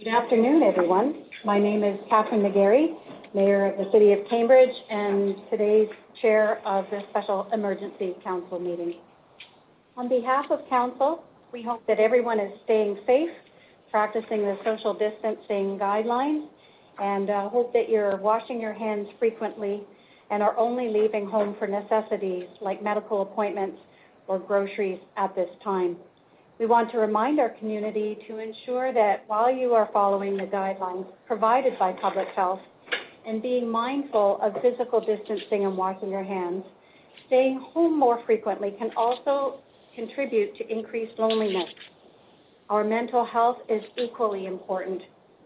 Good afternoon, everyone. My name is Catherine McGarry, Mayor of the City of Cambridge, and today's Chair of the Special Emergency Council meeting. On behalf of Council, we hope that everyone is staying safe, practicing the social distancing guidelines, and hope that you're washing your hands frequently and are only leaving home for necessities like medical appointments or groceries at this time. We want to remind our community to ensure that while you are following the guidelines provided by Public Health and being mindful of physical distancing and washing your hands, staying home more frequently can also contribute to increased loneliness. Our mental health is equally important.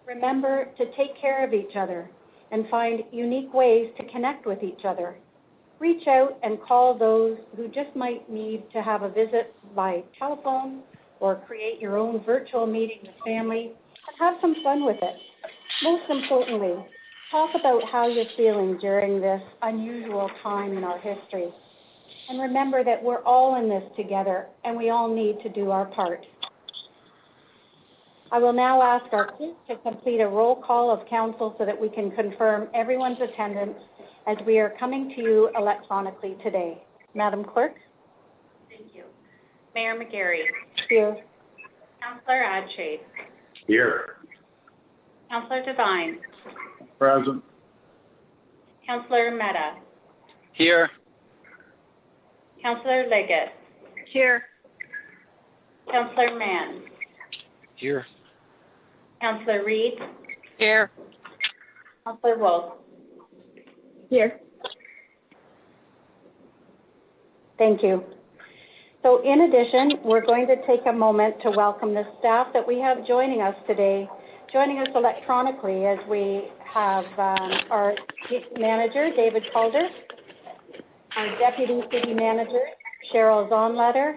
Remember to take care of each other and find unique ways to connect with each other. Reach out and call those who just might need to have a visit by telephone or create your own virtual meeting with family and have some fun with it. Most importantly, talk about how you're feeling during this unusual time in our history. And remember that we're all in this together and we all need to do our part. I will now ask our clerk to complete a roll call of council so that we can confirm everyone's attendance as we are coming to you electronically today. Madam Clerk? Thank you. Mayor McGarry. Here. Councillor Adshade. Here. Councillor Devine. Present. Councillor Mehta. Here. Councillor Liggett. Here. Councillor Mann. Here. Councillor Reid. Here. Councillor Wolf. Here. Thank you. So in addition, we're going to take a moment to welcome the staff that we have joining us today, joining us electronically as we have our manager, David Calder, our deputy city manager, Cheryl Zonletter,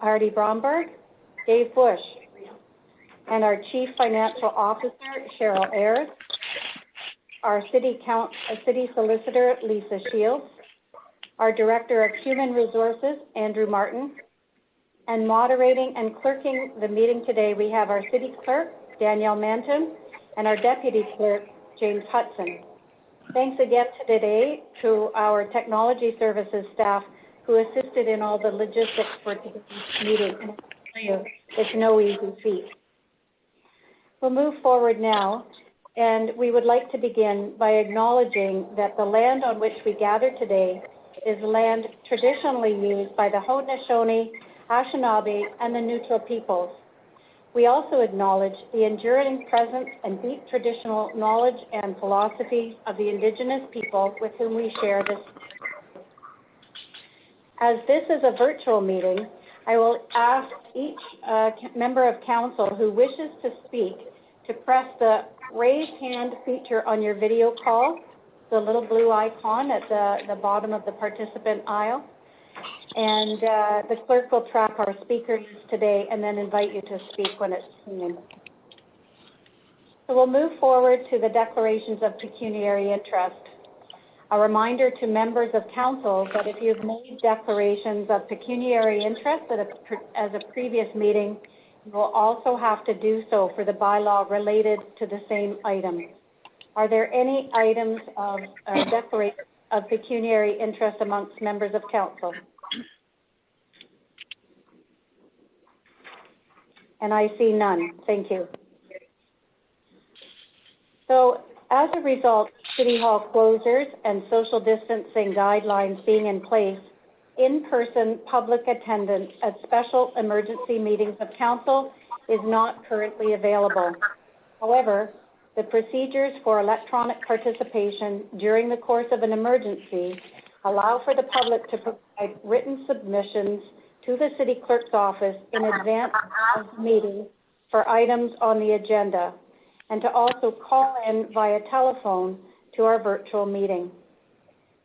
Artie Bromberg, Dave Bush, and our chief financial officer, Cheryl Ayers, our city solicitor, Lisa Shields, our Director of Human Resources, Andrew Martin, and moderating and clerking the meeting today, we have our City Clerk, Danielle Manton, and our Deputy Clerk, James Hudson. Thanks again today to our Technology Services staff who assisted in all the logistics for today's meeting. And I can tell you, it's no easy feat. We'll move forward now, and we would like to begin by acknowledging that the land on which we gather today is land traditionally used by the Haudenosaunee, Anishinaabe, and the Neutral peoples. We also acknowledge the enduring presence and deep traditional knowledge and philosophies of the Indigenous people with whom we share this. As this is a virtual meeting, I will ask each member of council who wishes to speak to press the raise hand feature on your video call, the little blue icon at the bottom of the participant aisle. And the clerk will track our speaker list today and then invite you to speak when it's time. So we'll move forward to the declarations of pecuniary interest. A reminder to members of council that if you've made declarations of pecuniary interest as a previous meeting, you will also have to do so for the bylaw related to the same item. Are there any items of declaration of pecuniary interest amongst members of council? And I see none. Thank you. So as a result, City Hall closures and social distancing guidelines being in place, in-person public attendance at special emergency meetings of council is not currently available. However, the procedures for electronic participation during the course of an emergency allow for the public to provide written submissions to the City Clerk's office in advance of the meeting for items on the agenda, and to also call in via telephone to our virtual meeting.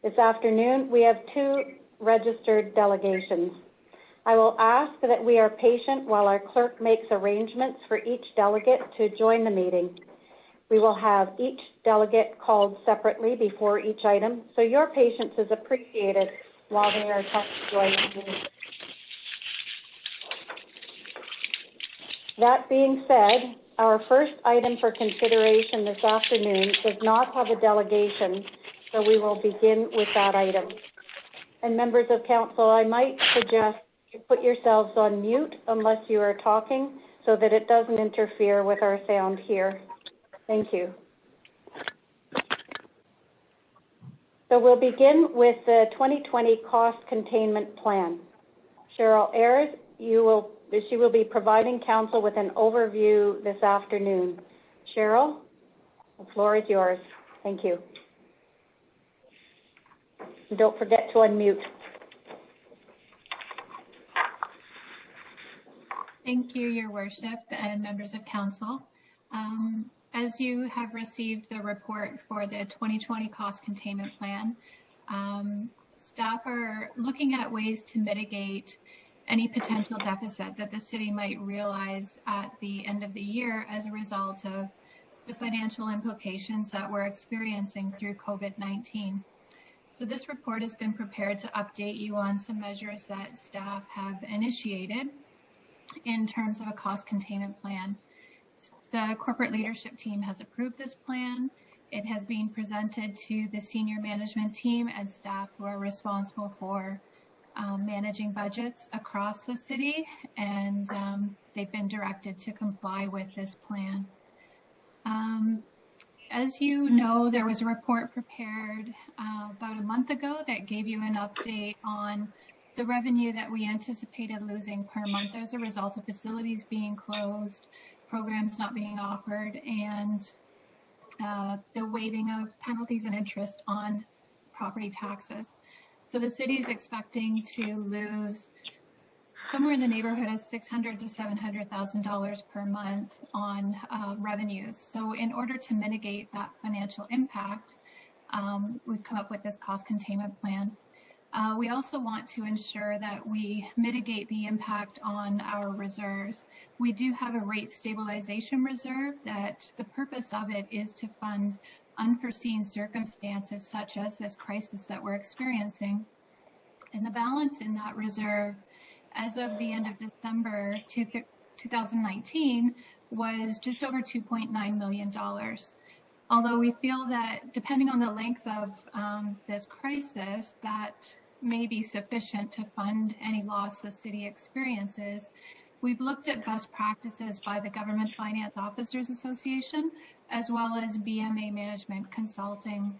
This afternoon, we have 2 registered delegations. I will ask that we are patient while our clerk makes arrangements for each delegate to join the meeting. We will have each delegate called separately before each item, so your patience is appreciated while they are trying to join the meeting. That being said, Our first item for consideration this afternoon does not have a delegation, so we will begin with that item. And members of council, I might suggest you put yourselves on mute unless you are talking so that it doesn't interfere with our sound here. Thank you. So we'll begin with the 2020 cost containment plan. Cheryl Ayres, she will be providing council with an overview this afternoon. Cheryl, the floor is yours. Thank you. And don't forget to unmute. Thank you, Your Worship and members of council. As you have received the report for the 2020 cost containment plan, staff are looking at ways to mitigate any potential deficit that the city might realize at the end of the year as a result of the financial implications that we're experiencing through COVID-19. So this report has been prepared to update you on some measures that staff have initiated in terms of a cost containment plan. The corporate leadership team has approved this plan. It has been presented to the senior management team and staff who are responsible for managing budgets across the city, and they've been directed to comply with this plan. As you know, there was a report prepared about a month ago that gave you an update on the revenue that we anticipated losing per month as a result of facilities being closed, programs not being offered, and the waiving of penalties and interest on property taxes. So the city is expecting to lose somewhere in the neighborhood of $600,000 to $700,000 per month on revenues. So in order to mitigate that financial impact, we've come up with this cost containment plan. We also want to ensure that we mitigate the impact on our reserves. We do have a rate stabilization reserve that the purpose of it is to fund unforeseen circumstances such as this crisis that we're experiencing. And the balance in that reserve as of the end of December 2019 was just over $2.9 million. Although we feel that depending on the length of this crisis, that may be sufficient to fund any loss the city experiences, we've looked at best practices by the Government Finance Officers Association, as well as BMA Management Consulting.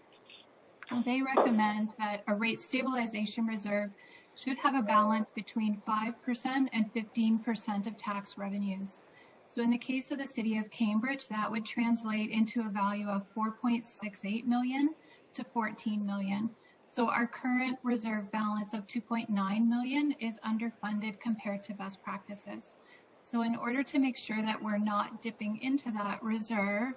They recommend that a rate stabilization reserve should have a balance between 5% and 15% of tax revenues. So in the case of the City of Cambridge, that would translate into a value of $4.68 million to $14 million. So our current reserve balance of $2.9 million is underfunded compared to best practices. So in order to make sure that we're not dipping into that reserve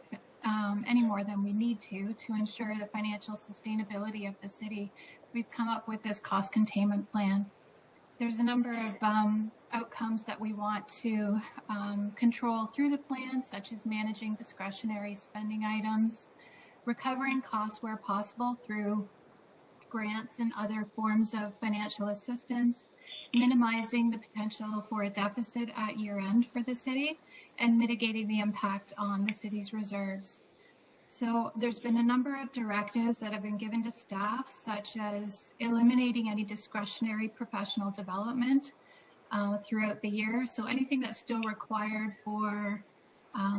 any more than we need to ensure the financial sustainability of the city, we've come up with this cost containment plan. There's a number of outcomes that we want to control through the plan, such as managing discretionary spending items, recovering costs where possible through grants and other forms of financial assistance, minimizing the potential for a deficit at year end for the city, and mitigating the impact on the city's reserves. So there's been a number of directives that have been given to staff, such as eliminating any discretionary professional development throughout the year. So anything that's still required for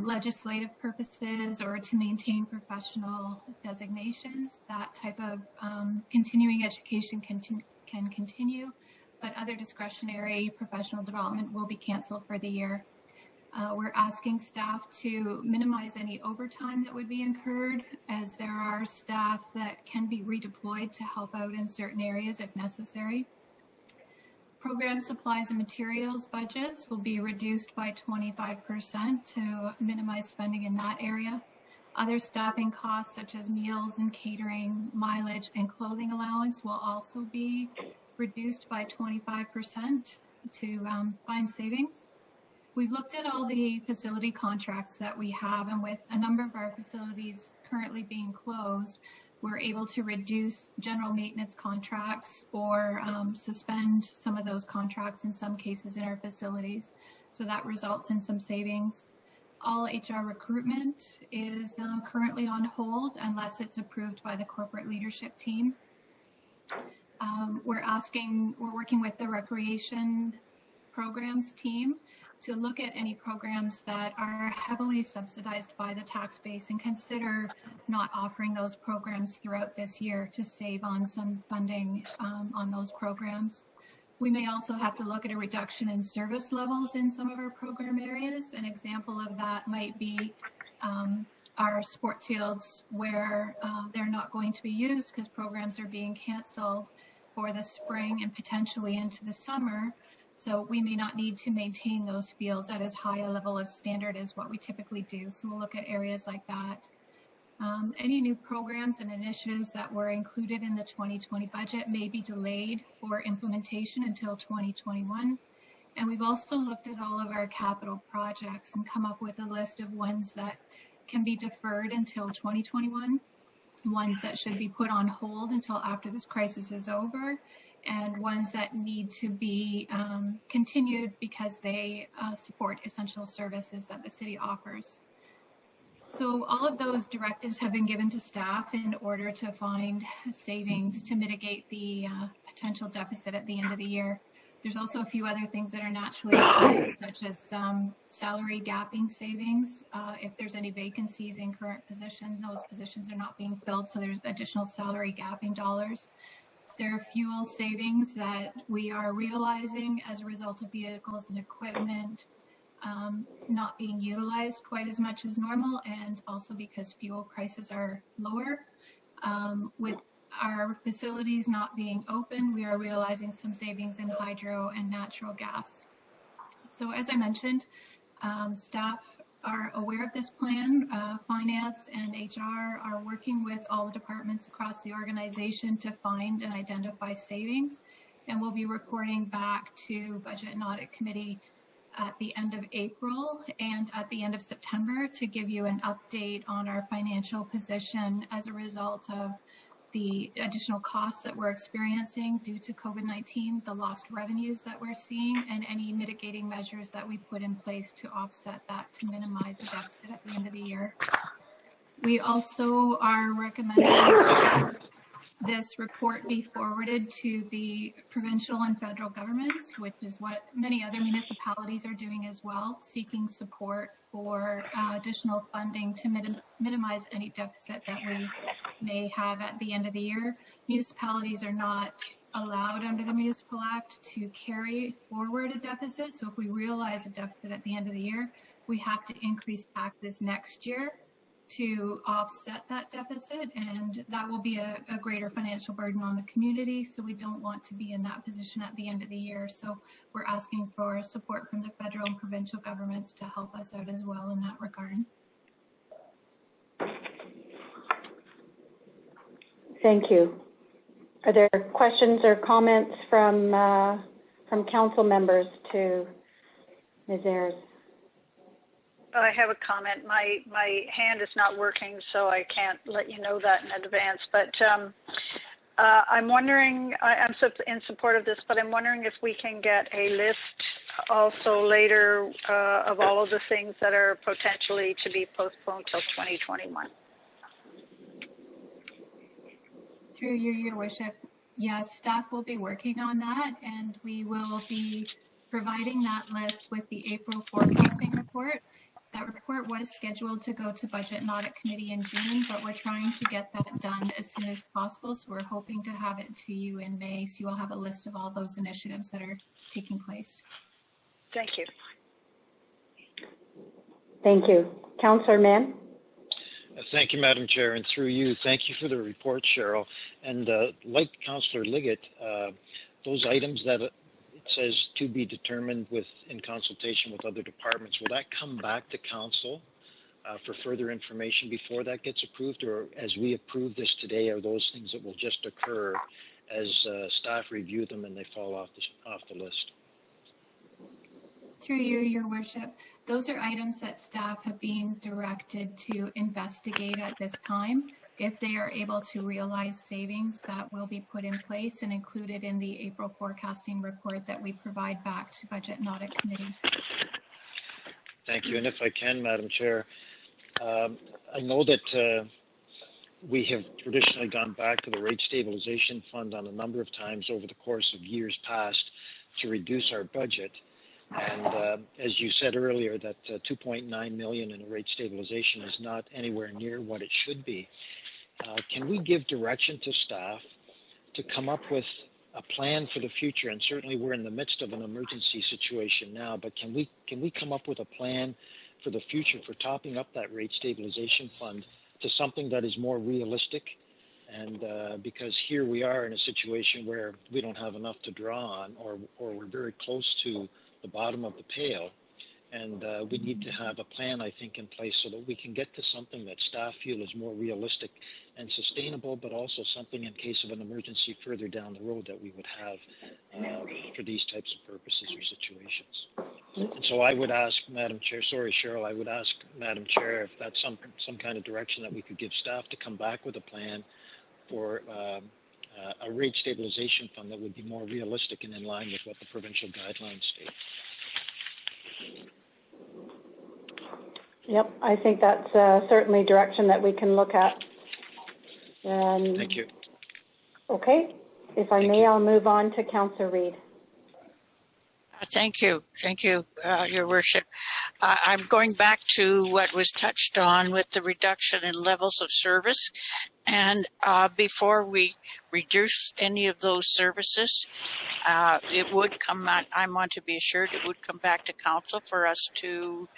legislative purposes or to maintain professional designations, that type of continuing education can continue, but other discretionary professional development will be canceled for the year. We're asking staff to minimize any overtime that would be incurred, as there are staff that can be redeployed to help out in certain areas if necessary. Program supplies and materials budgets will be reduced by 25% to minimize spending in that area. Other staffing costs such as meals and catering, mileage, and clothing allowance will also be reduced by 25% to find savings. We've looked at all the facility contracts that we have, and with a number of our facilities currently being closed, we're able to reduce general maintenance contracts or suspend some of those contracts in some cases in our facilities. So that results in some savings. All HR recruitment is currently on hold unless it's approved by the corporate leadership team. We're working with the recreation programs team to look at any programs that are heavily subsidized by the tax base and consider not offering those programs throughout this year to save on some funding on those programs. We may also have to look at a reduction in service levels in some of our program areas. An example of that might be our sports fields where they're not going to be used because programs are being canceled for the spring and potentially into the summer. So we may not need to maintain those fields at as high a level of standard as what we typically do. So we'll look at areas like that. Any new programs and initiatives that were included in the 2020 budget may be delayed for implementation until 2021. And we've also looked at all of our capital projects and come up with a list of ones that can be deferred until 2021, ones that should be put on hold until after this crisis is over, and ones that need to be continued because they support essential services that the city offers. So all of those directives have been given to staff in order to find savings to mitigate the potential deficit at the end of the year. There's also a few other things that are naturally occurring, such as salary gapping savings. If there's any vacancies in current positions, those positions are not being filled, so there's additional salary gapping dollars. There are fuel savings that we are realizing as a result of vehicles and equipment not being utilized quite as much as normal, and also because fuel prices are lower. With our facilities not being open, we are realizing some savings in hydro and natural gas. So as I mentioned, staff are aware of this plan. Finance and HR are working with all the departments across the organization to find and identify savings, and we'll be reporting back to Budget and Audit Committee at the end of April and at the end of September to give you an update on our financial position as a result of the additional costs that we're experiencing due to COVID-19, the lost revenues that we're seeing, and any mitigating measures that we put in place to offset that to minimize the deficit at the end of the year. We also are recommending this report be forwarded to the provincial and federal governments, which is what many other municipalities are doing as well, seeking support for additional funding to minimize any deficit that we may have at the end of the year. Municipalities are not allowed under the Municipal Act to carry forward a deficit. So if we realize a deficit at the end of the year, we have to increase back this next year to offset that deficit, and that will be a greater financial burden on the community, so we don't want to be in that position at the end of the year. So we're asking for support from the federal and provincial governments to help us out as well in that regard. Thank you. Are there questions or comments from council members to Ms. Ayres? I have a comment. My hand is not working, so I can't let you know that in advance. But I'm wondering, I'm in support of this, but I'm wondering if we can get a list also later of all of the things that are potentially to be postponed till 2021. Through you, Your Worship. Yes, staff will be working on that, and we will be providing that list with the April forecasting report. That report was scheduled to go to Budget and Audit Committee in June, but we're trying to get that done as soon as possible. So we're hoping to have it to you in May, so you'll have a list of all those initiatives that are taking place. Thank you. Thank you. Councillor Mann? Thank you, Madam Chair, and through you, thank you for the report, Cheryl. And like Councillor Liggett, those items that it says to be determined in consultation with other departments, will that come back to council for further information before that gets approved, or as we approve this today, are those things that will just occur as staff review them and they fall off the list? Through you, Your Worship, those are items that staff have been directed to investigate at this time. If they are able to realize savings, that will be put in place and included in the April forecasting report that we provide back to Budget and Audit Committee. Thank you. And if I can, Madam Chair, I know that we have traditionally gone back to the rate stabilization fund on a number of times over the course of years past to reduce our budget. And as you said earlier, that 2.9 million in rate stabilization is not anywhere near what it should be. Can we give direction to staff to come up with a plan for the future? And certainly we're in the midst of an emergency situation now, but can we come up with a plan for the future for topping up that rate stabilization fund to something that is more realistic? And because here we are in a situation where we don't have enough to draw on, or we're very close to the bottom of the pail. And we need to have a plan, I think, in place so that we can get to something that staff feel is more realistic and sustainable, but also something in case of an emergency further down the road that we would have for these types of purposes or situations. And so I would ask, Madam Chair, sorry, Cheryl, I would ask, Madam Chair, if that's some kind of direction that we could give staff to come back with a plan for a rate stabilization fund that would be more realistic and in line with what the provincial guidelines state. Yep, I think that's certainly direction that we can look at. Thank you. Okay, if I may, I'll move on to Councillor Reid. Thank you, Your Worship. I'm going back to what was touched on with the reduction in levels of service. And before we reduce any of those services, it would come out, I want to be assured it would come back to council for us to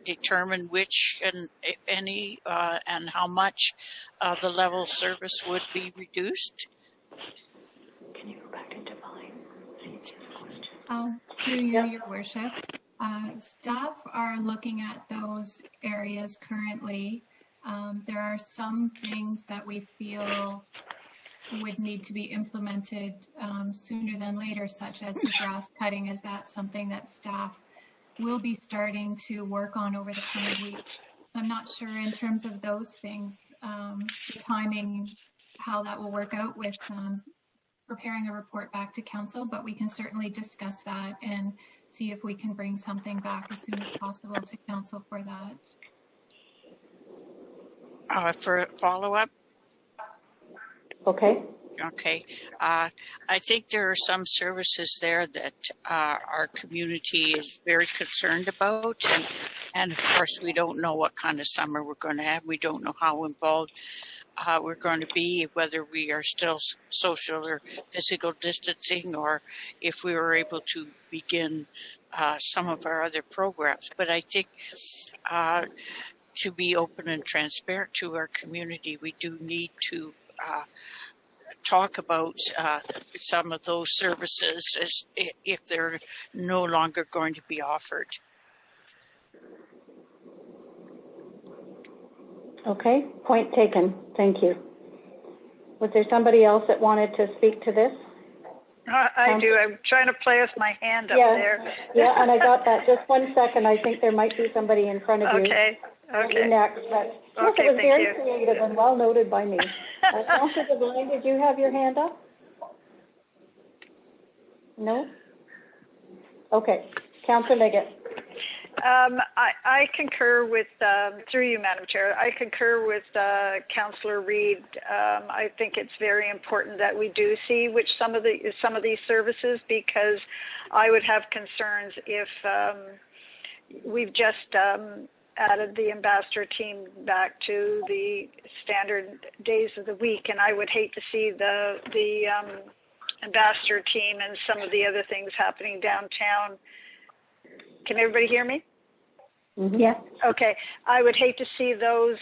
determine which and if any and how much the level of service would be reduced. Can you go back into line? Through you, Your Worship. Staff are looking at those areas currently. There are some things that we feel would need to be implemented sooner than later, such as the grass cutting. Is that something that staff will be starting to work on over the coming week? I'm not sure in terms of those things, the timing, how that will work out with preparing a report back to council, but we can certainly discuss that and see if we can bring something back as soon as possible to council for that. For follow-up? Okay. Okay. I think there are some services there that our community is very concerned about. And of course, we don't know what kind of summer we're going to have. We don't know how involved we're going to be, whether we are still social or physical distancing, or if we were able to begin some of our other programs. But I think to be open and transparent to our community, we do need to talk about some of those services as if they're no longer going to be offered. Okay, point taken. Thank you. Was there somebody else that wanted to speak to this? I do. I'm trying to play with my hand up there. Yeah, and I got that. Just 1 second. I think there might be somebody in front of you. Okay. Next, but Okay, it was thank very you. creative and well noted by me. Councillor Devine, did you have your hand up? No? Okay. Councillor Liggett. I concur with, through you, Madam Chair, I concur with Councillor Reid. I think it's very important that we do see which some of these services, because I would have concerns if we've just added the ambassador team back to the standard days of the week, and I would hate to see the ambassador team and some of the other things happening downtown. Can everybody hear me? Mm-hmm. Yeah. Okay. I would hate to see those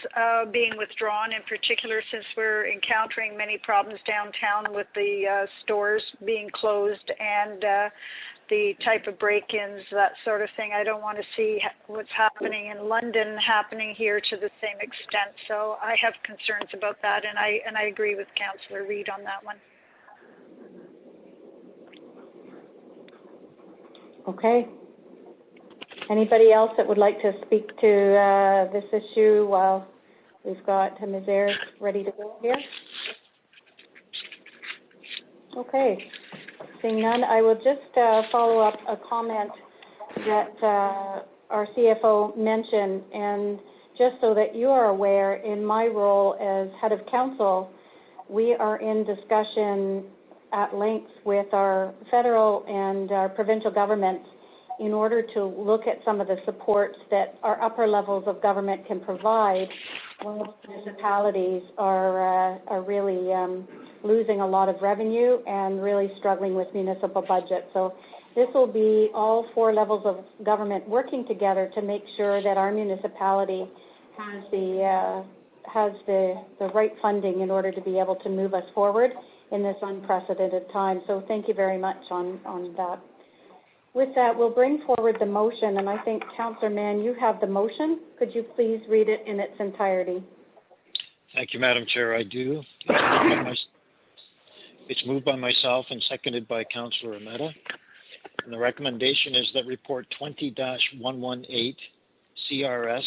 being withdrawn, in particular since we're encountering many problems downtown with the stores being closed and the type of break-ins, that sort of thing. I don't want to see what's happening in London happening here to the same extent. So I have concerns about that, and I agree with Councillor Reid on that one. Okay. Anybody else that would like to speak to this issue while we've got Ms. Ayres ready to go here? Okay. Seeing none, I will just follow up a comment that our CFO mentioned, and just so that you are aware, in my role as head of council, we are in discussion at length with our federal and our provincial governments in order to look at some of the supports that our upper levels of government can provide when municipalities are really losing a lot of revenue and really struggling with municipal budgets. So this will be all 4 levels of government working together to make sure that our municipality has the right funding in order to be able to move us forward in this unprecedented time. So thank you very much on that. With that, we'll bring forward the motion, and I think, Councillor Mann, you have the motion. Could you please read it in its entirety? Thank you, Madam Chair. I do. It's moved by myself and seconded by Councillor Ameta. And the recommendation is that Report 20-118 CRS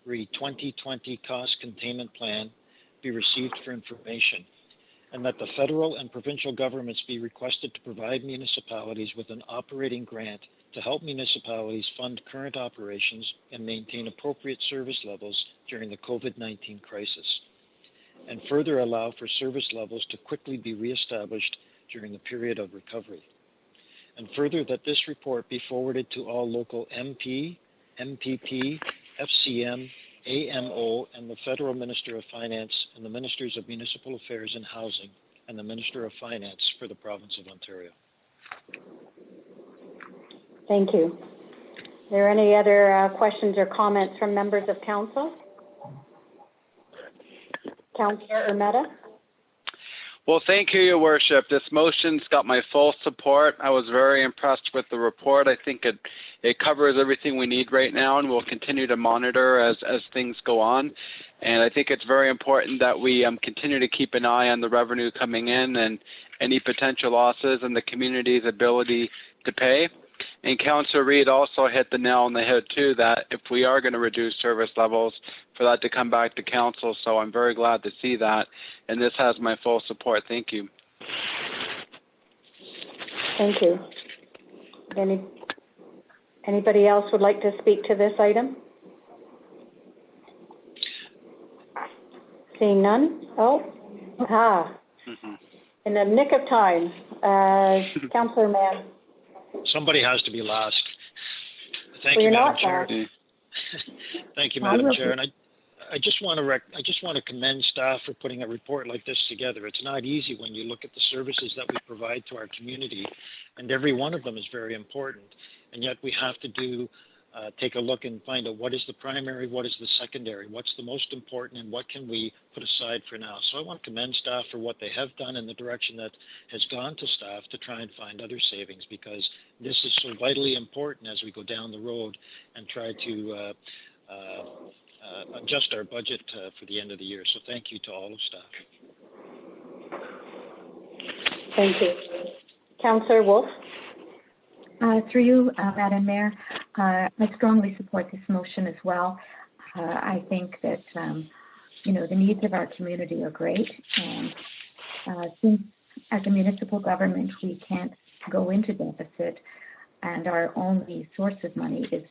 re 2020 Cost Containment Plan be received for information, and that the federal and provincial governments be requested to provide municipalities with an operating grant to help municipalities fund current operations and maintain appropriate service levels during the COVID-19 crisis, and further allow for service levels to quickly be reestablished during the period of recovery. And further, that this report be forwarded to all local MP, MPP, FCM, AMO, and the Federal Minister of Finance and the Ministers of Municipal Affairs and Housing and the Minister of Finance for the Province of Ontario. Thank you. Are there any other questions or comments from members of council? Councillor Ameta? Well, thank you, Your Worship. This motion's got my full support. I was very impressed with the report. I think it covers everything we need right now, and we'll continue to monitor as things go on. And I think it's very important that we continue to keep an eye on the revenue coming in and any potential losses and the community's ability to pay. And Councillor Reid also hit the nail on the head, too, that if we are going to reduce service levels, for that to come back to council. So I'm very glad to see that. And this has my full support. Thank you. Thank you. Anybody else would like to speak to this item? Seeing none? In the nick of time. Councillor Mann. Somebody has to be last. Thank you, Madam Chair. Thank you, Madam Chair. And I just want to commend staff for putting a report like this together. It's not easy when you look at the services that we provide to our community, and every one of them is very important. And yet we have to take a look and find out what is the primary, what is the secondary, what's the most important, and what can we put aside for now. So I want to commend staff for what they have done in the direction that has gone to staff to try and find other savings, because this is so vitally important as we go down the road and try to adjust our budget for the end of the year. So thank you to all of staff. Thank you. Councillor Wolf. Through you, Madam Mayor, I strongly support this motion as well. I think that, the needs of our community are great. And since as a municipal government, we can't go into deficit, and our only source of money is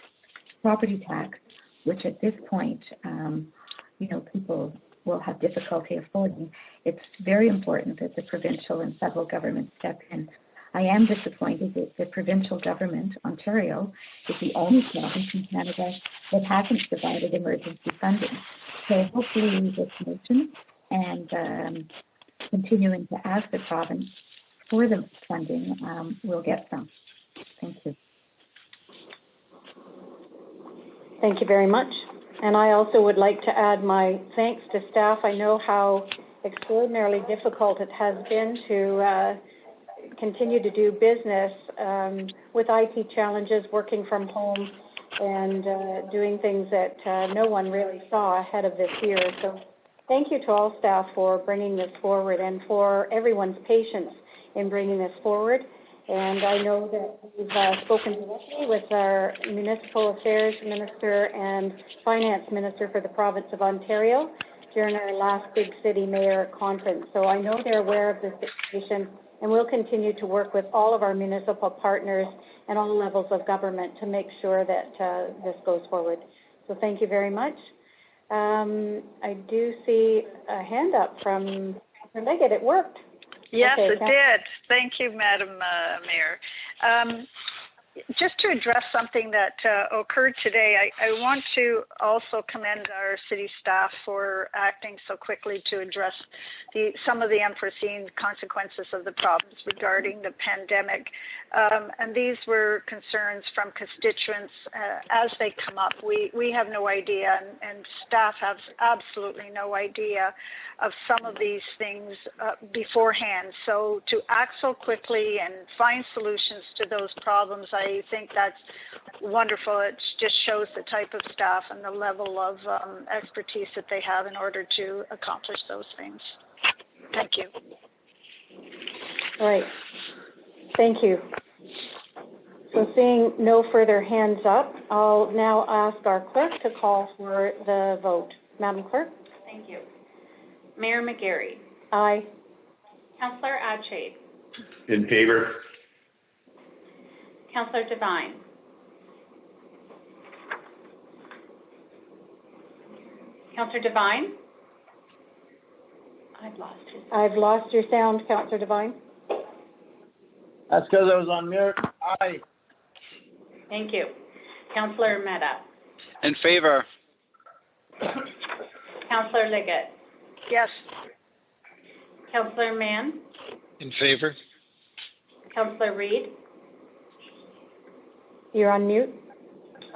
property tax, which at this point, people will have difficulty affording. It's very important that the provincial and federal government step in. I am disappointed that the provincial government, Ontario, is the only province in Canada that hasn't provided emergency funding. So hopefully this motion and continuing to ask the province for the funding will get some. Thank you. Thank you very much. And I also would like to add my thanks to staff. I know how extraordinarily difficult it has been to continue to do business with IT challenges, working from home, and doing things that no one really saw ahead of this year. So thank you to all staff for bringing this forward and for everyone's patience in bringing this forward. And I know that we've spoken directly with our Municipal Affairs Minister and Finance Minister for the Province of Ontario during our last Big City Mayor Conference. So I know they're aware of the situation and we'll continue to work with all of our municipal partners and all levels of government to make sure that this goes forward. So thank you very much. I do see a hand up from Councillor Liggett. It worked. Yes, Okay, it did. Thank you, Madam Mayor. Just to address something that occurred today, I want to also commend our city staff for acting so quickly to address some of the unforeseen consequences of the problems regarding the pandemic. And these were concerns from constituents as they come up. We have no idea, and staff have absolutely no idea of some of these things beforehand. So to act so quickly and find solutions to those problems, I think that's wonderful. It just shows the type of staff and the level of expertise that they have in order to accomplish those things. Thank you. All right. Thank you. So seeing no further hands up, I'll now ask our clerk to call for the vote. Madam Clerk? Thank you. Mayor McGarry. Aye. Councillor Adshade. In favor. Councillor Devine. Councillor Devine. I've lost your sound, Councillor Devine. That's because I was on mute. Aye. Thank you. Councillor Mehta. In favor. Councillor Liggett. Yes. Councillor Mann. In favor? Councillor Reid. You're on mute.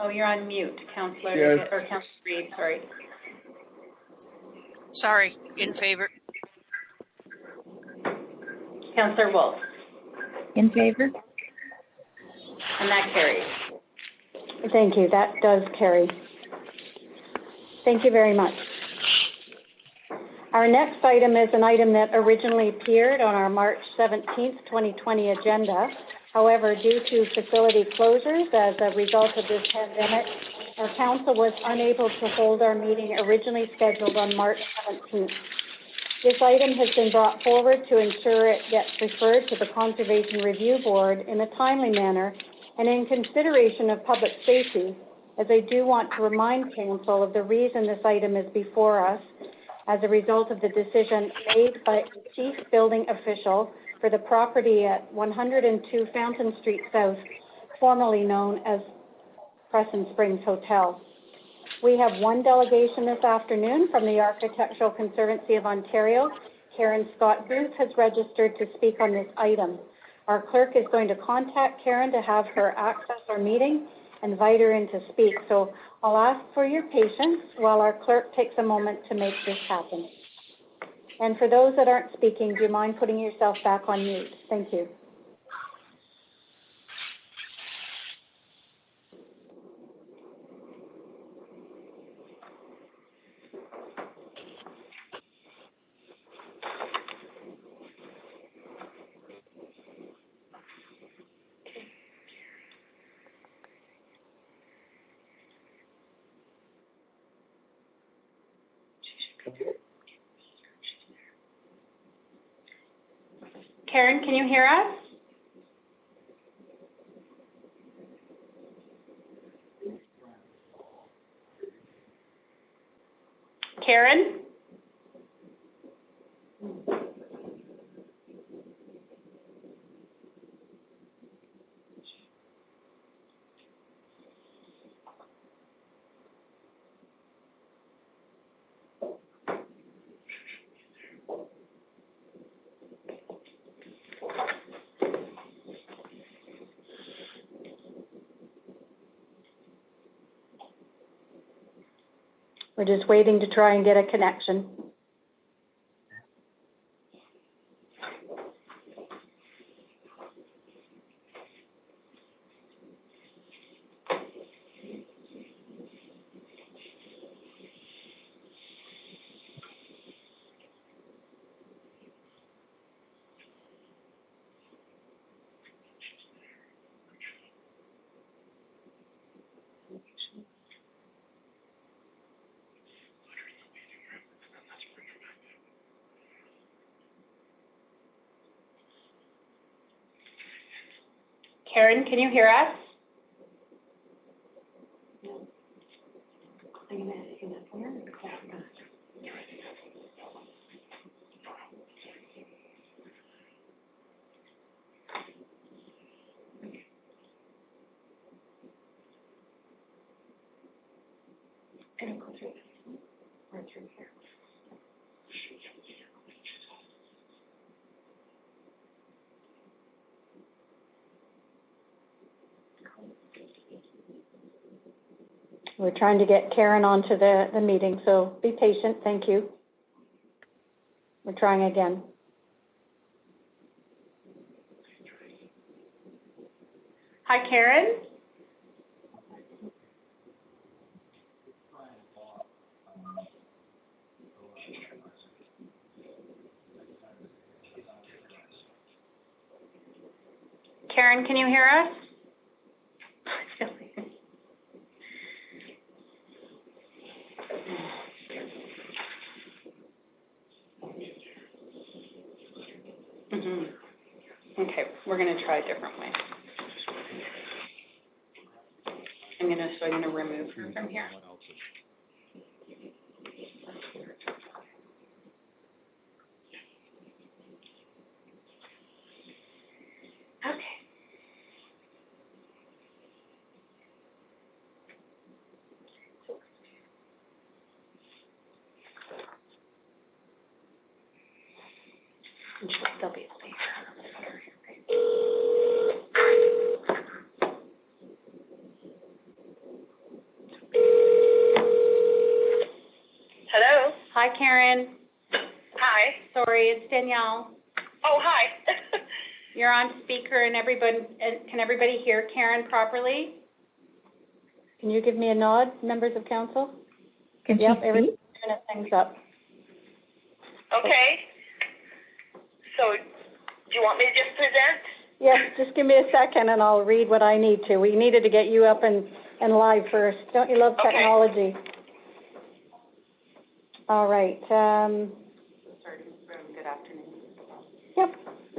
Oh, you're on mute, Councillor Yes. Liggett, or Councillor Reid, sorry. Sorry, in favor. Councillor Wolf. In favor? And that carries. Thank you. That does carry. Thank you very much. Our next item is an item that originally appeared on our March 17th, 2020 agenda. However, due to facility closures as a result of this pandemic, our council was unable to hold our meeting originally scheduled on March 17th. This item has been brought forward to ensure it gets referred to the Conservation Review Board in a timely manner and in consideration of public safety, as I do want to remind Council of the reason this item is before us as a result of the decision made by the Chief Building Official for the property at 102 Fountain Street South, formerly known as Crescent Springs Hotel. We have one delegation this afternoon from the Architectural Conservancy of Ontario. Karen Scott Booth has registered to speak on this item. Our clerk is going to contact Karen to have her access our meeting and invite her in to speak. So I'll ask for your patience while our clerk takes a moment to make this happen. And for those that aren't speaking, do you mind putting yourself back on mute? Thank you. Karen, can you hear us? Karen? We're just waiting to try and get a connection. Karen, can you hear us? It'll go through this or through here. We're trying to get Karen onto the meeting, so be patient. Thank you. We're trying again. Hi, Karen. Karen, can you hear us? Okay, we're going to try a different way. I'm going to remove her from here. Okay. And she'll still be a speaker. Hello. Hi, Karen. Hi. Sorry, it's Danielle. Oh, hi. You're on speaker, and can everybody hear Karen properly? Can you give me a nod, members of council? Can Yep, she everybody's speak? turning things up. Okay. So, do you want me to just present? Yes, just give me a second and I'll read what I need to. We needed to get you up and live first. Don't you love technology? Okay. All right. Good afternoon. Yep.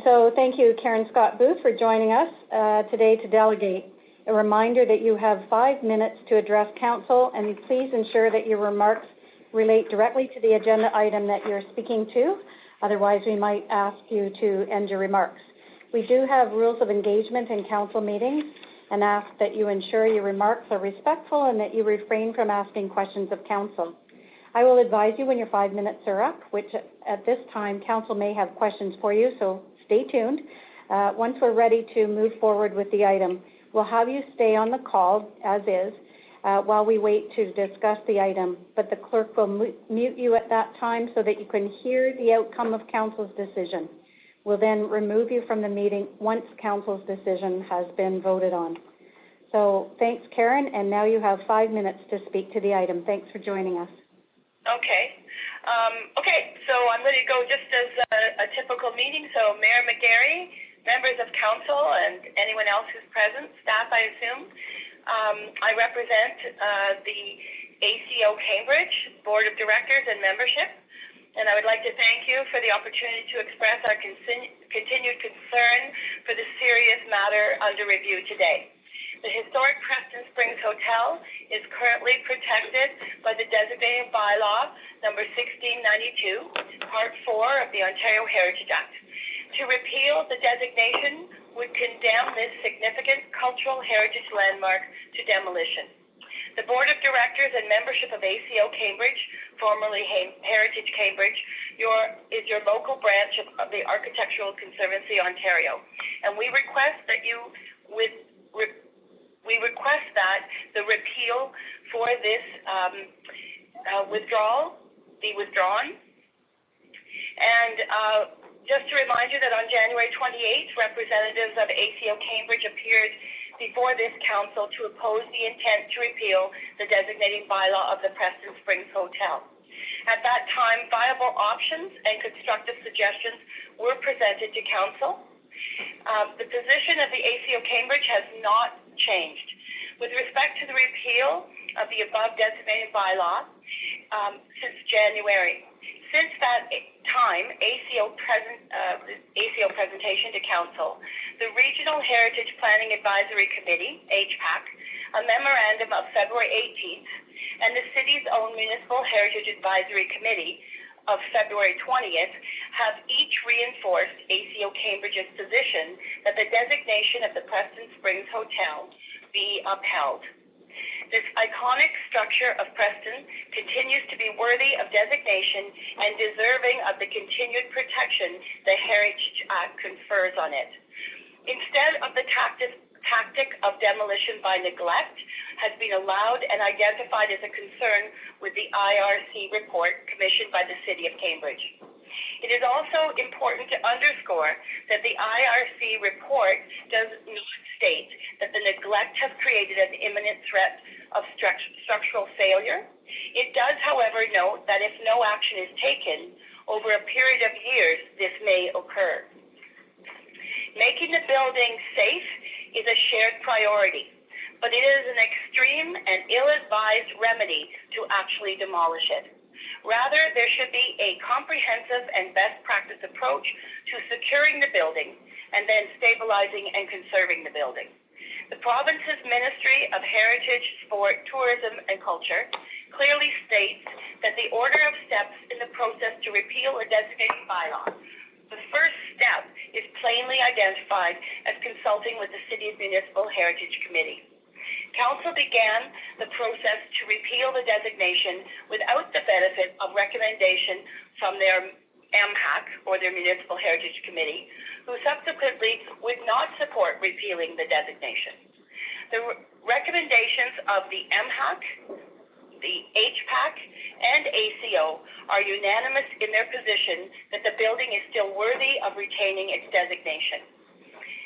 So thank you, Karen Scott Booth, for joining us today to delegate. A reminder that you have 5 minutes to address council, and please ensure that your remarks relate directly to the agenda item that you're speaking to. Otherwise, we might ask you to end your remarks. We do have rules of engagement in council meetings and ask that you ensure your remarks are respectful and that you refrain from asking questions of council. I will advise you when your 5 minutes are up, which at this time, council may have questions for you, so stay tuned. Once we're ready to move forward with the item, we'll have you stay on the call as is while we wait to discuss the item, but the clerk will mute you at that time so that you can hear the outcome of council's decision. We'll then remove you from the meeting once council's decision has been voted on. So thanks, Karen, and now you have 5 minutes to speak to the item. Thanks for joining us. Okay. So I'm going to go just as a typical meeting. So Mayor McGarry, members of council, and anyone else who's present, staff, I assume. I represent the ACO Cambridge Board of Directors and membership, and I would like to thank you for the opportunity to express our continued concern for the serious matter under review today. The historic Preston Springs Hotel is currently protected by the designated bylaw number 1692, Part 4 of the Ontario Heritage Act. To repeal the designation would condemn this significant cultural heritage landmark to demolition. The Board of Directors and membership of ACO Cambridge, formerly Heritage Cambridge, is your local branch of the Architectural Conservancy Ontario, and we request that the repeal for this withdrawal be withdrawn. And just to remind you that on January 28th, representatives of ACO Cambridge appeared before this council to oppose the intent to repeal the designating bylaw of the Preston Springs Hotel. At that time, viable options and constructive suggestions were presented to council. The position of the ACO Cambridge has not changed. With respect to the repeal of the above designated bylaw since January, Since that time, ACO presentation to Council, the Regional Heritage Planning Advisory Committee, HPAC, a memorandum of February 18th, and the city's own Municipal Heritage Advisory Committee of February 20th have each reinforced ACO Cambridge's position that the designation of the Preston Springs Hotel be upheld. This iconic structure of Preston continues to be worthy of designation and deserving of the continued protection the Heritage Act confers on it. Instead of the tactic of demolition by neglect has been allowed and identified as a concern with the IRC report commissioned by the City of Cambridge. It is also important to underscore that the IRC report does not state that the neglect has created an imminent threat of structural failure. It does, however, note that if no action is taken over a period of years, this may occur. Making the building safe is a shared priority, but it is an extreme and ill-advised remedy to actually demolish it. Rather, there should be a comprehensive and best practice approach to securing the building and then stabilizing and conserving the building. The province's Ministry of Heritage, Sport, Tourism and Culture clearly states that the order of steps in the process to repeal a designated bylaw. The first step is plainly identified as consulting with the City's Municipal Heritage Committee. Council began the process to repeal the designation without the benefit of recommendation from their MHAC, or their Municipal Heritage Committee, who subsequently would not support repealing the designation. The recommendations of the MHAC, the HPAC, and ACO are unanimous in their position that the building is still worthy of retaining its designation.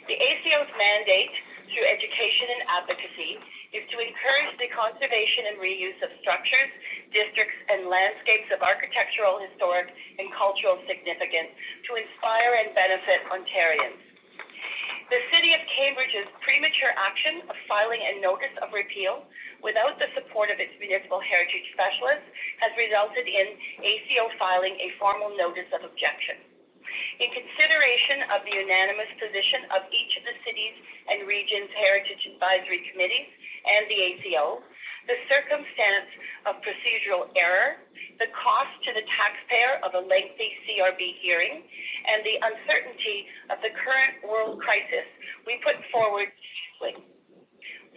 The ACO's mandate through education and advocacy is to encourage the conservation and reuse of structures, districts, and landscapes of architectural, historic, and cultural significance to inspire and benefit Ontarians. The City of Cambridge's premature action of filing a notice of repeal without the support of its municipal heritage specialists has resulted in ACO filing a formal notice of objection. In consideration of the unanimous position of each of the cities and regions' heritage advisory committees and the ACO, the circumstance of procedural error, the cost to the taxpayer of a lengthy CRB hearing, and the uncertainty of the current world crisis, we put forward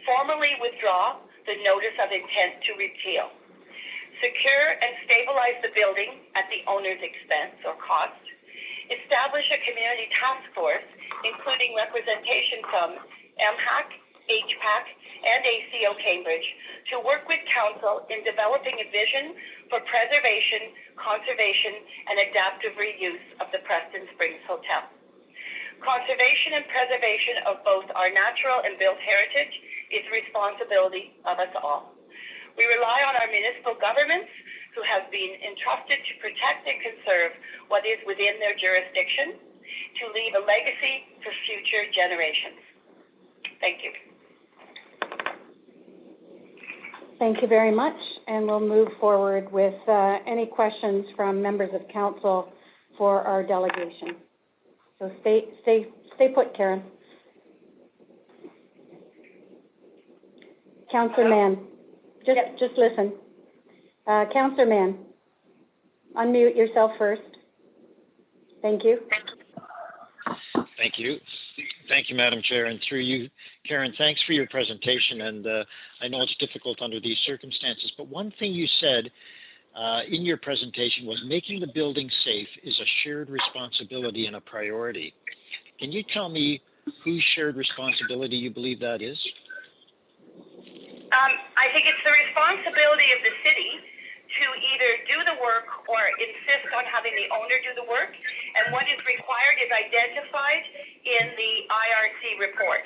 formally withdraw the notice of intent to repeal, secure and stabilize the building at the owner's expense or cost, establish a community task force, including representation from MHAC, HPAC, and ACO Cambridge, to work with Council in developing a vision for preservation, conservation, and adaptive reuse of the Preston Springs Hotel. Conservation and preservation of both our natural and built heritage is the responsibility of us all. We rely on our municipal governments, who have been entrusted to protect and conserve what is within their jurisdiction, to leave a legacy for future generations. Thank you. Thank you very much, and we'll move forward with any questions from members of council for our delegation. So stay put, Karen. Councillor Mann, just listen. Councillor Mann, unmute yourself first. Thank you. Thank you. Thank you, Madam Chair. And through you, Karen, thanks for your presentation. And I know it's difficult under these circumstances, but one thing you said in your presentation was making the building safe is a shared responsibility and a priority. Can you tell me whose shared responsibility you believe that is? I think it's the responsibility of the city to either do the work or insist on having the owner do the work, and what is required is identified in the IRC report.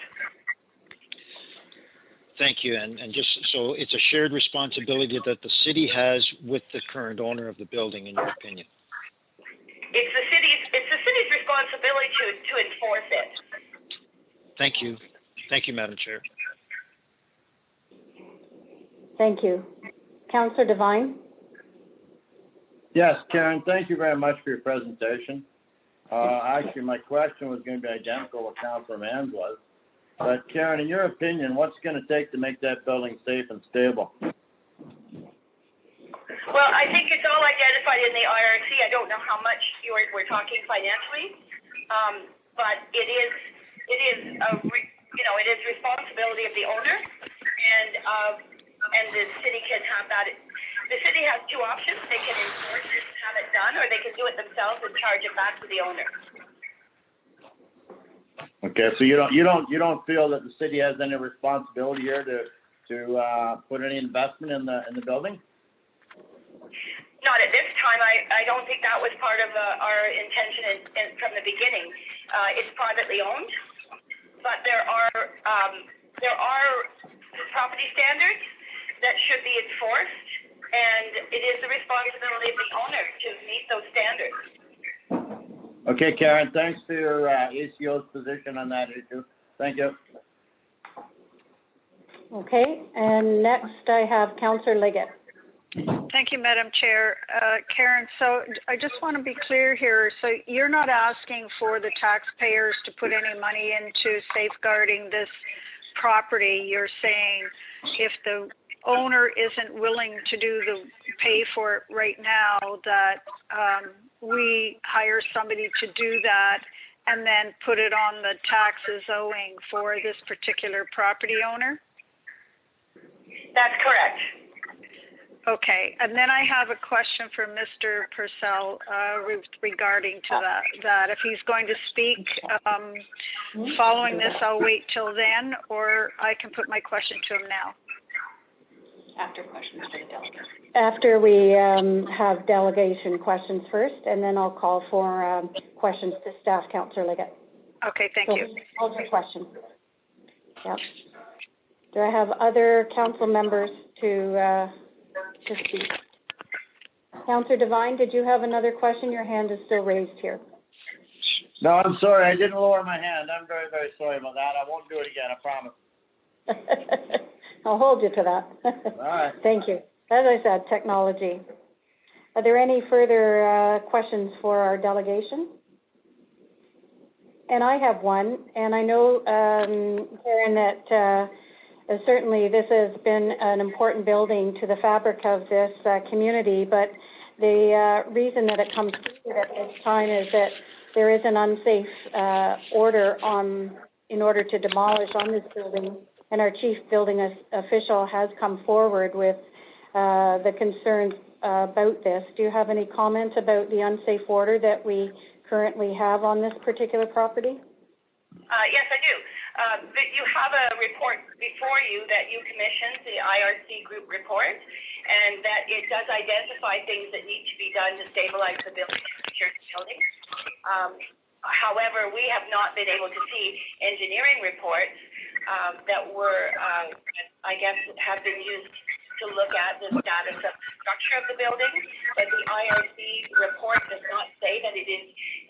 Thank you, and just so it's a shared responsibility that the city has with the current owner of the building, in your opinion. It's the city's responsibility to enforce it. Thank you, Madam Chair. Thank you. Councillor Devine? Yes, Karen, thank you very much for your presentation. Actually, my question was going to be identical what Councillor Mans was. But Karen, in your opinion, what's it going to take to make that building safe and stable? Well, I think it's all identified in the IRC. I don't know how much we're talking financially, but it is responsibility of the owner, and the city can have that. The city has two options: they can enforce it, have it done, or they can do it themselves and charge it back to the owner. Okay, so you don't feel that the city has any responsibility here to put any investment in the building? Not at this time. I don't think that was part of our intention from the beginning. It's privately owned, but there are property standards that should be enforced, and it is the responsibility of the owner to meet those standards. Okay, Karen, thanks for your ACO's position on that issue. Thank you. Okay, and next I have Councillor Liggett. Thank you, Madam Chair. Karen, so I just want to be clear here. So you're not asking for the taxpayers to put any money into safeguarding this property. You're saying if the owner isn't willing to pay for it right now, that we hire somebody to do that and then put it on the taxes owing for this particular property owner? That's correct. Okay, and then I have a question for Mr. Purcell regarding to that. If he's going to speak following this, I'll wait till then, or I can put my question to him now. After questions to the delegates. After we have delegation questions first, and then I'll call for questions to staff, Councillor Liggett. Okay, thank you. Hold your questions. Yep. Do I have other council members to speak? Councillor Devine, did you have another question? Your hand is still raised here. No, I'm sorry. I didn't lower my hand. I'm very, very sorry about that. I won't do it again, I promise. I'll hold you to that. All right. Thank you. As I said, technology. Are there any further questions for our delegation? And I have one, and I know, Karen, that certainly this has been an important building to the fabric of this community, but the reason that it comes forward at this time is that there is an unsafe order in order to demolish on this building, and our chief building official has come forward with the concerns about this. Do you have any comments about the unsafe order that we currently have on this particular property? Yes, I do. You have a report before you that you commissioned, the IRC group report, and that it does identify things that need to be done to stabilize the building and secure the building. However, we have not been able to see engineering reports that were, I guess, have been used to look at the status of the structure of the building, but the IRC report does not say that it is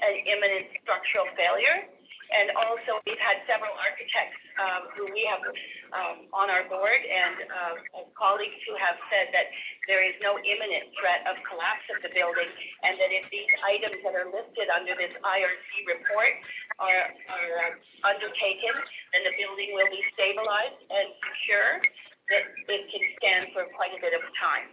an imminent structural failure. And also, we've had several architects who we have on our board and colleagues who have said that there is no imminent threat of collapse of the building, and that if these items that are listed under this IRC report are undertaken, then the building will be stabilized and secure, that it can stand for quite a bit of time.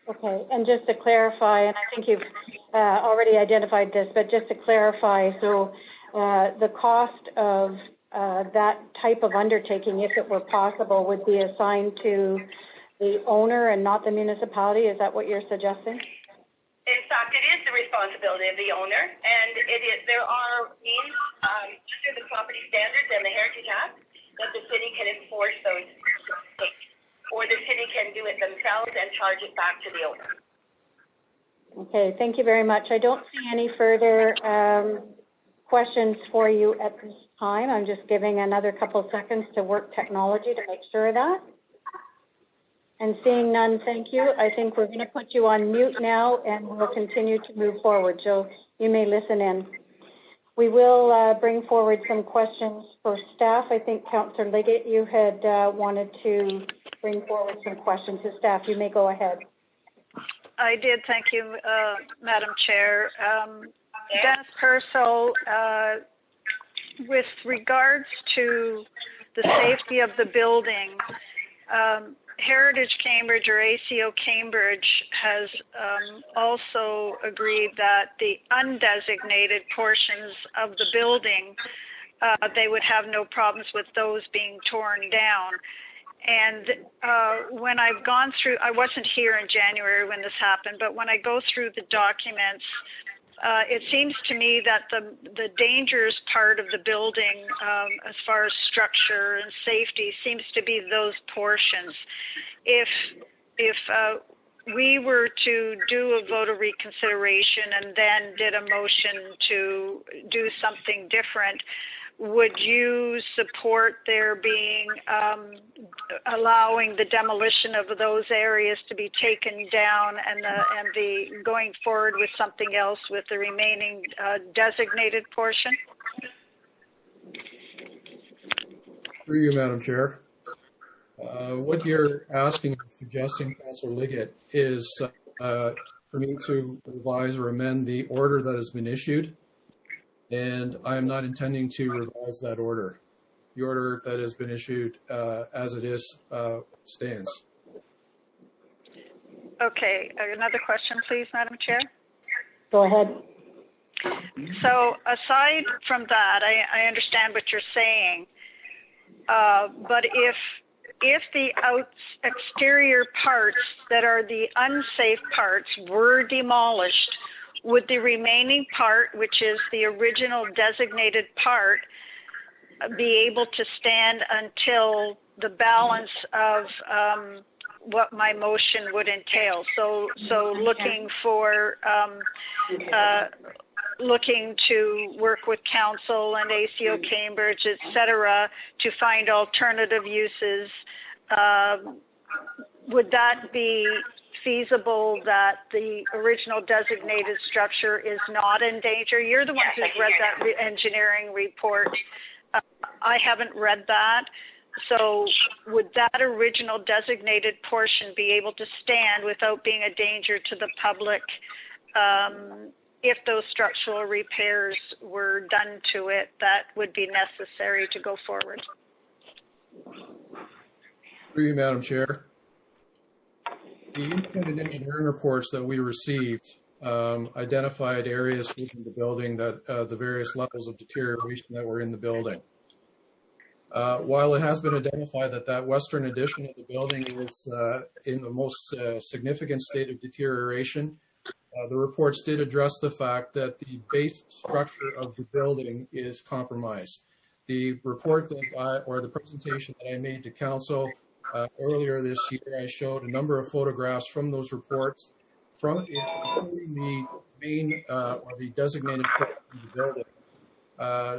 Okay, and just to clarify, and I think you've already identified this, but just to clarify, so the cost of that type of undertaking, if it were possible, would be assigned to the owner and not the municipality. Is that what you're suggesting? In fact, it is the responsibility of the owner, and there are means under the property standards and the Heritage Act that the city can enforce those, or the city can do it themselves and charge it back to the owner. Okay, thank you very much. I don't see any further questions for you at this time. I'm just giving another couple seconds to work technology to make sure of that. And seeing none, thank you. I think we're going to put you on mute now, and we'll continue to move forward. So you may listen in. We will bring forward some questions for staff. I think, Councillor Liggett, you had wanted to bring forward some questions to staff. You may go ahead. I did. Thank you, Madam Chair. Dennis Purcell, with regards to the safety of the building, Heritage Cambridge or ACO Cambridge has also agreed that the undesignated portions of the building, they would have no problems with those being torn down. And when I've gone through, I wasn't here in January when this happened, but when I go through the documents, it seems to me that the dangerous part of the building, as far as structure and safety, seems to be those portions. If we were to do a vote of reconsideration and then did a motion to do something different, would you support there being allowing the demolition of those areas to be taken down and the going forward with something else with the remaining designated portion? Through you, Madam Chair. What you're asking and suggesting, Councillor Liggett, is for me to revise or amend the order that has been issued. And I am not intending to revise that order. The order that has been issued as it is stands. Okay, another question, please, Madam Chair. Go ahead. So aside from that, I understand what you're saying, but if the exterior parts that are the unsafe parts were demolished, would the remaining part, which is the original designated part, be able to stand until the balance of what my motion would entail? So looking for, looking to work with council and ACO Cambridge, et cetera, to find alternative uses. Would that be feasible, that the original designated structure is not in danger? You're the one who's read that engineering report. I haven't read that. So would that original designated portion be able to stand without being a danger to the public if those structural repairs were done to it that would be necessary to go forward? Through you, Madam Chair. The independent engineering reports that we received identified areas within the building that the various levels of deterioration that were in the building. While it has been identified that that western addition of the building is in the most significant state of deterioration, the reports did address the fact that the base structure of the building is compromised. The report that or the presentation that I made to council earlier this year, I showed a number of photographs from those reports from the main or the designated part of the building,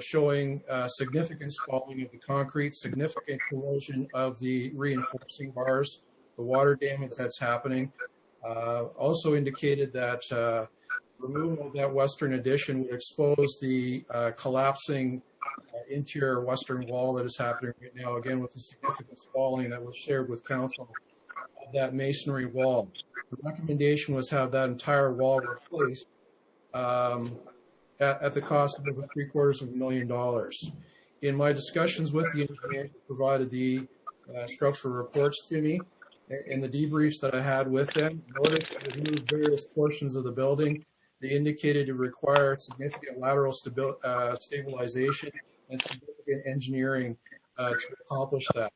showing significant spalling of the concrete, significant corrosion of the reinforcing bars, the water damage that's happening. Also indicated that removal of that western addition would expose the collapsing interior western wall that is happening right now, again with the significant spalling that was shared with council of that masonry wall. The recommendation was have that entire wall replaced at the cost of over $750,000. In my discussions with the engineers who provided the structural reports to me, and the debriefs that I had with them, in order to remove various portions of the building, they indicated it required significant lateral stabilization and significant engineering to accomplish that.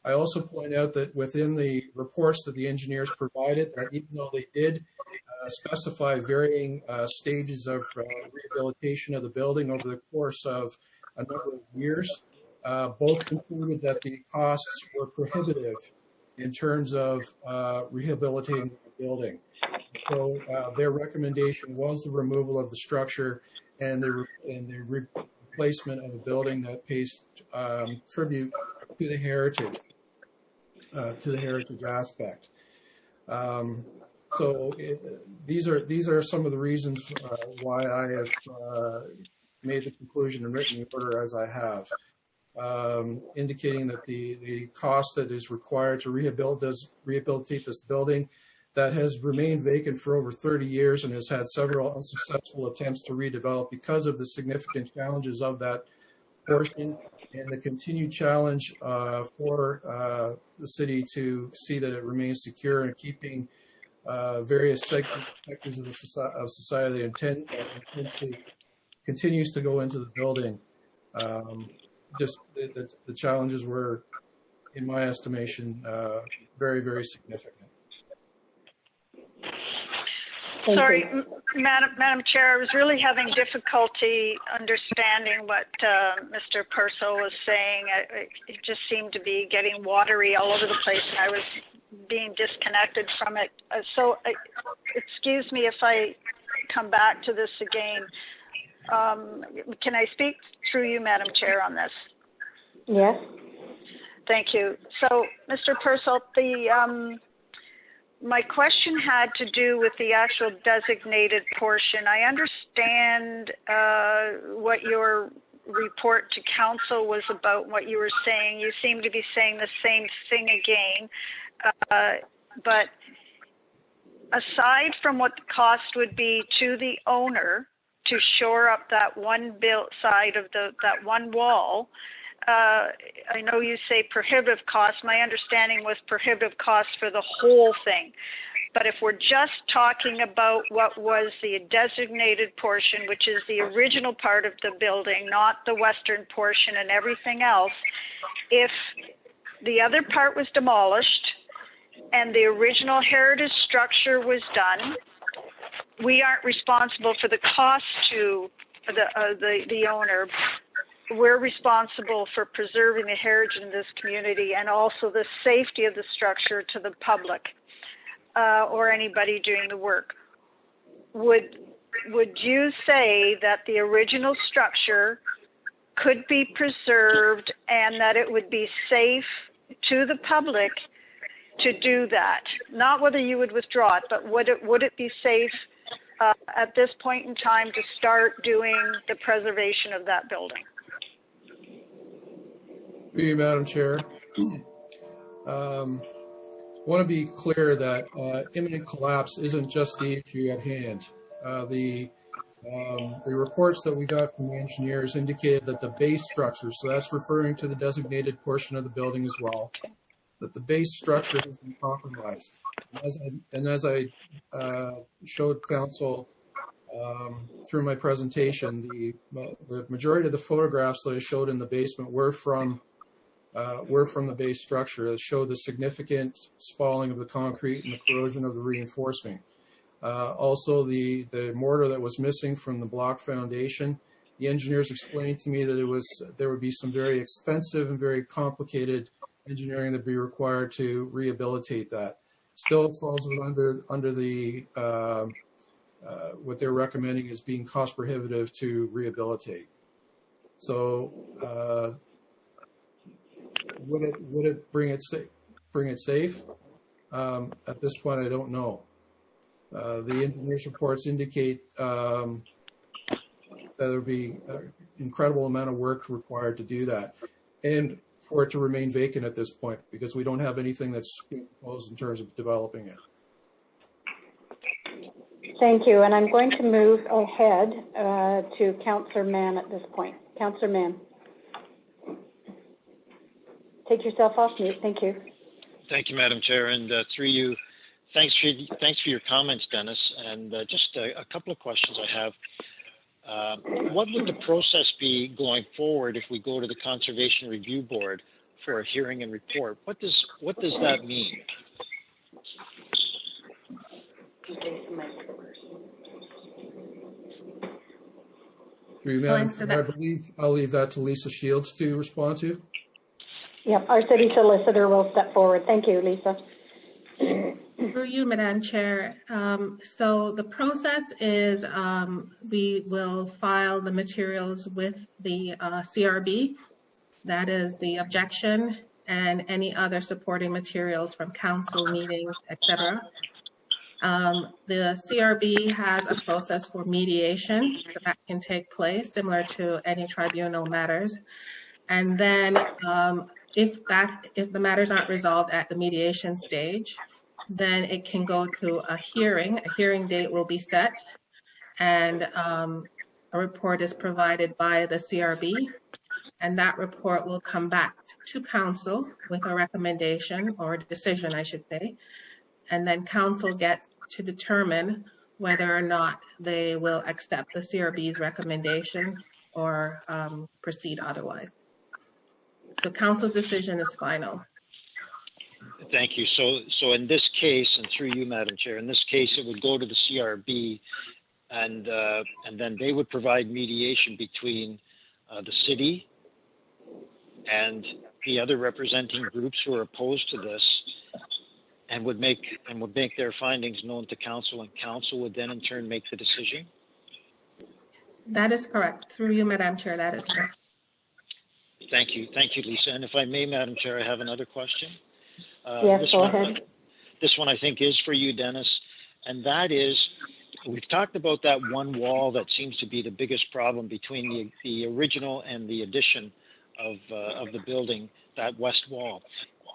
I also point out that within the reports that the engineers provided, that even though they did specify varying stages of rehabilitation of the building over the course of a number of years, both concluded that the costs were prohibitive in terms of rehabilitating the building. So their recommendation was the removal of the structure and the replacement of a building that pays tribute to the heritage aspect. So these are some of the reasons why I have made the conclusion and written the order as I have, indicating that the cost that is required to rehabilitate this building that has remained vacant for over 30 years and has had several unsuccessful attempts to redevelop because of the significant challenges of that portion and the continued challenge for the city to see that it remains secure and keeping various sectors of society that intensely continues to go into the building. Just the challenges were, in my estimation, very, very significant. Sorry, Madam Chair, I was really having difficulty understanding what Mr. Purcell was saying. It just seemed to be getting watery all over the place, and I was being disconnected from it. Excuse me if I come back to this again. Can I speak through you, Madam Chair, on this? Yes. Thank you. So, Mr. Purcell, my question had to do with the actual designated portion. I understand what your report to council was about, what you were saying. You seem to be saying the same thing again. But aside from what the cost would be to the owner to shore up that one side of that one wall, I know you say prohibitive cost. My understanding was prohibitive cost for the whole thing. But if we're just talking about what was the designated portion, which is the original part of the building, not the western portion and everything else, if the other part was demolished and the original heritage structure was done, we aren't responsible for the cost to the owner. We're responsible for preserving the heritage in this community and also the safety of the structure to the public or anybody doing the work. Would you say that the original structure could be preserved and that it would be safe to the public to do that? Not whether you would withdraw it, but would it be safe at this point in time to start doing the preservation of that building? Thank you, Madam Chair. Want to be clear that imminent collapse isn't just the issue at hand. The reports that we got from the engineers indicated that the base structure, so that's referring to the designated portion of the building as well, that the base structure has been compromised. As I showed council through my presentation, the majority of the photographs that I showed in the basement were from the base structure that showed the significant spalling of the concrete and the corrosion of the reinforcement. Also, the mortar that was missing from the block foundation, the engineers explained to me that there would be some very expensive and very complicated engineering that would be required to rehabilitate that. Still falls under the what they're recommending is being cost prohibitive to rehabilitate. So would it bring it safe? At this point, I don't know. The engineers' reports indicate that there would be an incredible amount of work required to do that, and for it to remain vacant at this point because we don't have anything that's being proposed in terms of developing it. Thank you, and I'm going to move ahead to Councillor Mann at this point. Councillor Mann. Take yourself off mute. Thank you. Thank you, Madam Chair, and through you, thanks for your comments, Dennis. And just a couple of questions I have. What would the process be going forward if we go to the Conservation Review Board for a hearing and report? What does that mean? I believe I'll leave that to Lisa Shields to respond to. Yep, our city solicitor will step forward. Thank you, Lisa. Through you, Madam Chair. So the process is we will file the materials with the CRB, that is the objection, and any other supporting materials from council meetings, etc. The CRB has a process for mediation that can take place similar to any tribunal matters. And then if the matters aren't resolved at the mediation stage, then it can go to a hearing. A hearing date will be set, and a report is provided by the CRB, and that report will come back to council with a recommendation, or a decision, I should say, and then council gets to determine whether or not they will accept the CRB's recommendation or proceed otherwise. The council's decision is final. Thank you. So in this case, and through you, Madam Chair, in this case, it would go to the CRB, and then they would provide mediation between the city and the other representing groups who are opposed to this, and would make their findings known to council, and council would then in turn make the decision? That is correct. Through you, Madam Chair, that is correct. Thank you, Lisa. And if I may, Madam Chair, I have another question. Yes, go ahead. This one I think is for you, Dennis, and that is, we've talked about that one wall that seems to be the biggest problem between the original and the addition of the building, that west wall.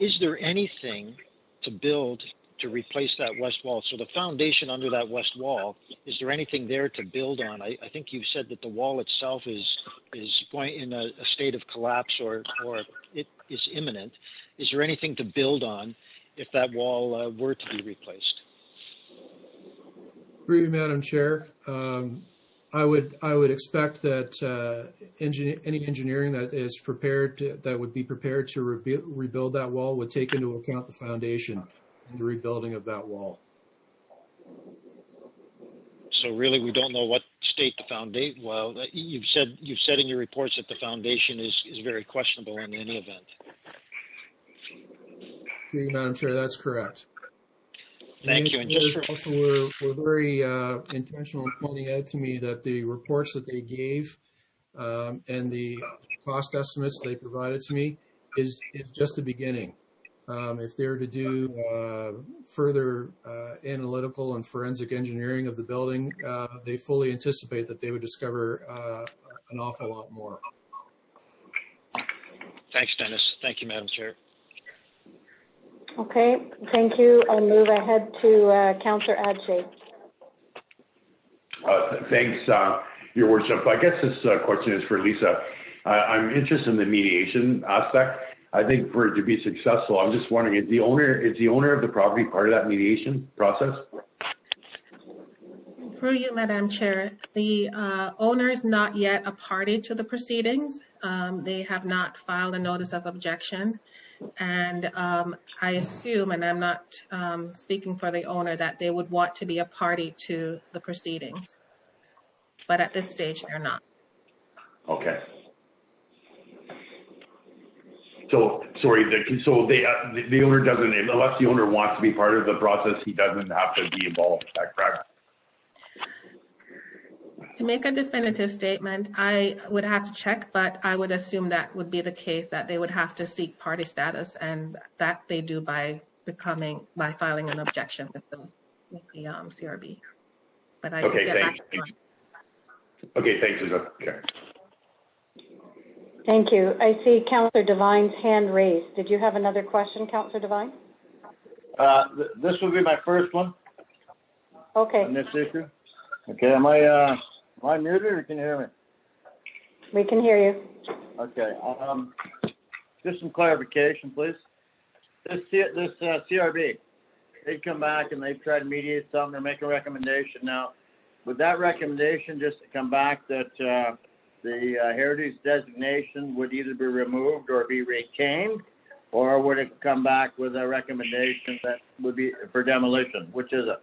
Is there anything to build to replace that west wall? So the foundation under that west wall, is there anything there to build on? I think you've said that the wall itself is going in a state of collapse, or it is imminent. Is there anything to build on if that wall were to be replaced? Through you, Madam Chair, I would expect that any engineering that is prepared that would be prepared to rebuild that wall would take into account the foundation and the rebuilding of that wall. So really, we don't know what state the foundation. Well, you've said in your reports that the foundation is very questionable in any event. Through you, Madam Chair, that's correct. Thank you. And just also, we're very intentional in pointing out to me that the reports that they gave and the cost estimates they provided to me is just the beginning. If they're to do further analytical and forensic engineering of the building, they fully anticipate that they would discover an awful lot more. Thanks, Dennis. Thank you, Madam Chair. Okay, thank you. I'll move ahead to Councillor Adshay. Thanks, Your Worship. I guess this question is for Lisa. I'm interested in the mediation aspect. I think for it to be successful, I'm just wondering, is the owner of the property part of that mediation process? Through you, Madam Chair, the owner is not yet a party to the proceedings. They have not filed a notice of objection. And I assume, and I'm not speaking for the owner, that they would want to be a party to the proceedings. But at this stage, they're not. Okay. So, sorry, the owner doesn't, unless the owner wants to be part of the process, he doesn't have to be involved. Is that correct? To make a definitive statement, I would have to check, but I would assume that would be the case, that they would have to seek party status, and that they do by filing an objection with the CRB. But I could get back to you. Okay, thanks, Lisa. Okay. Thank you. I see Councillor Devine's hand raised. Did you have another question, Councillor Devine? This will be my first one. Okay. On this issue. Okay, am I muted, or can you hear me? We can hear you. Okay. Just some clarification, please. This CRB, they've come back and they've tried to mediate something or make a recommendation. Now, would that recommendation just come back that the heritage designation would either be removed or be retained, or would it come back with a recommendation that would be for demolition? Which is it?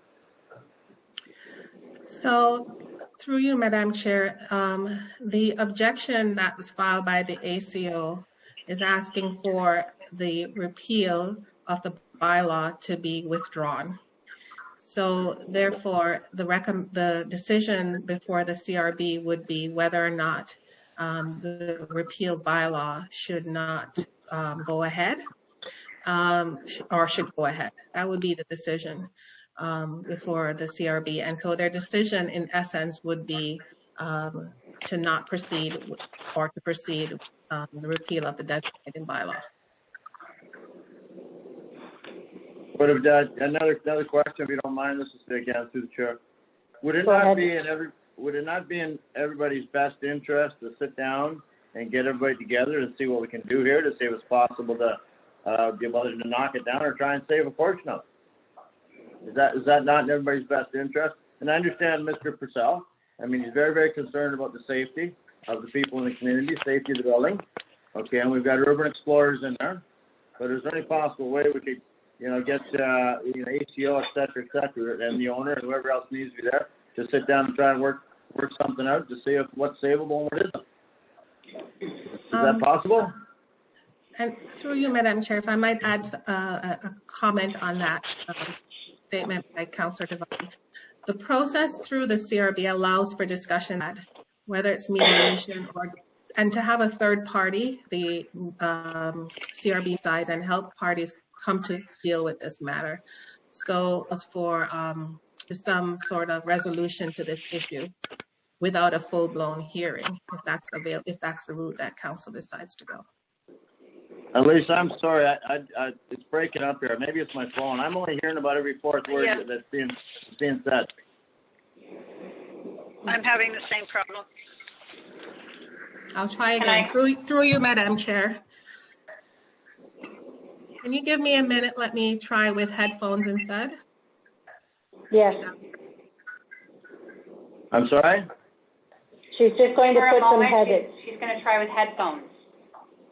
So, through you, Madam Chair, the objection that was filed by the ACO is asking for the repeal of the bylaw to be withdrawn. So, therefore, the decision before the CRB would be whether or not the repeal bylaw should not go ahead or should go ahead. That would be the decision before the CRB. And so their decision, in essence, would be to not proceed or to proceed the repeal of the designated bylaw. Would have done another question, if you don't mind. This is again through the chair. Would it not be in everybody's best interest to sit down and get everybody together and see what we can do here to see if it's possible to be able to knock it down or try and save a portion of it? Is that not in everybody's best interest? And I understand Mr. Purcell. I mean, he's very, very concerned about the safety of the people in the community, safety of the building. Okay, and we've got urban explorers in there. But is there any possible way we could, get, ACO, et cetera, and the owner and whoever else needs to be there to sit down and try and work something out to see what's savable and what isn't? Is that possible? And through you, Madam Chair, if I might add a comment on that statement by Councillor Devine. The process through the CRB allows for discussion, whether it's mediation and to have a third party, the CRB side, and help parties come to deal with this matter. So as for some sort of resolution to this issue without a full-blown hearing, if that's the route that council decides to go. Lisa, I'm sorry, it's breaking up here. Maybe it's my phone. I'm only hearing about every fourth word that's being said. I'm having the same problem. I'll try again. Through you, Madam Chair. Can you give me a minute? Let me try with headphones instead. Yes. I'm sorry? She's just going to put some headphones. She's going to try with headphones.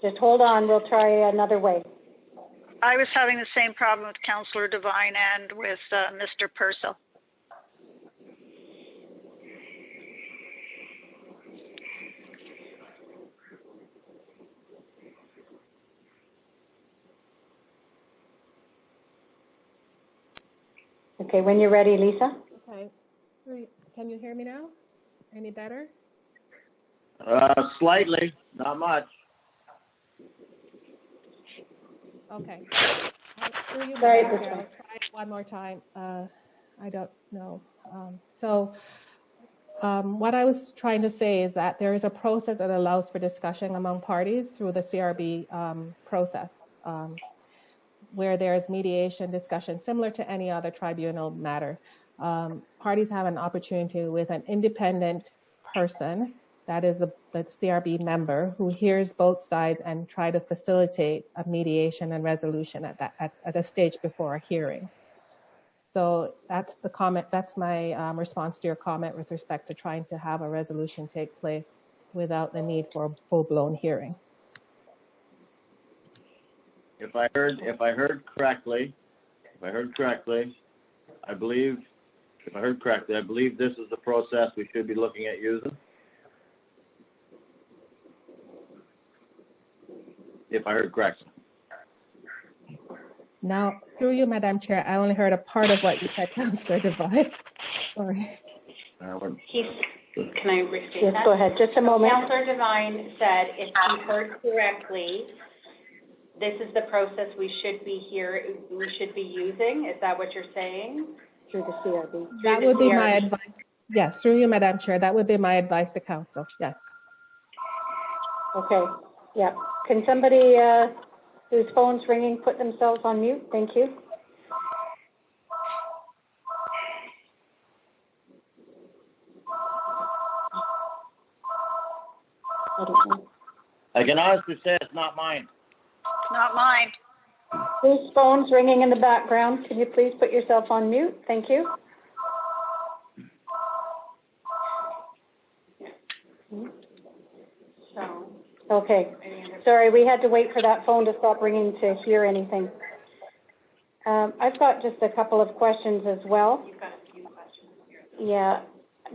Just hold on. We'll try another way. I was having the same problem with Councillor Devine and with Mr. Purcell. Okay, when you're ready, Lisa. Okay. Can you hear me now? Any better? Slightly, not much. Okay. Sorry, I'll try it one more time. I don't know. What I was trying to say is that there is a process that allows for discussion among parties through the CRB process, where there is mediation discussion similar to any other tribunal matter. Parties have an opportunity with an independent person, that is the CRB member, who hears both sides and try to facilitate a mediation and resolution at a stage before a hearing. So that's the comment. That's my response to your comment with respect to trying to have a resolution take place without the need for a full-blown hearing. If I heard correctly, I believe this is the process we should be looking at using. If I heard correctly. Now, through you, Madam Chair, I only heard a part of what you said, Councillor Devine. Sorry. Can I restate Yes, that? go ahead. Just a moment. Councillor Devine said, if he heard correctly, this is the process we should be using. Is that what you're saying? Through the CRB. That would be my advice. Yes, through you, Madam Chair, that would be my advice to council. Yes. Okay. Yeah. Can somebody whose phone's ringing put themselves on mute? Thank you. I don't know. I can honestly say it's not mine. Not mine. Whose phone's ringing in the background? Can you please put yourself on mute? Thank you. Okay. Sorry, we had to wait for that phone to stop ringing to hear anything. I've got just a couple of questions as well. You've got a few questions here. Yeah.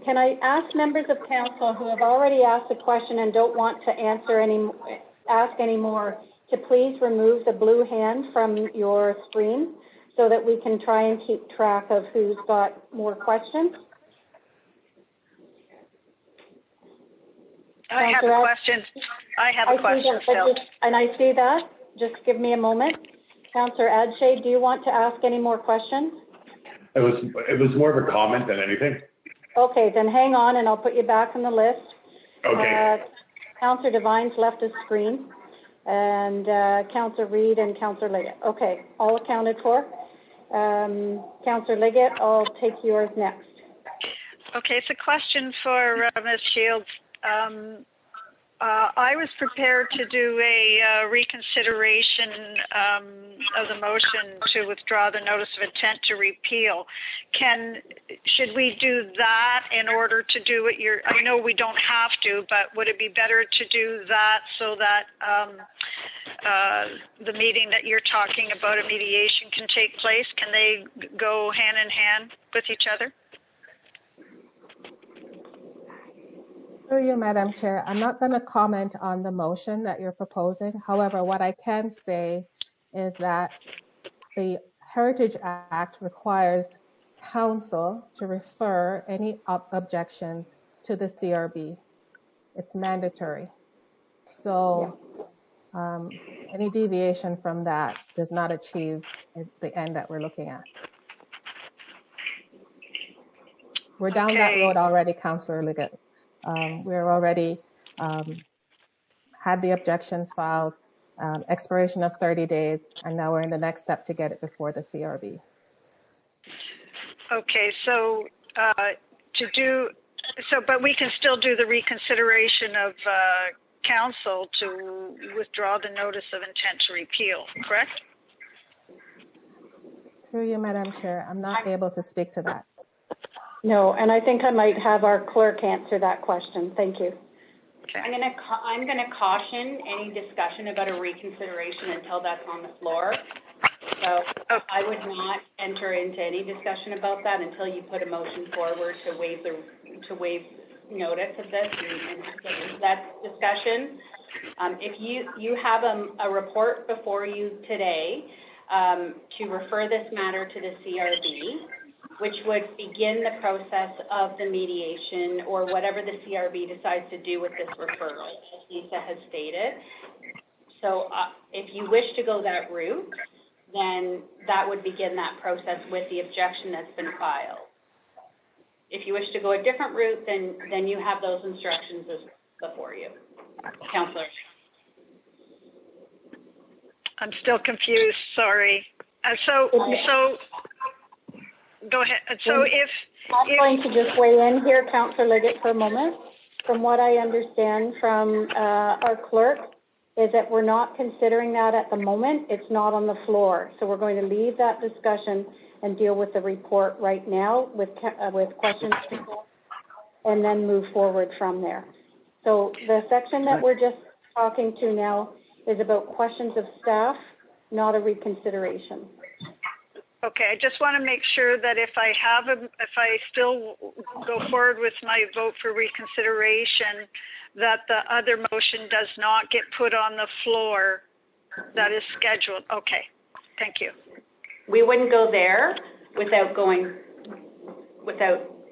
Can I ask members of council who have already asked a question and don't want to ask any more to please remove the blue hand from your screen so that we can try and keep track of who's got more questions? I have a question. I have a question, Phil. And I see that. Just give me a moment. Councillor Adshay, do you want to ask any more questions? It was more of a comment than anything. Okay, then hang on and I'll put you back on the list. Okay. Councillor Devine's left his screen, and Councillor Reid and Councillor Liggett. Okay, all accounted for. Councillor Liggett, I'll take yours next. Okay, it's a question for Ms. Shields. I was prepared to do a reconsideration of the motion to withdraw the notice of intent to repeal. Should we do that in order to do what I know we don't have to, but would it be better to do that so that the meeting that you're talking about, a mediation, can take place? Can they go hand in hand with each other? Through you, Madam Chair, I'm not going to comment on the motion that you're proposing. However, what I can say is that the Heritage Act requires council to refer any objections to the CRB. It's mandatory. So any deviation from that does not achieve the end that we're looking at. We're down that road already, Councillor Liggett. We're already had the objections filed, expiration of 30 days, and now we're in the next step to get it before the CRB. Okay, so but we can still do the reconsideration of council to withdraw the notice of intent to repeal, correct? Through you, Madam Chair, I'm not able to speak to that. No, and I think I might have our clerk answer that question. Thank you. Okay. I'm gonna caution any discussion about a reconsideration until that's on the floor. So I would not enter into any discussion about that until you put a motion forward to waive notice of this and get into that discussion. If you have a report before you today to refer this matter to the CRB, which would begin the process of the mediation or whatever the CRB decides to do with this referral, as Lisa has stated. So if you wish to go that route, then that would begin that process with the objection that's been filed. If you wish to go a different route, then you have those instructions before you. Councillor. I'm still confused, sorry. Go ahead. So I'm going to just weigh in here, Councillor Liggett, for a moment. From what I understand from our clerk is that we're not considering that at the moment. It's not on the floor. So we're going to leave that discussion and deal with the report right now with questions and then move forward from there. So the section that we're just talking to now is about questions of staff, not a reconsideration. Okay, I just want to make sure that if I still go forward with my vote for reconsideration, that the other motion does not get put on the floor that is scheduled. Okay, thank you. We wouldn't go there without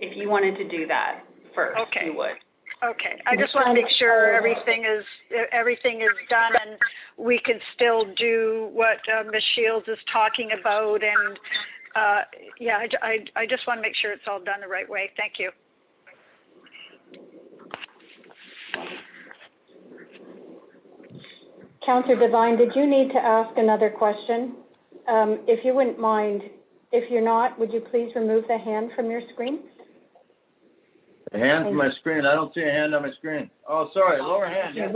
if you wanted to do that first, okay. You would. Okay, I just want to make sure everything is done and we can still do what Ms. Shields is talking about. And I just want to make sure it's all done the right way. Thank you. Councillor Devine, did you need to ask another question? If you wouldn't mind, if you're not, would you please remove the hand from your screen? The hand from my screen. I don't see a hand on my screen. Oh, sorry. Lower hand. Yes,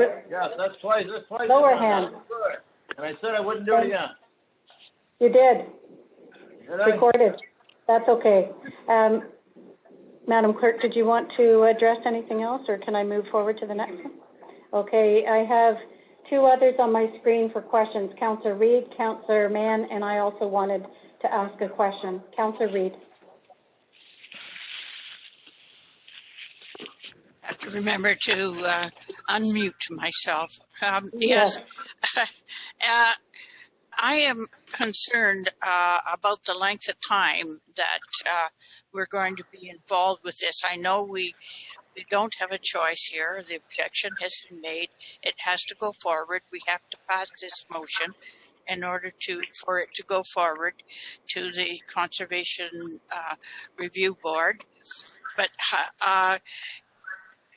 that's twice. That's twice. Lower hand. And I said I wouldn't do it again. You did. Did I? Recorded. That's okay. Madam Clerk, did you want to address anything else, or can I move forward to the next one? Okay. I have two others on my screen for questions. Councillor Reid, Councillor Mann, and I also wanted to ask a question. Councillor Reid. I have to remember to unmute myself. Yes, I am concerned about the length of time that we're going to be involved with this. I know we don't have a choice here. The objection has been made. It has to go forward. We have to pass this motion in order for it to go forward to the Conservation Review Board. But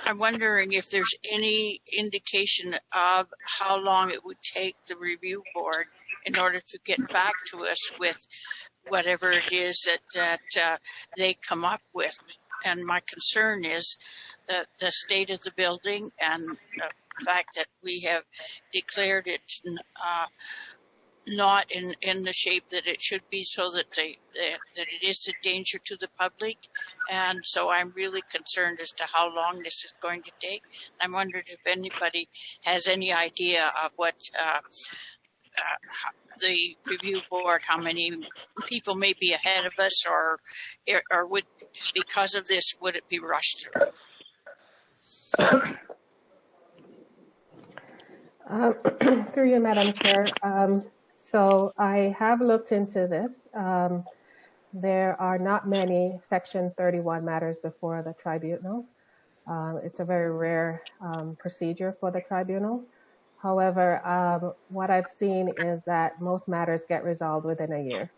I'm wondering if there's any indication of how long it would take the review board in order to get back to us with whatever it is that they come up with. And my concern is the state of the building and the fact that we have declared it not in the shape that it should be, so that that it is a danger to the public. And so I'm really concerned as to how long this is going to take. I'm wondering if anybody has any idea of what the review board, how many people may be ahead of us, or would, because of this, would it be rushed through? Through you, Madam Chair. So I have looked into this. There are not many Section 31 matters before the tribunal. It's a very rare procedure for the tribunal. However, what I've seen is that most matters get resolved within a year.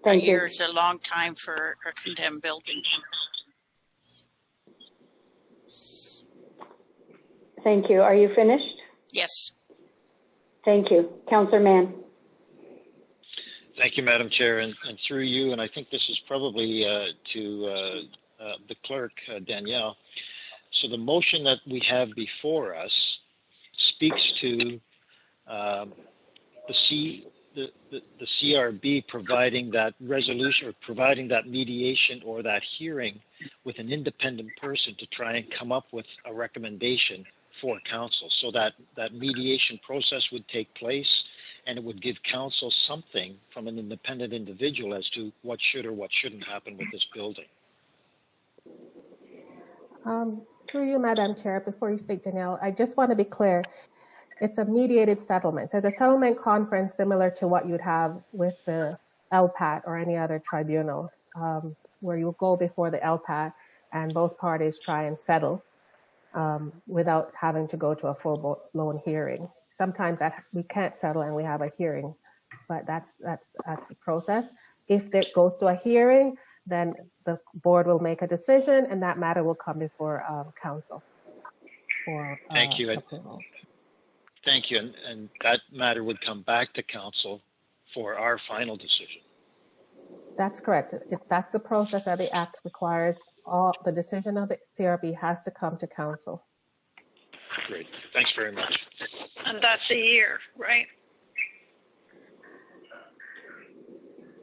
A year is a long time for a condemned building. Thank you. Are you finished? Yes. Thank you. Councillor Mann. Thank you, Madam Chair, and through you, and I think this is probably to the clerk, Danielle. So the motion that we have before us speaks to the CRB providing that resolution, or providing that mediation or that hearing with an independent person to try and come up with a recommendation for council, so that mediation process would take place, and it would give council something from an independent individual as to what should or what shouldn't happen with this building. Through you, Madam Chair, before you speak, Janelle, I just want to be clear. It's a mediated settlement. So it's a settlement conference similar to what you'd have with the LPAT or any other tribunal, where you go before the LPAT and both parties try and settle without having to go to a full-blown hearing. Sometimes we can't settle and we have a hearing, but that's the process. If it goes to a hearing, then the board will make a decision and that matter will come before council. Thank you. Thank you. And that matter would come back to council for our final decision. That's correct. If that's the process that the Act requires, the decision of the CRB has to come to council. Great. Thanks very much. And that's a year, right?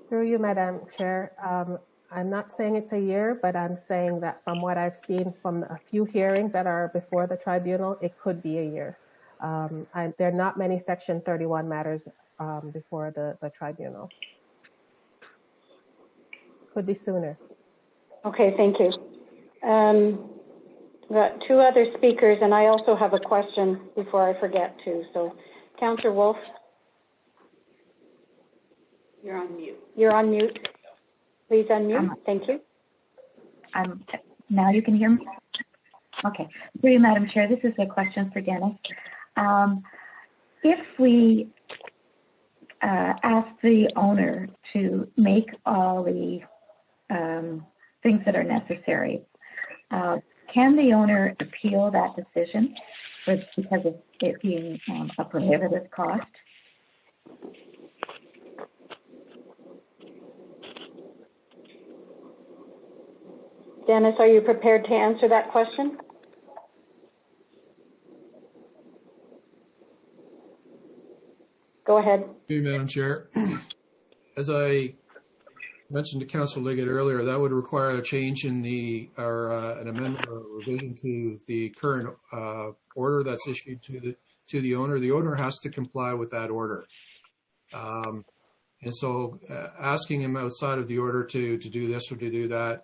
Through you, Madam Chair. I'm not saying it's a year, but I'm saying that from what I've seen from a few hearings that are before the tribunal, it could be a year. There are not many Section 31 matters before the tribunal. Could be sooner. Okay, thank you. We've got two other speakers, and I also have a question before I forget to. So, Councillor Wolf. You're on mute. You're on mute. Please unmute. Thank you. Now you can hear me? Okay. Through you, Madam Chair, this is a question for Dennis. If we ask the owner to make all the things that are necessary, can the owner appeal that decision because of it being a prohibitive cost? Dennis, are you prepared to answer that question? Go ahead. Thank you, Madam Chair. As I mentioned to Councillor Liggett earlier, that would require a change in an amendment or revision to the current order that's issued to the owner. The owner has to comply with that order. And so asking him outside of the order to do this or to do that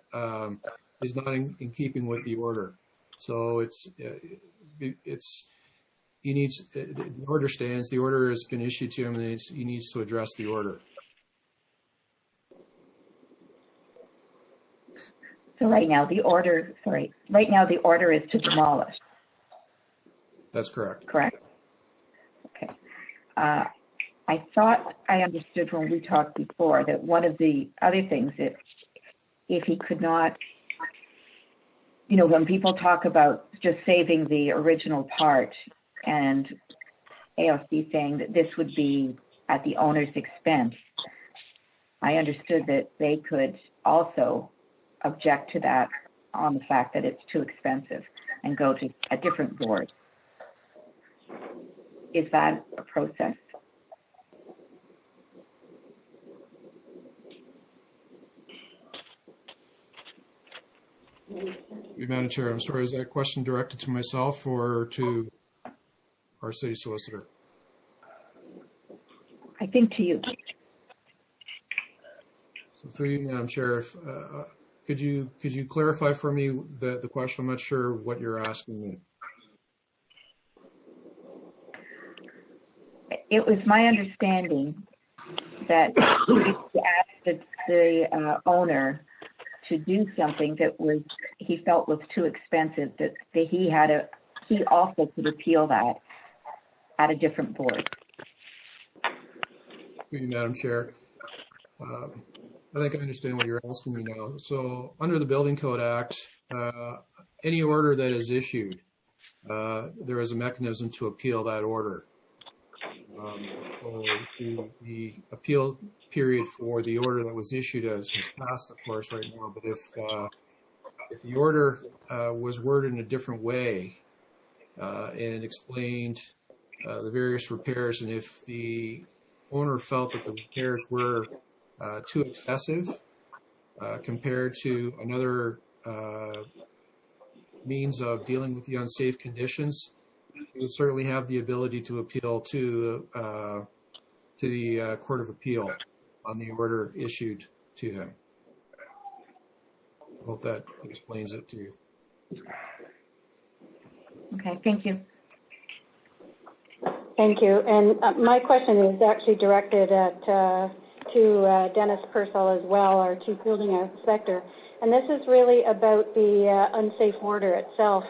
is not in keeping with the order. So the order stands. The order has been issued to him, and he needs to address the order. So right now the order is to demolish. That's correct. Correct. Okay. I thought I understood when we talked before that one of the other things that if he could not, when people talk about just saving the original part and AOC saying that this would be at the owner's expense. I understood that they could also object to that on the fact that it's too expensive and go to a different board. Is that a process? Madam Chair, I'm sorry, is that question directed to myself or to our city solicitor? I think to you. So through you, Madam Chair, could you clarify for me the question? I'm not sure what you're asking me. It was my understanding that he asked the owner to do something that he felt was too expensive, that he also could appeal that at a different board. Thank you, Madam Chair. I think I understand what you're asking me now. So under the Building Code Act, any order that is issued, there is a mechanism to appeal that order. So the appeal period for the order that was issued is passed, of course, right now. But if the order was worded in a different way and explained the various repairs, and if the owner felt that the repairs were too excessive compared to another means of dealing with the unsafe conditions, he would certainly have the ability to appeal to the Court of Appeal on the order issued to him. I hope that explains it to you. Okay, thank you. Thank you. And my question is actually directed to Dennis Purcell as well, our Chief Building Inspector. And this is really about the unsafe order itself.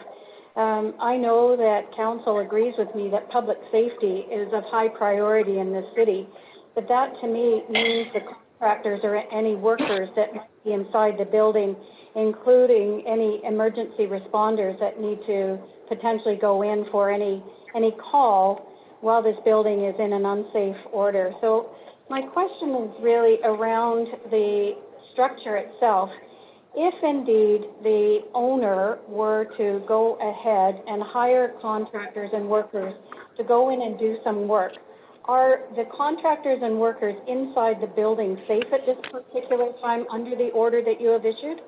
I know that Council agrees with me that public safety is of high priority in this city, but that to me means the contractors or any workers that might be inside the building, including any emergency responders that need to potentially go in for any call while this building is in an unsafe order. So my question is really around the structure itself. If indeed the owner were to go ahead and hire contractors and workers to go in and do some work, are the contractors and workers inside the building safe at this particular time under the order that you have issued?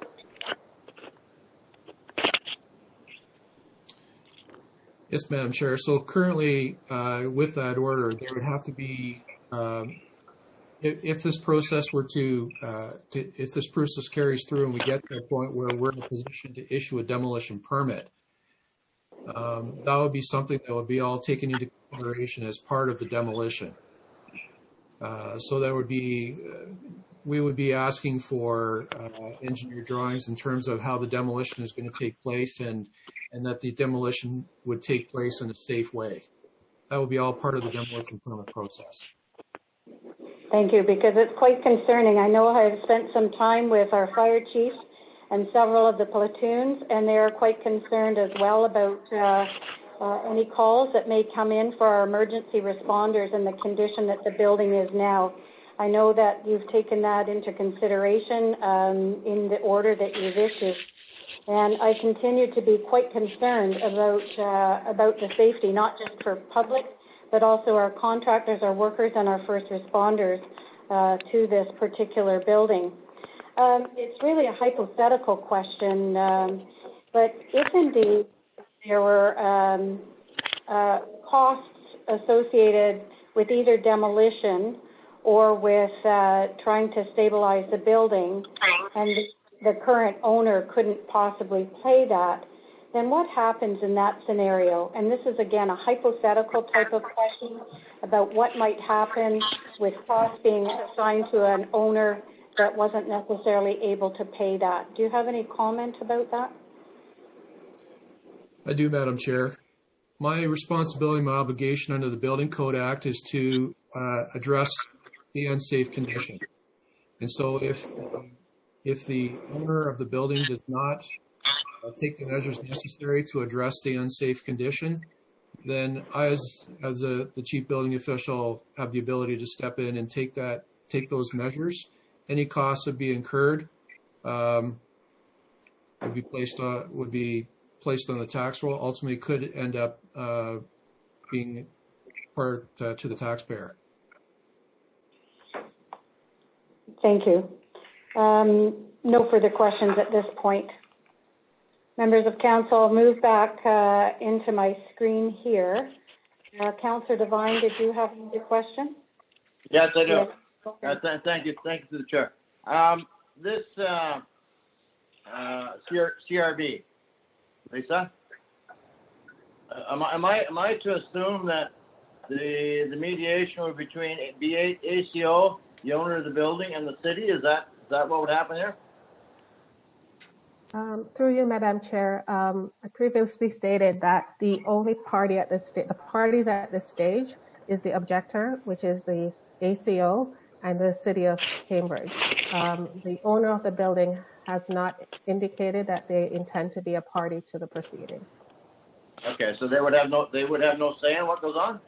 Yes, Madam Chair. So currently, with that order, there would have to be, if this process were if this process carries through and we get to a point where we're in a position to issue a demolition permit, that would be something that would be all taken into consideration as part of the demolition. So that would be, we would be asking for engineer drawings in terms of how the demolition is going to take place and that the demolition would take place in a safe way. That would be all part of the demolition permit process. Thank you, because it's quite concerning. I know I've spent some time with our fire chief and several of the platoons, and they are quite concerned as well about any calls that may come in for our emergency responders and the condition that the building is now. I know that you've taken that into consideration in the order that you've issued, and I continue to be quite concerned about the safety, not just for public, but also our contractors, our workers, and our first responders to this particular building. It's really a hypothetical question, but if indeed there were costs associated with either demolition or with trying to stabilize the building, and the current owner couldn't possibly pay that, then what happens in that scenario? And this is, again, a hypothetical type of question about what might happen with costs being assigned to an owner that wasn't necessarily able to pay that. Do you have any comment about that? I do, Madam Chair. My responsibility, my obligation under the Building Code Act is to address the unsafe condition. And so if the owner of the building does not take the measures necessary to address the unsafe condition, then I, as the chief building official, have the ability to step in and take those measures. Any costs that be incurred would be placed on the tax roll. Ultimately, could end up being part to the taxpayer. Thank you. No further questions at this point. Members of council, I'll move back into my screen here. Councillor Devine, did you have a question? Yes, I do. Yes. Okay. Thank you to the chair. This CRB, Lisa, am I to assume that the mediation will be between ACO, the owner of the building, and the city? Is that what would happen here? Through you, Madam Chair, I previously stated that the only party at this the parties at this stage is the objector, which is the ACO and the City of Cambridge. The owner of the building has not indicated that they intend to be a party to the proceedings. Okay, so they would have no say in what goes on?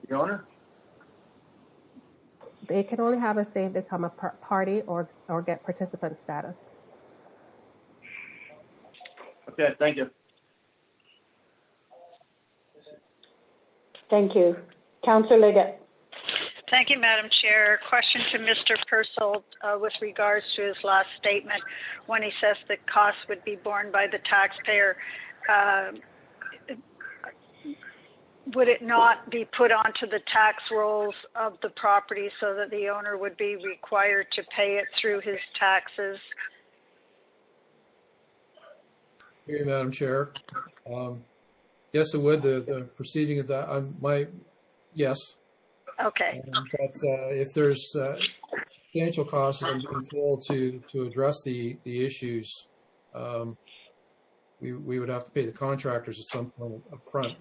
The owner? They can only have a say if they become a party or get participant status. Okay, thank you. Thank you. Councillor Liggett. Thank you, Madam Chair. Question to Mr. Purcell with regards to his last statement when he says the cost would be borne by the taxpayer. Would it not be put onto the tax rolls of the property so that the owner would be required to pay it through his taxes? Thank you, Madam Chair. Yes, it would. The proceeding of that, yes. Okay. But if there's substantial costs, I'm being told to address the issues, we would have to pay the contractors at some point up front.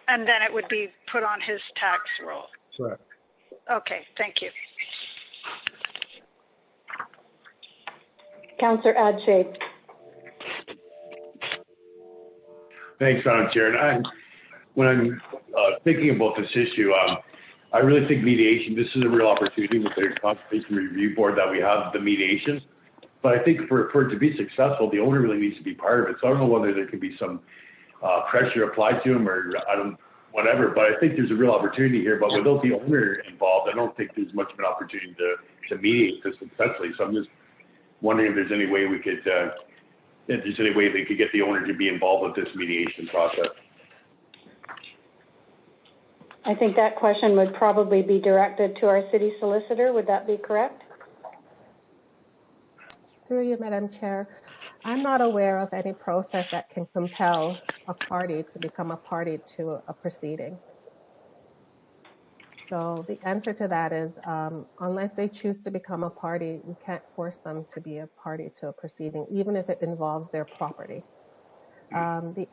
And then it would be put on his tax roll. Correct. Okay, thank you. Councillor Adshay. Thanks, Madam Chair. And when I'm thinking about this issue, I really think mediation, this is a real opportunity with the Conservation Review Board that we have the mediation. But I think for it to be successful, the owner really needs to be part of it. So I don't know whether there could be some pressure applied to him or whatever, but I think there's a real opportunity here. But without the owner involved, I don't think there's much of an opportunity to mediate this successfully. So I'm just wondering if there's any way we could, if there's any way they could get the owner to be involved with this mediation process. I think that question would probably be directed to our city solicitor. Would that be correct? Through you, Madam Chair, I'm not aware of any process that can compel a party to become a party to a proceeding. So the answer to that is, unless they choose to become a party, we can't force them to be a party to a proceeding, even if it involves their property. The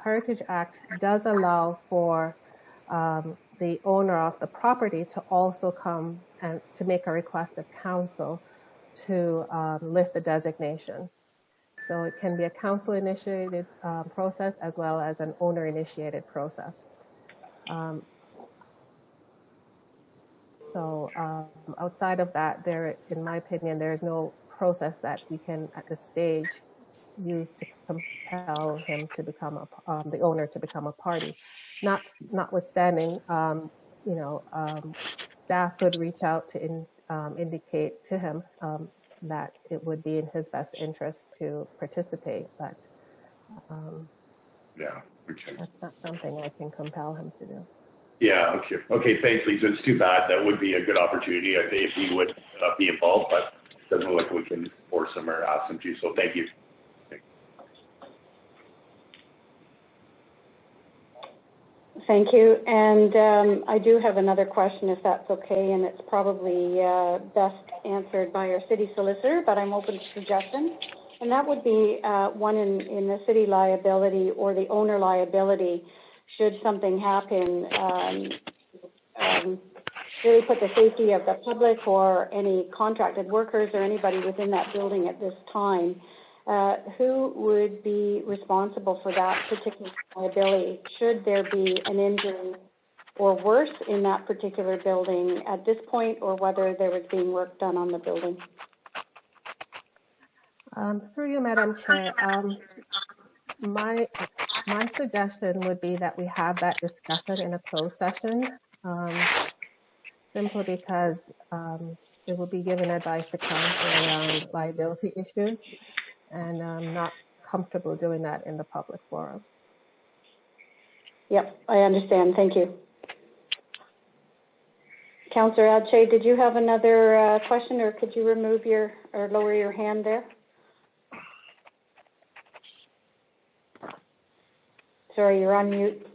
Heritage Act does allow for the owner of the property to also come and to make a request of council to lift the designation. So it can be a council-initiated process as well as an owner-initiated process. Outside of that, in my opinion, there is no process that we can, at this stage, use to compel him to become the owner to become a party. Notwithstanding, staff could reach out to indicate to him that it would be in his best interest to participate, but that's not something I can compel him to do. Yeah, okay, thanks, Lisa. It's too bad. That would be a good opportunity, I think, if he would be involved, but it doesn't look like we can force him or ask him to, so thank you. Thank you. And I do have another question, if that's okay, and it's probably best answered by our city solicitor, but I'm open to suggestions. And that would be one in the city liability or the owner liability. Should something happen, really put the safety of the public or any contracted workers or anybody within that building at this time who would be responsible for that particular liability should there be an injury or worse in that particular building at this point, or whether there was being work done on the building? Through you, Madam Chair, my suggestion would be that we have that discussion in a closed session, simply because it will be given advice to council around liability issues, and I'm not comfortable doing that in the public forum. Yep, I understand. Thank you. Councillor Adshay, did you have another question, or could you remove your or lower your hand there? Sorry, you're on mute.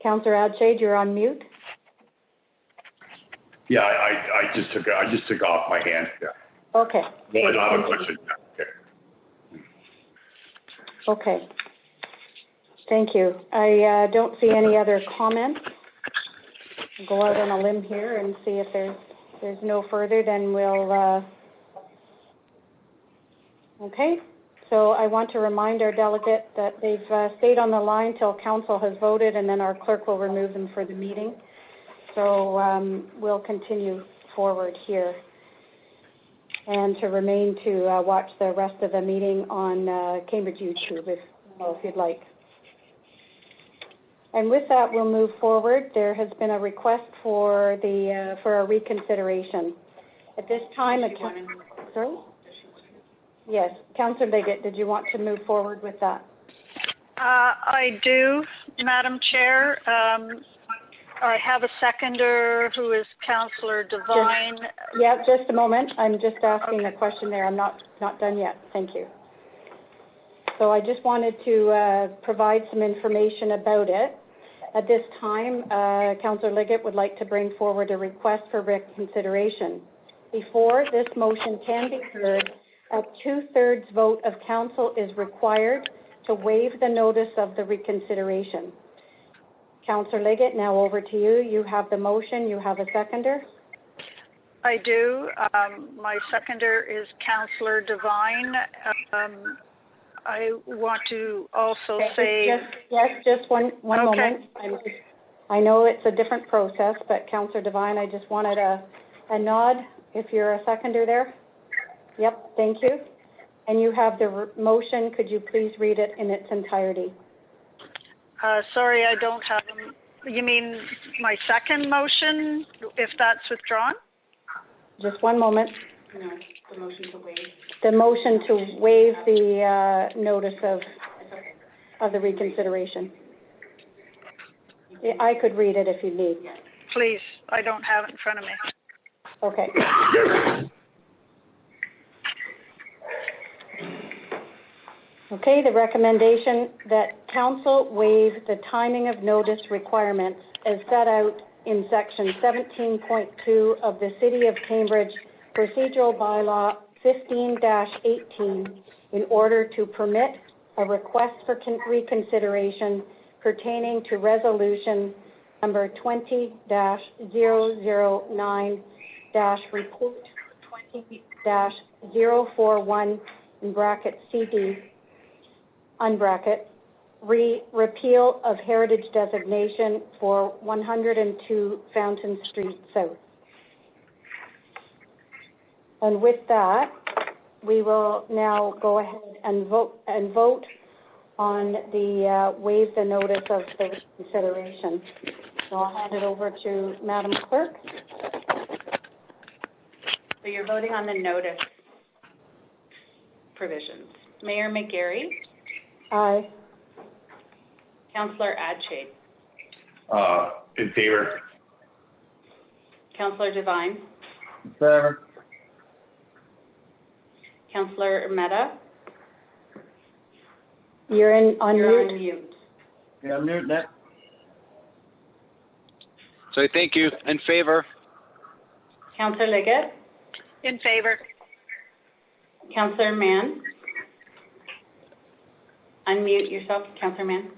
Councillor Adshay, you're on mute. Yeah, I just took off my hand. Yeah. Okay. No, not a question. Okay. Okay. Thank you. I don't see any other comments. I'll go out on a limb here and see if there's no further, then we'll. Okay. So I want to remind our delegate that they've stayed on the line till council has voted, and then our clerk will remove them for the meeting. So we'll continue forward here, and to remain to watch the rest of the meeting on Cambridge YouTube if you'd like. And with that, we'll move forward. There has been a request for a reconsideration. At this time, sorry? Yes, Councillor Liggett, did you want to move forward with that? I do, Madam Chair. I have a seconder who is Councillor Devine. Just a moment. I'm just asking a question there. I'm not done yet. Thank you. So I just wanted to provide some information about it. At this time, Councillor Liggett would like to bring forward a request for reconsideration. Before this motion can be heard, a 2/3 vote of council is required to waive the notice of the reconsideration. Councillor Liggett, now over to you. You have the motion. You have a seconder? I do. My seconder is Councillor Devine. I want to also say... Just one moment. I know it's a different process, but Councillor Devine, I just wanted a nod if you're a seconder there. Yep, thank you. And you have the motion. Could you please read it in its entirety? Sorry, I don't have them. You mean my second motion, if that's withdrawn? Just one moment. No, the motion to waive. The motion to waive the notice of the reconsideration. I could read it if you need. Please, I don't have it in front of me. Okay. Okay, the recommendation that council waive the timing of notice requirements as set out in section 17.2 of the City of Cambridge Procedural Bylaw 15-18 in order to permit a request for reconsideration pertaining to resolution number 20-009-report 20-041 in bracket CD unbracket repeal of heritage designation for 102 Fountain Street South. And with that, we will now go ahead and vote on the waive the notice of the consideration. So I'll hand it over to Madam Clerk. So you're voting on the notice provisions. Mayor McGarry? Aye. Councillor Adshay? In favor. Councillor Devine? In favor. Councillor Mehta? You're on mute. Yeah, I'm muting it. So thank you. In favor. Councillor Liggett? In favor. Councillor Mann? Unmute yourself, Councillor Mann.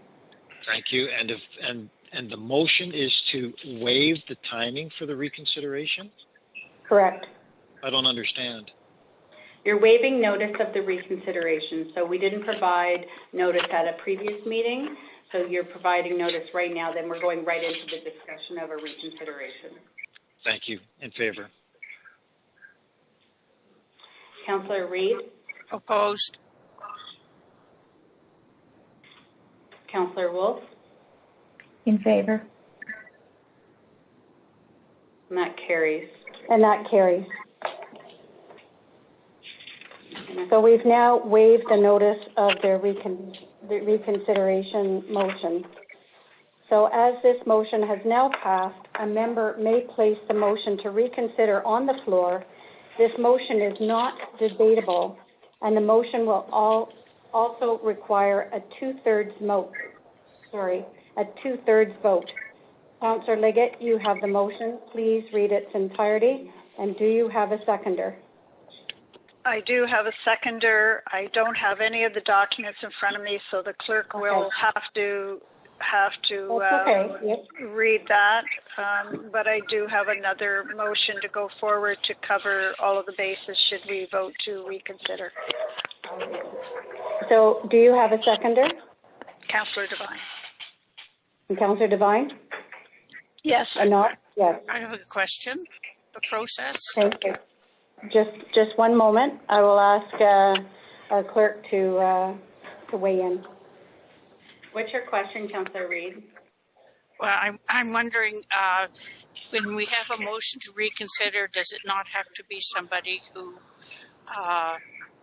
Thank you. And the motion is to waive the timing for the reconsideration? Correct. I don't understand. You're waiving notice of the reconsideration. So we didn't provide notice at a previous meeting. So you're providing notice right now. Then we're going right into the discussion of a reconsideration. Thank you. In favor. Councillor Reid? Opposed. Councillor Wolf? In favor. And that carries. And that carries. So we've now waived the notice of the reconsideration motion. So as this motion has now passed, a member may place the motion to reconsider on the floor. This motion is not debatable, and the motion will also require a two-thirds vote. Councillor Liggett, you have the motion. Please read its entirety. And do you have a seconder? I do have a seconder. I don't have any of the documents in front of me, so the clerk will have to read that. But I do have another motion to go forward to cover all of the bases should we vote to reconsider. So do you have a seconder? Councillor Devine. And Councillor Devine? Yes. Not? Yes. I have a question. The process. Thank you. Just one moment. I will ask our clerk to weigh in. What's your question, Councillor Reid? Well, I'm wondering, when we have a motion to reconsider, does it not have to be somebody who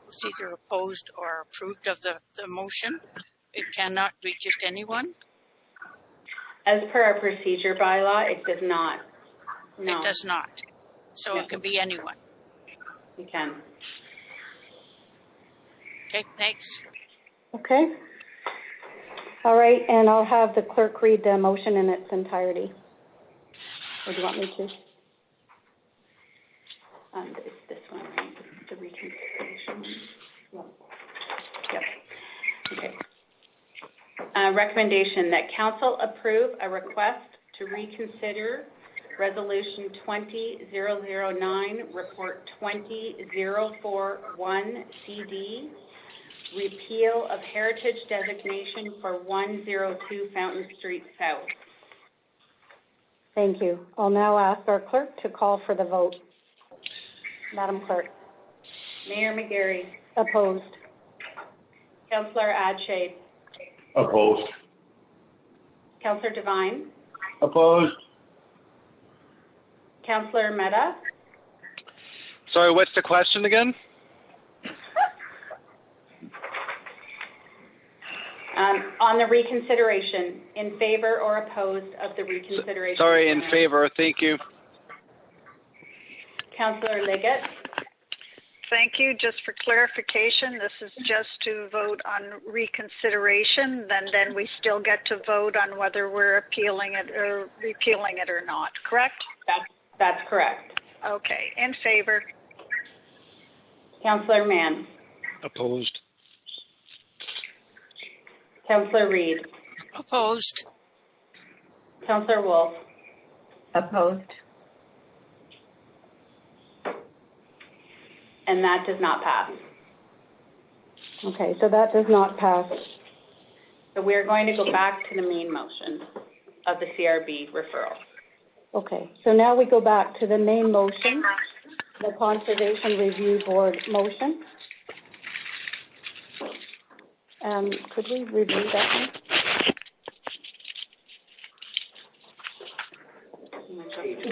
was either opposed or approved of the motion? It cannot be just anyone? As per our procedure bylaw, it does not. No. It does not. So No. It can be anyone. You can. Okay, thanks. Okay. All right, and I'll have the clerk read the motion in its entirety. Or do you want me to? It's this one, right? The reconsideration. Yep. Okay. Recommendation that council approve a request to reconsider Resolution 20009, Report 20041 CD, repeal of heritage designation for 102 Fountain Street South. Thank you. I'll now ask our clerk to call for the vote. Madam Clerk. Mayor McGarry. Opposed. Councillor Adshade. Opposed. Councillor Devine. Opposed. Councillor Mehta. Sorry, what's the question again? On the reconsideration, in favor or opposed of the reconsideration? Sorry, in favor. Thank you. Councillor Liggett. Thank you. Just for clarification, this is just to vote on reconsideration, then we still get to vote on whether we're appealing it or repealing it or not, correct? That's correct. Okay. In favor. Councillor Mann. Opposed. Councillor Reid. Opposed. Councillor Wolf. Opposed. And that does not pass. Okay, so that does not pass. So we're going to go back to the main motion of the CRB referral. Okay, so now we go back to the main motion, the Conservation Review Board motion. Could we review that one?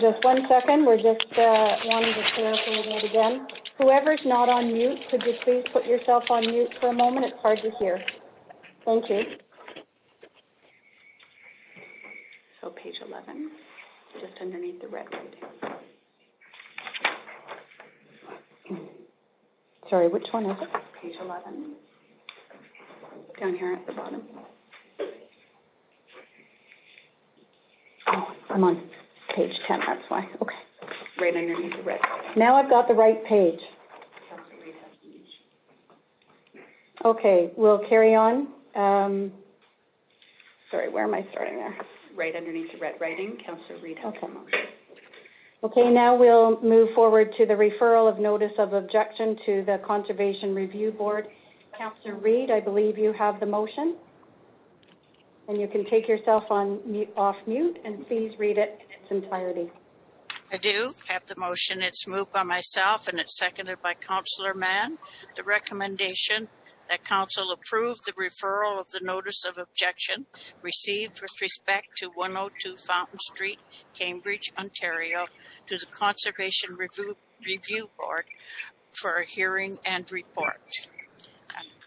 Just 1 second, we're just wanting to clarify that again. Whoever's not on mute, could you please put yourself on mute for a moment? It's hard to hear. Thank you. So page 11, just underneath the red writing. Sorry, which one is it? Page 11. Down here at the bottom. Oh, I'm on page 10, that's why. Okay. Right underneath the red. Now I've got the right page. Okay, we'll carry on. Sorry, where am I starting there? Right underneath the red writing, Councillor Reid has the motion. Okay, now we'll move forward to the referral of notice of objection to the Conservation Review Board. Councillor Reid, I believe you have the motion. And you can take yourself off mute and please read it in its entirety. I do have the motion. It's moved by myself and it's seconded by Councillor Mann. The recommendation that Council approve the referral of the notice of objection received with respect to 102 Fountain Street, Cambridge, Ontario, to the Conservation Review Board for a hearing and report.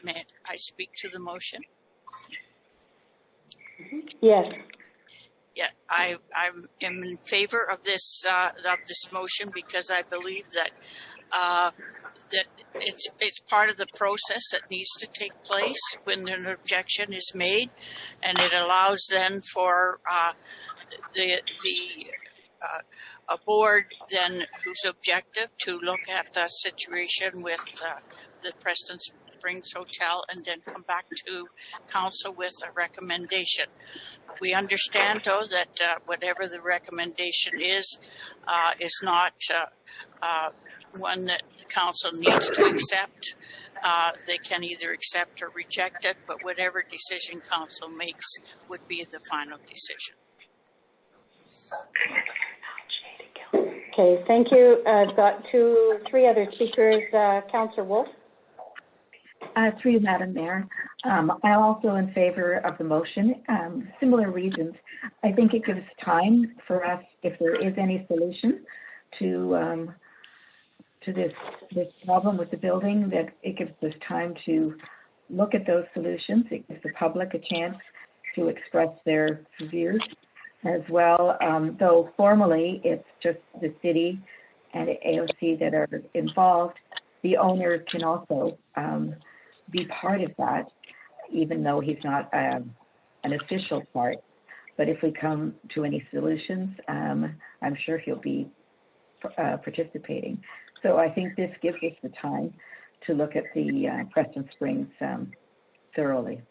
May I speak to the motion? Yes. Yeah, I am in favor of this motion because I believe that that it's part of the process that needs to take place when an objection is made, and it allows then for a board then who's objective to look at the situation with the Preston Springs Hotel and then come back to council with a recommendation. We understand, though, that whatever the recommendation is not one that the council needs to accept. They can either accept or reject it, but whatever decision council makes would be the final decision. Okay, thank you. I've got three other speakers. Councillor Wolf. Through you, Madam Mayor. I'm also in favor of the motion. Similar reasons. I think it gives time for us, if there is any solution to this problem with the building, that it gives us time to look at those solutions. It gives the public a chance to express their views as well. Though formally it's just the city and AOC that are involved, the owner can also be part of that, even though he's not an official part. But if we come to any solutions, I'm sure he'll be participating. So I think this gives us the time to look at the Preston Springs thoroughly.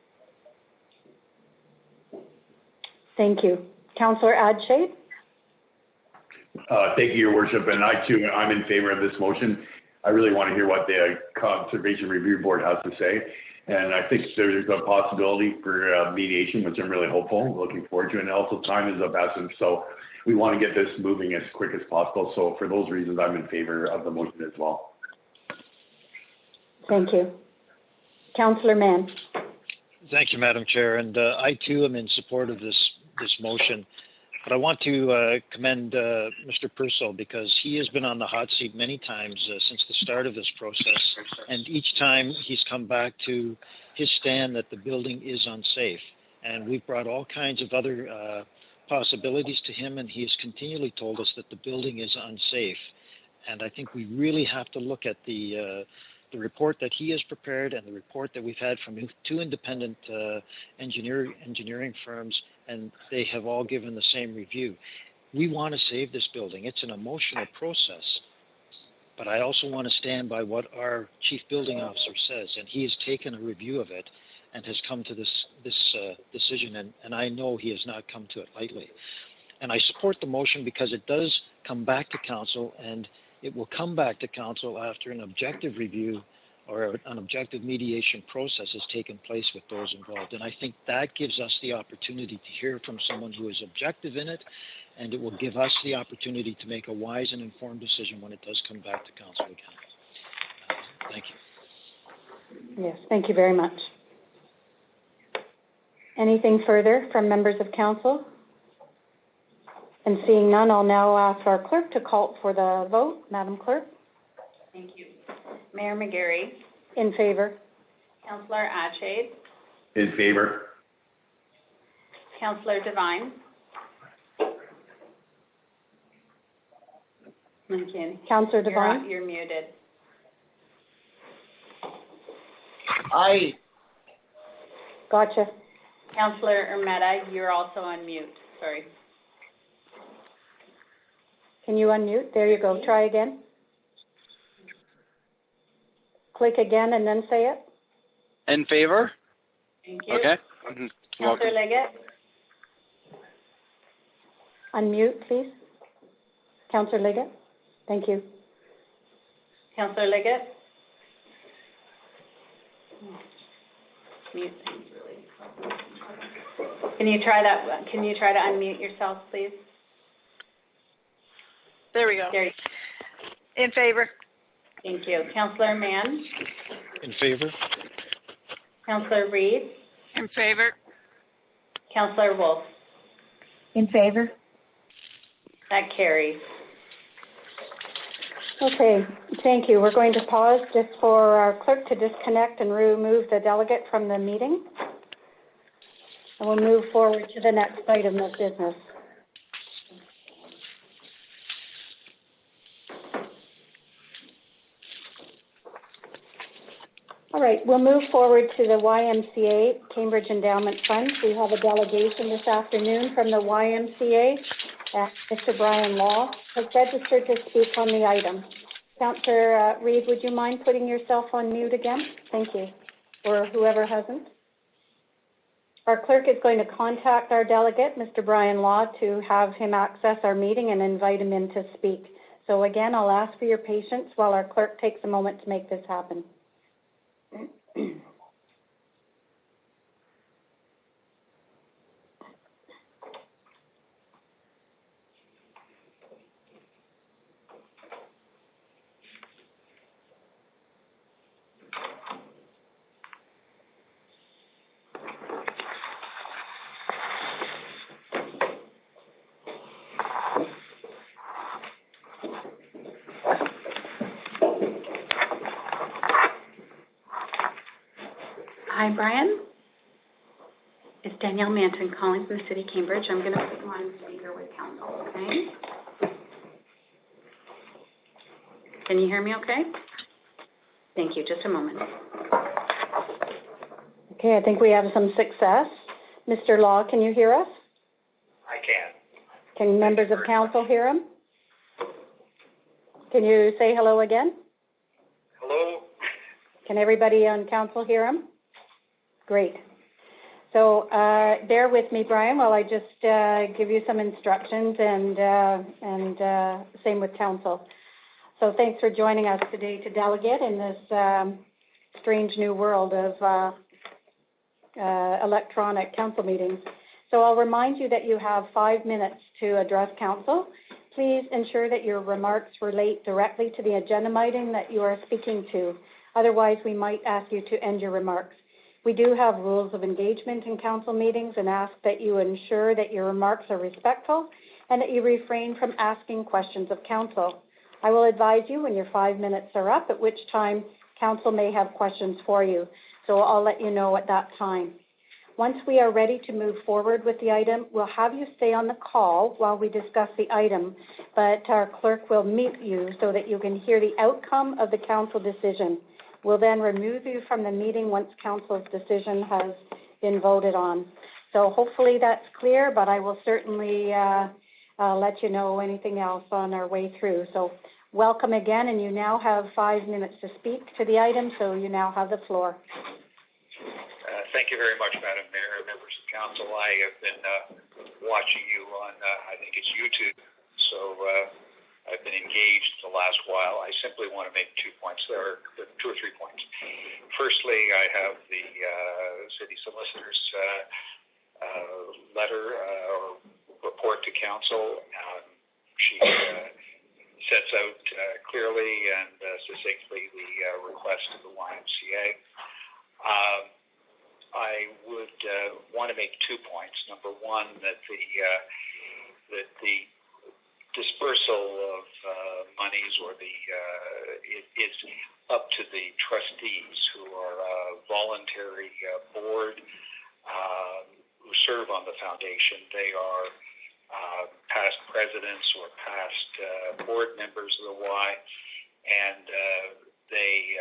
Thank you. Councillor Adshade. Thank you, Your Worship. And I, too, I'm in favor of this motion. I really want to hear what the Conservation Review Board has to say. And I think there's a possibility for mediation, which I'm really hopeful, looking forward to. And also time is of essence. So we want to get this moving as quick as possible. So for those reasons, I'm in favor of the motion as well. Thank you. Councillor Mann. Thank you, Madam Chair. And I, too, am in support of this motion. But I want to commend Mr. Purcell because he has been on the hot seat many times since the start of this process. And each time he's come back to his stand that the building is unsafe. And we've brought all kinds of other possibilities to him, and he has continually told us that the building is unsafe. And I think we really have to look at the report that he has prepared and the report that we've had from two independent engineering firms, and they have all given the same review. We want to save this building. It's an emotional process, but I also want to stand by what our chief building officer says, and he has taken a review of it and has come to this decision, and I know he has not come to it lightly. And I support the motion because it does come back to council, and it will come back to council after an objective review or an objective mediation process has taken place with those involved. And I think that gives us the opportunity to hear from someone who is objective in it, and it will give us the opportunity to make a wise and informed decision when it does come back to council again. Thank you. Yes, thank you very much. Anything further from members of council? And seeing none, I'll now ask our clerk to call for the vote. Madam Clerk. Thank you. Mayor McGarry. In favor. Councillor Adshade. In favor. Councillor Devine. McKinney. Councillor Devine. You're muted. Aye. Gotcha. Councillor Ermetta, you're also on mute. Sorry. Can you unmute? There you go. Try again. Click again and then say it. In favor? Thank you. Okay. Councillor Welcome. Liggett. Unmute, please. Councillor Liggett? Thank you. Councillor Liggett? Mute. Can you try that? Can you try to unmute yourself, please? There we go. There you In favor. Thank you. Councillor Mann? In favor? Councillor Reid? In favor? Councillor Wolf? In favor? That carries. Okay, thank you. We're going to pause just for our clerk to disconnect and remove the delegate from the meeting. And we'll move forward to the next item of business. All right, we'll move forward to the YMCA Cambridge Endowment Fund. We have a delegation this afternoon from the YMCA. Mr. Brian Law has registered to speak on the item. Councillor Reid, would you mind putting yourself on mute again? Thank you. Or whoever hasn't. Our clerk is going to contact our delegate, Mr. Brian Law, to have him access our meeting and invite him in to speak. So again, I'll ask for your patience while our clerk takes a moment to make this happen. Hi, Brian. It's Danielle Manton calling from the City of Cambridge. I'm going to put you on speaker with council, okay? Can you hear me okay? Thank you. Just a moment. Okay, I think we have some success. Mr. Law, can you hear us? I can. Can members of council hear him? Can you say hello again? Hello? Can everybody on council hear him? Great. So bear with me, Brian, while I just give you some instructions and same with council. So thanks for joining us today to delegate in this strange new world of electronic council meetings. So I'll remind you that you have 5 minutes to address council. Please ensure that your remarks relate directly to the agenda item that you are speaking to. Otherwise, we might ask you to end your remarks. We do have rules of engagement in council meetings and ask that you ensure that your remarks are respectful and that you refrain from asking questions of council. I will advise you when your 5 minutes are up, at which time council may have questions for you. So I'll let you know at that time. Once we are ready to move forward with the item, we'll have you stay on the call while we discuss the item, but our clerk will mute you so that you can hear the outcome of the council decision. We'll then remove you from the meeting once council's decision has been voted on. So hopefully that's clear, but I will certainly let you know anything else on our way through. So welcome again, and you now have 5 minutes to speak to the item, so you now have the floor. Thank you very much, Madam Mayor, members of council. I have been watching you on, I think it's YouTube, so I've been engaged the last while. I simply want to make 2 points. There are 2 or 3 points. Firstly, I have the city solicitor's letter or report to council. She sets out clearly and succinctly the request of the YMCA. I would want to make 2 points. Number one, that the dispersal of monies or it is up to the trustees who are a voluntary board who serve on the foundation. They are past presidents or past board members of the Y, and they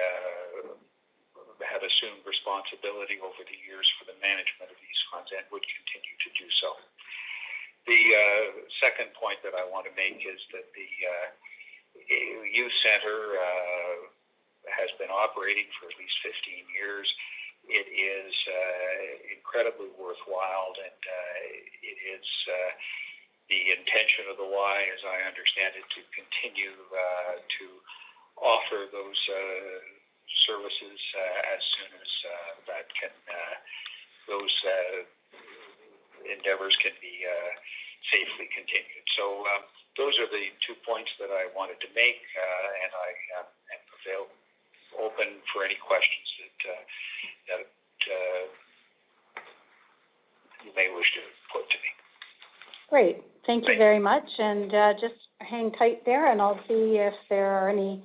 have assumed responsibility over the years for the management of these funds and would continue to do so. The second point that I want to make is that the youth center has been operating for at least 15 years. It is incredibly worthwhile, and it is the intention of the Y, as I understand it, to continue to offer those services as soon as those endeavors can be safely continued. So those are the 2 points that I wanted to make, and I am open for any questions that you may wish to put to me. Great. Thank you very much. And just hang tight there, and I'll see if there are any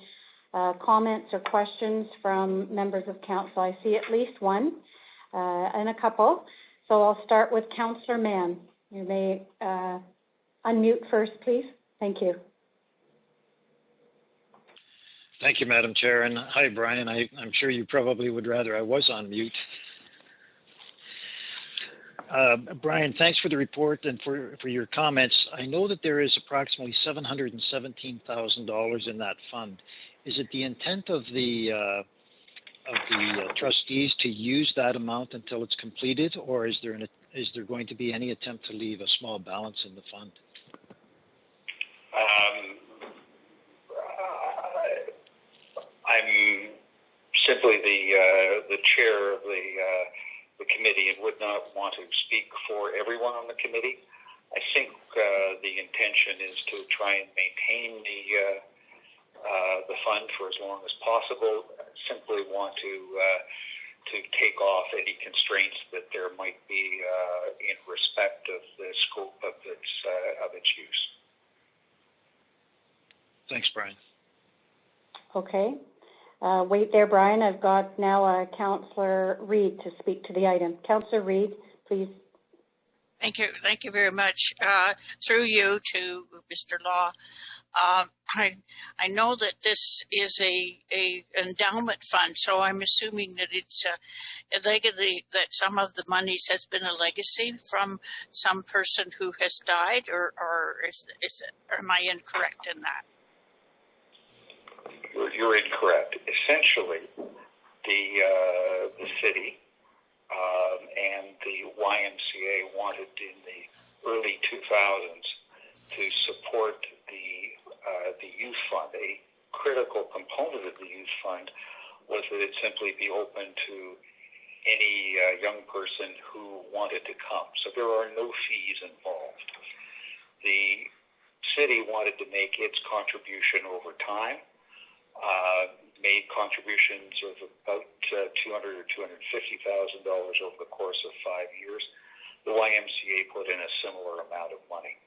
comments or questions from members of council. I see at least one and a couple. So I'll start with Councillor Mann. You may unmute first, please. Thank you. Thank you, Madam Chair. And hi, Brian. I'm sure you probably would rather I was on mute. Brian, thanks for the report and for your comments. I know that there is approximately $717,000 in that fund. Is it the intent of the trustees to use that amount until it's completed, or is there going to be any attempt to leave a small balance in the fund? I'm simply the chair of the committee and would not want to speak for everyone on the committee. I think the intention is to try and maintain the fund for as long as possible. I simply want to take off any constraints that there might be in respect of the scope of its use. Thanks, Brian. Okay. Wait there, Brian. I've got now Councillor Reid to speak to the item. Councillor Reid, please. Thank you. Thank you very much. Through you to Mr. Law. I know that this is a endowment fund, so I'm assuming that it's a legacy, that some of the monies has been a legacy from some person who has died, or am I incorrect in that? You're incorrect. Essentially, the city and the YMCA wanted in the early 2000s to support the youth fund. A critical component of the youth fund was that it simply be open to any young person who wanted to come. So there are no fees involved. The city wanted to make its contribution over time. Made contributions of about $200,000 or $250,000 over the course of 5 years. The YMCA put in a similar amount of money.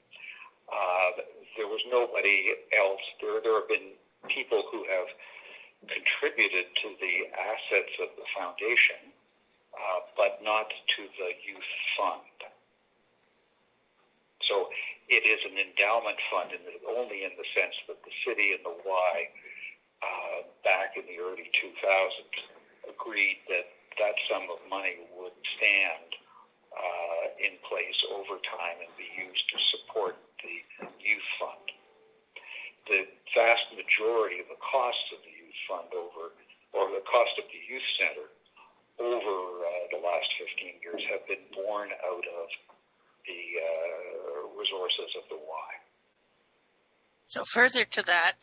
There was nobody else. There have been people who have contributed to the assets of the foundation, but not to the youth fund. So it is an endowment fund only in the sense that the city and the Y back in the early 2000s agreed that that sum of money would stand in place over time and be used to support the youth fund. The vast majority of the costs of the youth fund or the cost of the youth center over the last 15 years have been borne out of the resources of the Y. So further to that,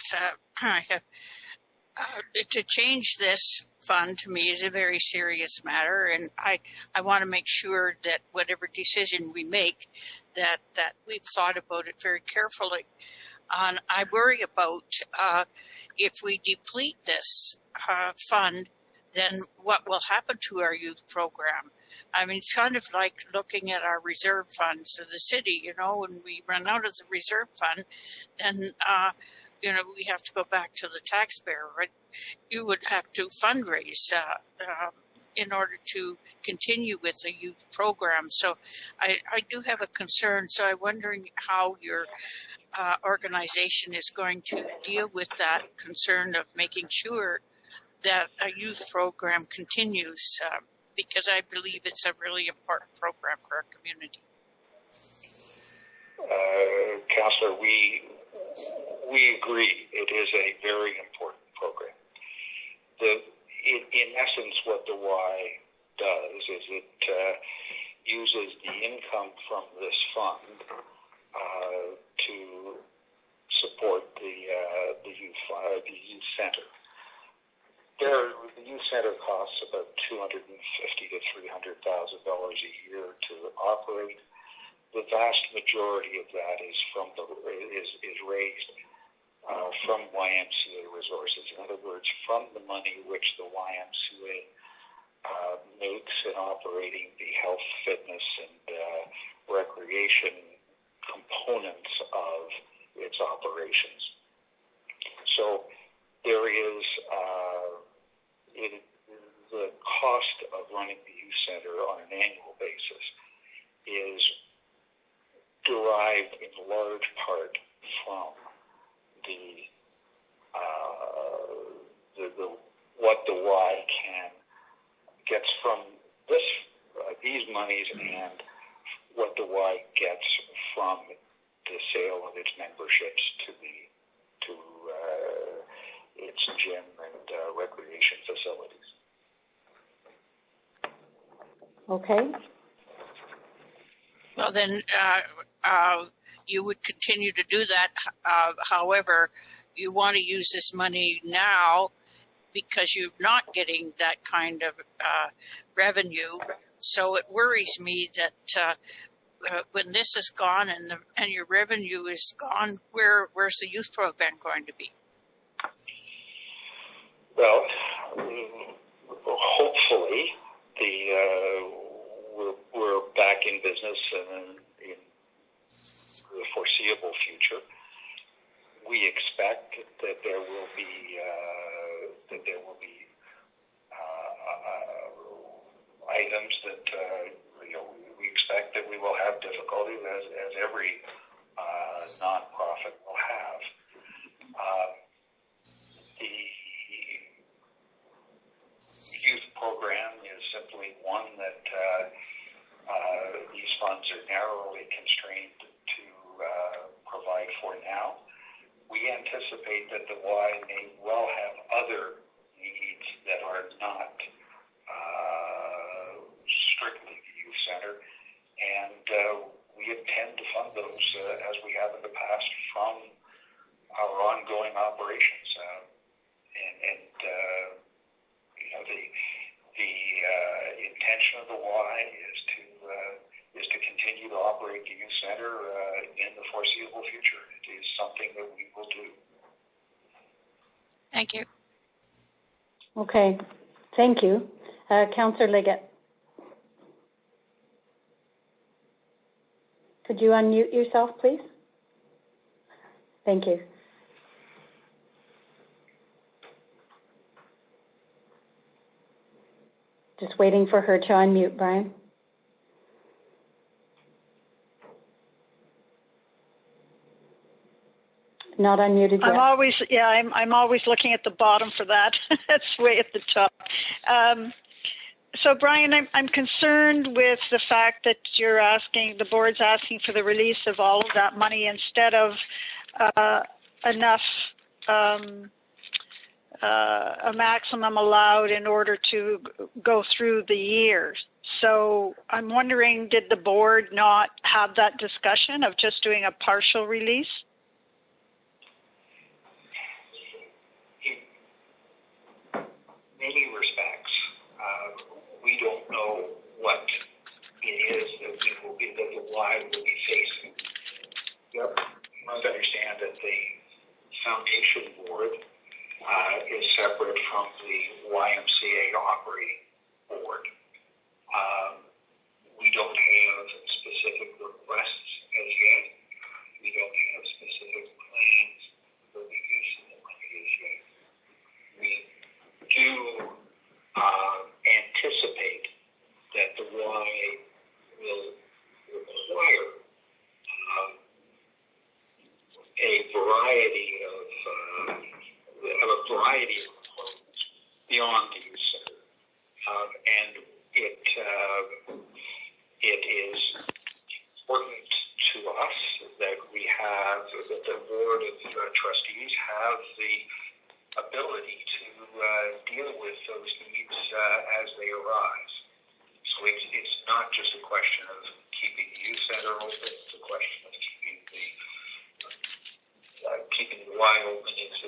to change this fund to me is a very serious matter, and I want to make sure that whatever decision we make, that we've thought about it very carefully. And I worry about if we deplete this fund, then what will happen to our youth program? I mean, it's kind of like looking at our reserve funds of the city, when we run out of the reserve fund, then, we have to go back to the taxpayer, right? You would have to fundraise in order to continue with the youth program. So I do have a concern. So I'm wondering how your organization is going to deal with that concern of making sure that a youth program continues, because I believe it's a really important program for our community. Councillor, we agree. It is a very important program. In essence, what the Y does is it uses the income from this fund to youth center costs about $250,000 to $300,000 a year to operate. The vast majority of that is raised from YMCA resources. In other words, from the money which the YMCA makes in operating the health, fitness, and recreation components of its operations. So there is the cost of running the youth center on an annual basis is derived in large part from what the Y gets from these monies and what the Y gets from the sale of its memberships to its gym and recreation facilities. Okay. Well, then you would continue to do that. However, you want to use this money now because you're not getting that kind of revenue. So it worries me that when this is gone and your revenue is gone, where's the youth program going to be? Well, hopefully we're back in business in the foreseeable future. We expect that there will be items that we expect that we will have difficulties as every nonprofit will have. The youth program is simply one that these funds are narrowly constrained to provide for now. We anticipate that the Y may well have other needs that are not strictly the youth center, and we intend to fund those as we have in the past from our ongoing operations. The intention of the Y is to continue to operate the youth center in the foreseeable future. It is something that we will do. Thank you. Okay. Thank you. Councillor Liggett. Could you unmute yourself, please? Thank you. Just waiting for her to unmute, Brian. Not unmuted yet. I'm always looking at the bottom for that. That's way at the top. So Brian, I'm concerned with the fact that the board's asking for the release of all of that money instead of enough a maximum allowed in order to go through the year. So I'm wondering, did the board not have that discussion of just doing a partial release? In many respects, we don't know what it is that the Y will be facing. Yep. You must understand that the foundation board is separate from the YMCA operating board. We don't have specific requests as yet. We don't have specific plans for the use of the money as yet. We do anticipate that the Y will require a variety of components beyond the youth center, and it is important to us that the board of trustees have the ability to deal with those needs as they arise. So it's not just a question of keeping the youth center open; it's a question of keeping the Y open. It's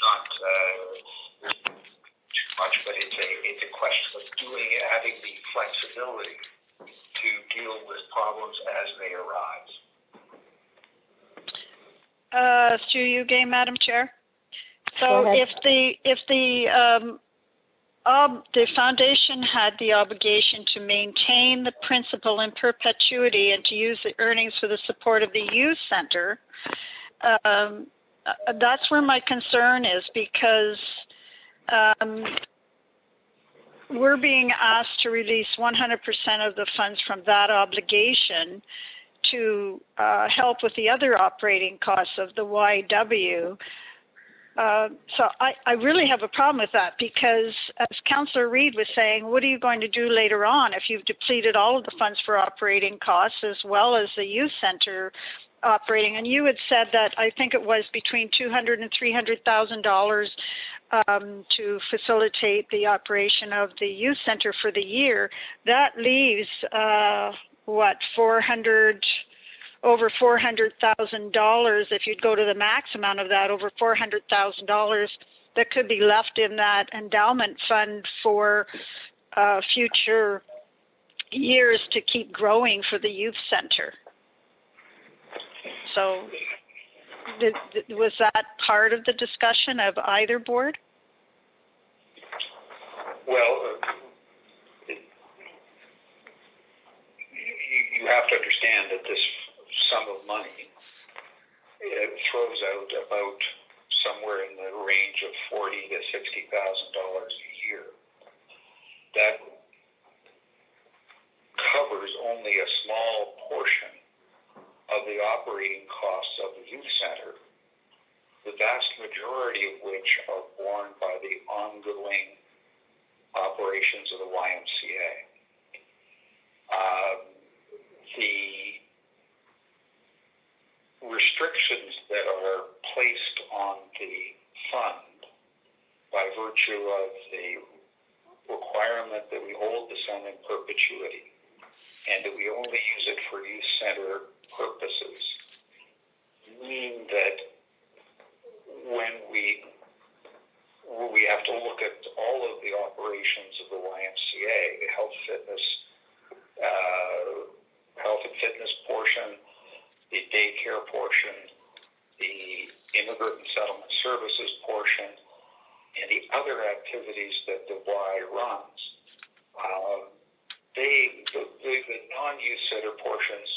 not to through you again, Madam Chair. So Go ahead. if the foundation had the obligation to maintain the principal in perpetuity and to use the earnings for the support of the youth center, that's where my concern is, because we're being asked to release 100% of the funds from that obligation to help with the other operating costs of the YW. So I really have a problem with that, because as Councillor Reid was saying, what are you going to do later on if you've depleted all of the funds for operating costs as well as the youth center operating? And you had said that I think it was between $200,000 and $300,000 to facilitate the operation of the youth center for the year. That leaves over $400,000, if you'd go to the max amount of that, over $400,000 that could be left in that endowment fund for future years to keep growing for the youth center. So was that part of the discussion of either board? Well, you have to understand that this sum of money, it throws out about somewhere in the range of $40,000 to $60,000 a year. That covers only a small portion of the operating costs of the youth center, the vast majority of which are borne by the ongoing operations of the YMCA. The restrictions that are placed on the fund by virtue of the requirement that we hold the sum in perpetuity and that we only use it for youth center purposes mean that when we have to look at all of the operations of the YMCA, the health and fitness portion, the daycare portion, the immigrant and settlement services portion, and the other activities that the Y runs. The non-youth center portions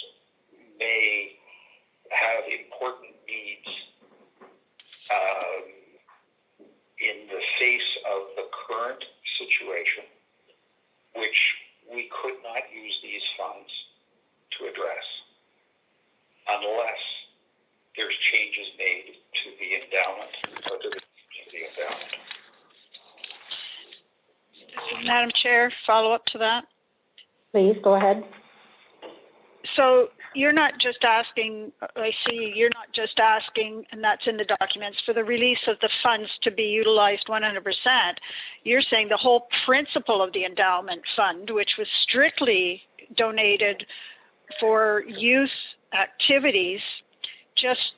may have important needs in the face of the current situation, which we could not use these funds to address unless there's changes made to the endowment or to the endowment. Madam Chair, follow up to that? Please, go ahead. So you're not just asking, I see, you're not just asking, and that's in the documents, for the release of the funds to be utilized 100%. You're saying the whole principle of the endowment fund, which was strictly donated for youth activities, just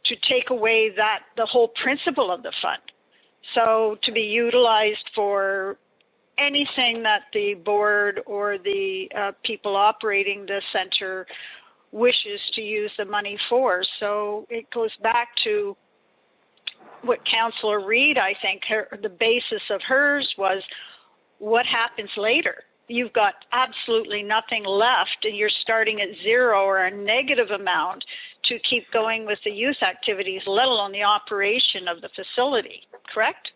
to take away that, the whole principle of the fund. So to be utilized for anything that the board or the people operating the center wishes to use the money for. So it goes back to what Councillor Reid, I think, the basis of hers was, what happens later? You've got absolutely nothing left, and you're starting at zero or a negative amount to keep going with the youth activities, let alone the operation of the facility, correct?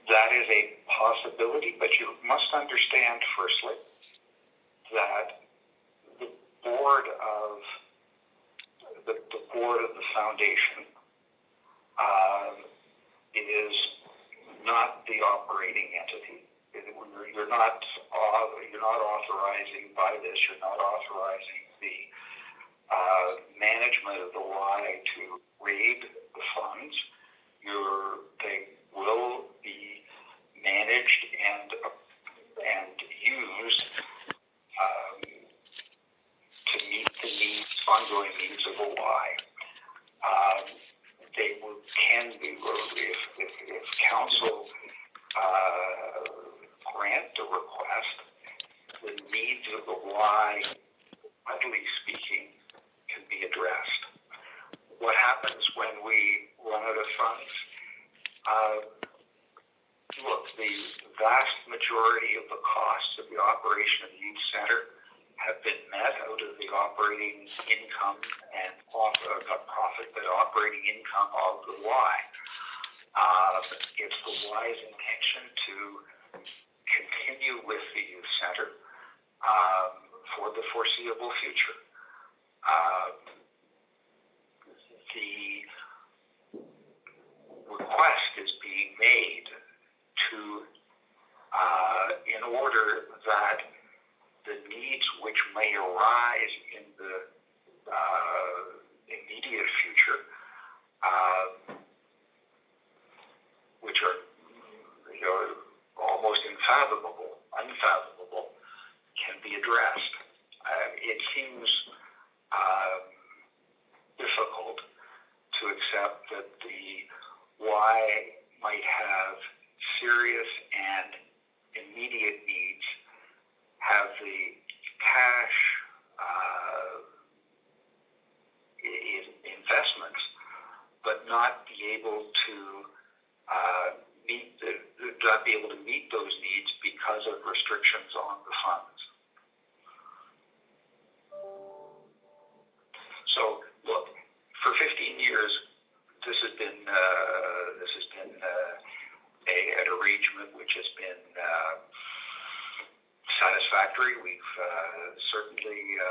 That is a possibility, but you must understand, firstly, that the board of the foundation is not the operating entity. You're not authorizing by this. You're not authorizing the management of the Y to raid the funds. They will be managed and used to meet the ongoing needs of the Y. They can be, if council grant the request, the needs of the Y, broadly speaking, can be addressed. What happens when we run out of funds? Look, the vast majority of the costs of the operation of the youth center have been met out of the operating income and profit, but operating income of the Y. It's the Y's intention to continue with the youth center for the foreseeable future. The request is being made to, in order that the needs which may arise in the immediate future, which are almost unfathomable, can be addressed. It seems difficult to accept that the Y might have serious and immediate needs, have the cash investments, but not be able to meet those needs because of restrictions on the funds. So, look, for 15 years, this has been an arrangement which has been satisfactory. We've certainly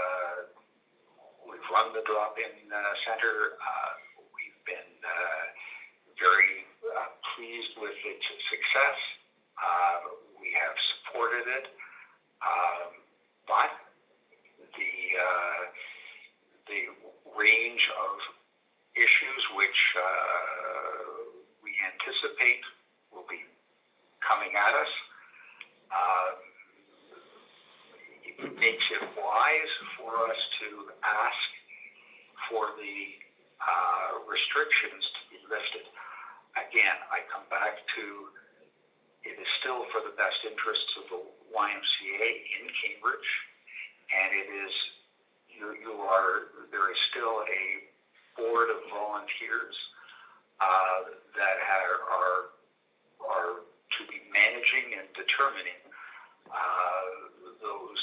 we've run the drop-in center. We've been very pleased with its success. We have supported it, but the range of issues which we anticipate will be coming at us makes it wise for us to ask for the restrictions to be lifted. Again, I come back to it is still for the best interests of the YMCA in Cambridge, and it is there is still a board of volunteers that are to be managing and determining those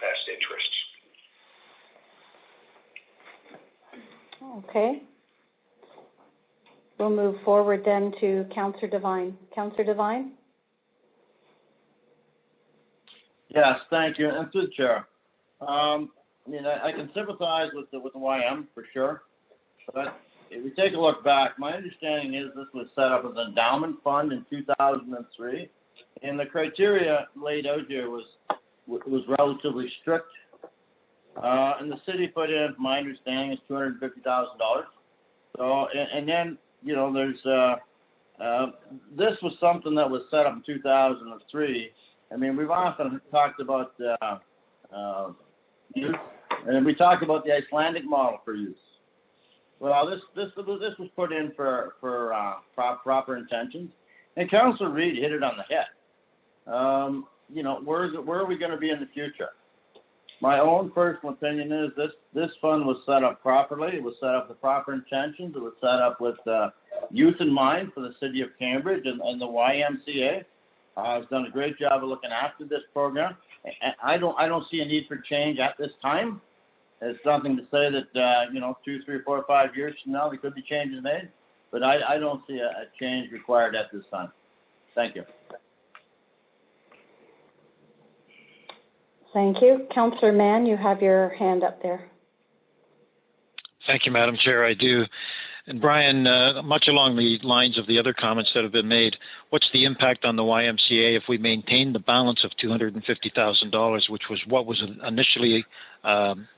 best interests. Okay. We'll move forward then to Councillor Devine. Councillor Devine? Yes, thank you. And through the chair. I can sympathize with the YM for sure, but if we take a look back, my understanding is this was set up as an endowment fund in 2003, and the criteria laid out here was relatively strict. And the city put in, my understanding, is $250,000. So, and then there's this was something that was set up in 2003. I mean, we've often talked about youth, and we talked about the Icelandic model for youth. Well, this was put in for proper intentions, and Councillor Reid hit it on the head. Where are we going to be in the future? My own personal opinion is this fund was set up properly. It was set up with proper intentions. It was set up with youth in mind for the city of Cambridge, and the YMCA has done a great job of looking after this program. I don't see a need for change at this time. It's something to say that 2, 3, 4, 5 years from now there could be changes made, but I don't see a change required at this time. Thank you. Thank you. Councillor Mann, you have your hand up there. Thank you, Madam Chair. I do. And Brian, much along the lines of the other comments that have been made, what's the impact on the YMCA if we maintain the balance of $250,000, which was what was initially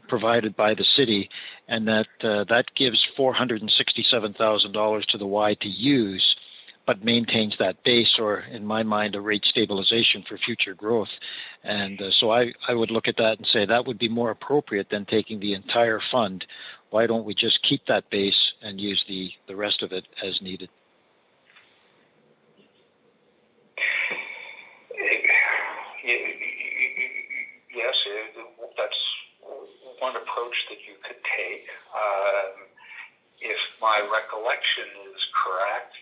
provided by the city, and that gives $467,000 to the Y to use, but maintains that base, or in my mind, a rate stabilization for future growth. And so I would look at that and say that would be more appropriate than taking the entire fund. Why don't we just keep that base and use the rest of it as needed? approach that you could take. If my recollection is correct,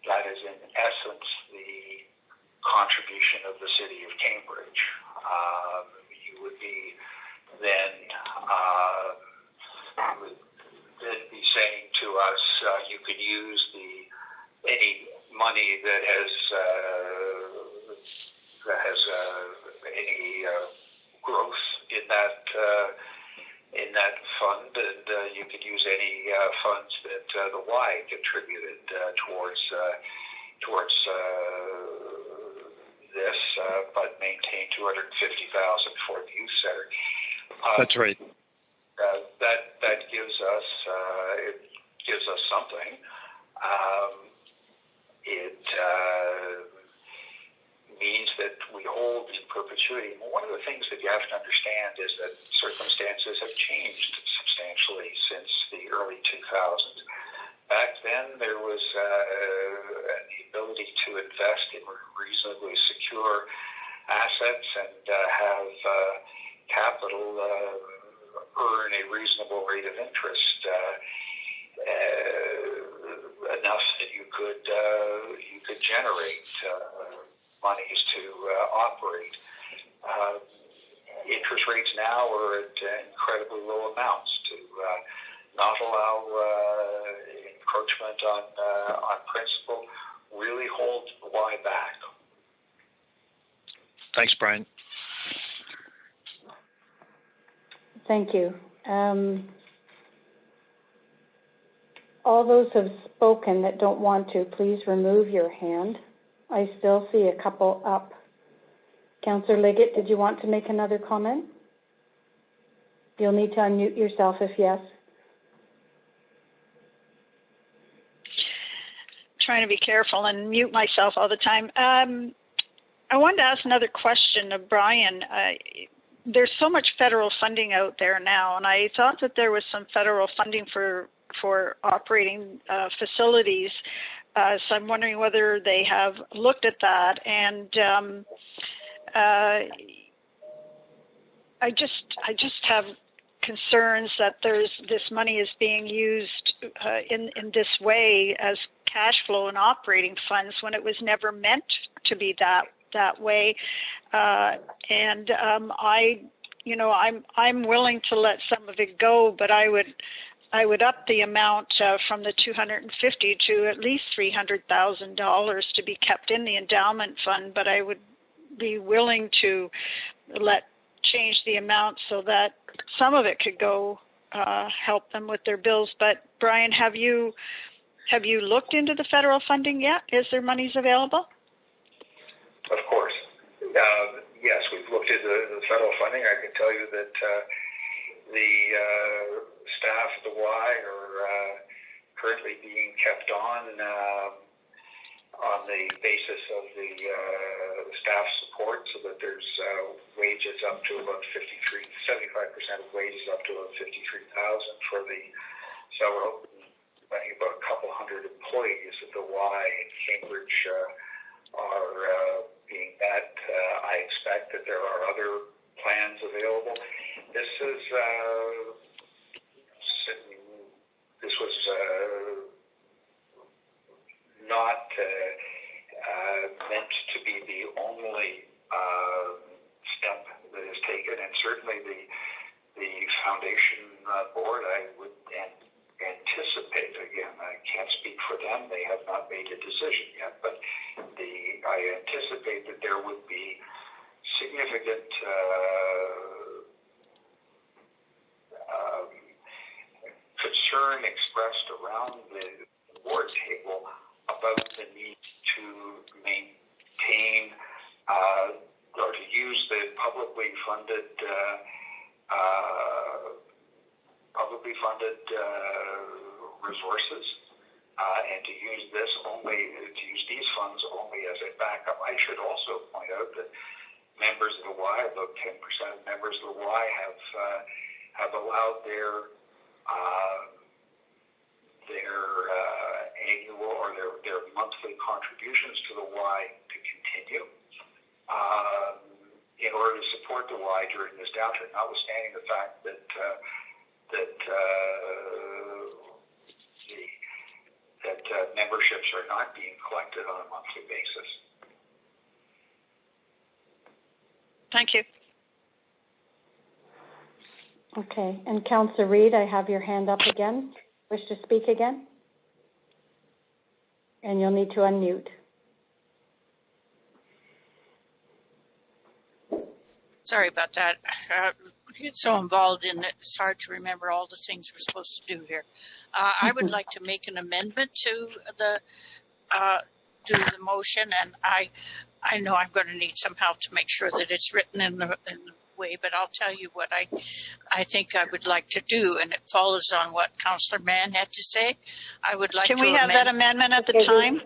that is in essence the contribution of the city of Cambridge. You would be then be saying to us, you could use any money that has any growth in that fund, and you could use any funds that the Y contributed towards this, but maintain $250,000 for the youth center. That's right. That gives us something. It means that we hold in perpetuity. One of the things that you have to understand is that circumstances have changed substantially since the early 2000s. Back then, there was the ability to invest in reasonably secure assets and have capital earn a reasonable rate of interest, enough that you could generate monies to operate. Interest rates now are at incredibly low amounts to not allow encroachment on principle really holds the Y back. Thanks, Brian. Thank you. All those have spoken that don't want to, please remove your hand. I still see a couple up. Councillor Liggett, did you want to make another comment? You'll need to unmute yourself if yes. Trying to be careful and mute myself all the time. I wanted to ask another question of Brian. There's so much federal funding out there now, and I thought that there was some federal funding for operating facilities. So I'm wondering whether they have looked at that. And I just have concerns that this money is being used in this way as cash flow and operating funds when it was never meant to be that way. I'm willing to let some of it go, but I would up the amount from the $250,000 to at least $300,000 to be kept in the endowment fund. But I would be willing to change the amount so that some of it could go help them with their bills. But Brian, have you looked into the federal funding yet? Is there monies available? Of course. Yes, we've looked at the federal funding. I can tell you that the staff at the Y are currently being kept on the basis of the staff support, so that there's wages up to about 75% of wages up to about $53,000 for the several, I think about a couple hundred employees at the Y in Cambridge are being met. I expect that there are other plans available. This was not meant to be the only step that is taken, and certainly the foundation board, I would anticipate, again, I can't speak for them, they have not made a decision yet, but I anticipate that there would be significant concern expressed around the board table about the need to maintain or to use the publicly funded resources and to use these funds only as a backup. I should also point out that members of the Y, about 10% of members of the Y have allowed their annual or their monthly contributions to the Y to continue in order to support support the Y during this downturn, notwithstanding the fact that memberships are not being collected on a monthly basis. Thank you. Okay, and Councillor Reid, I have your hand up again. Wish to speak again? And you'll need to unmute. Sorry about that. We get so involved in it, it's hard to remember all the things we're supposed to do here. I would like to make an amendment to the motion, and I know I'm going to need some help to make sure that it's written in the way, but I'll tell you what I think I would like to do, and it follows on what Councillor Mann had to say. I would like to Can we have that amendment at the time?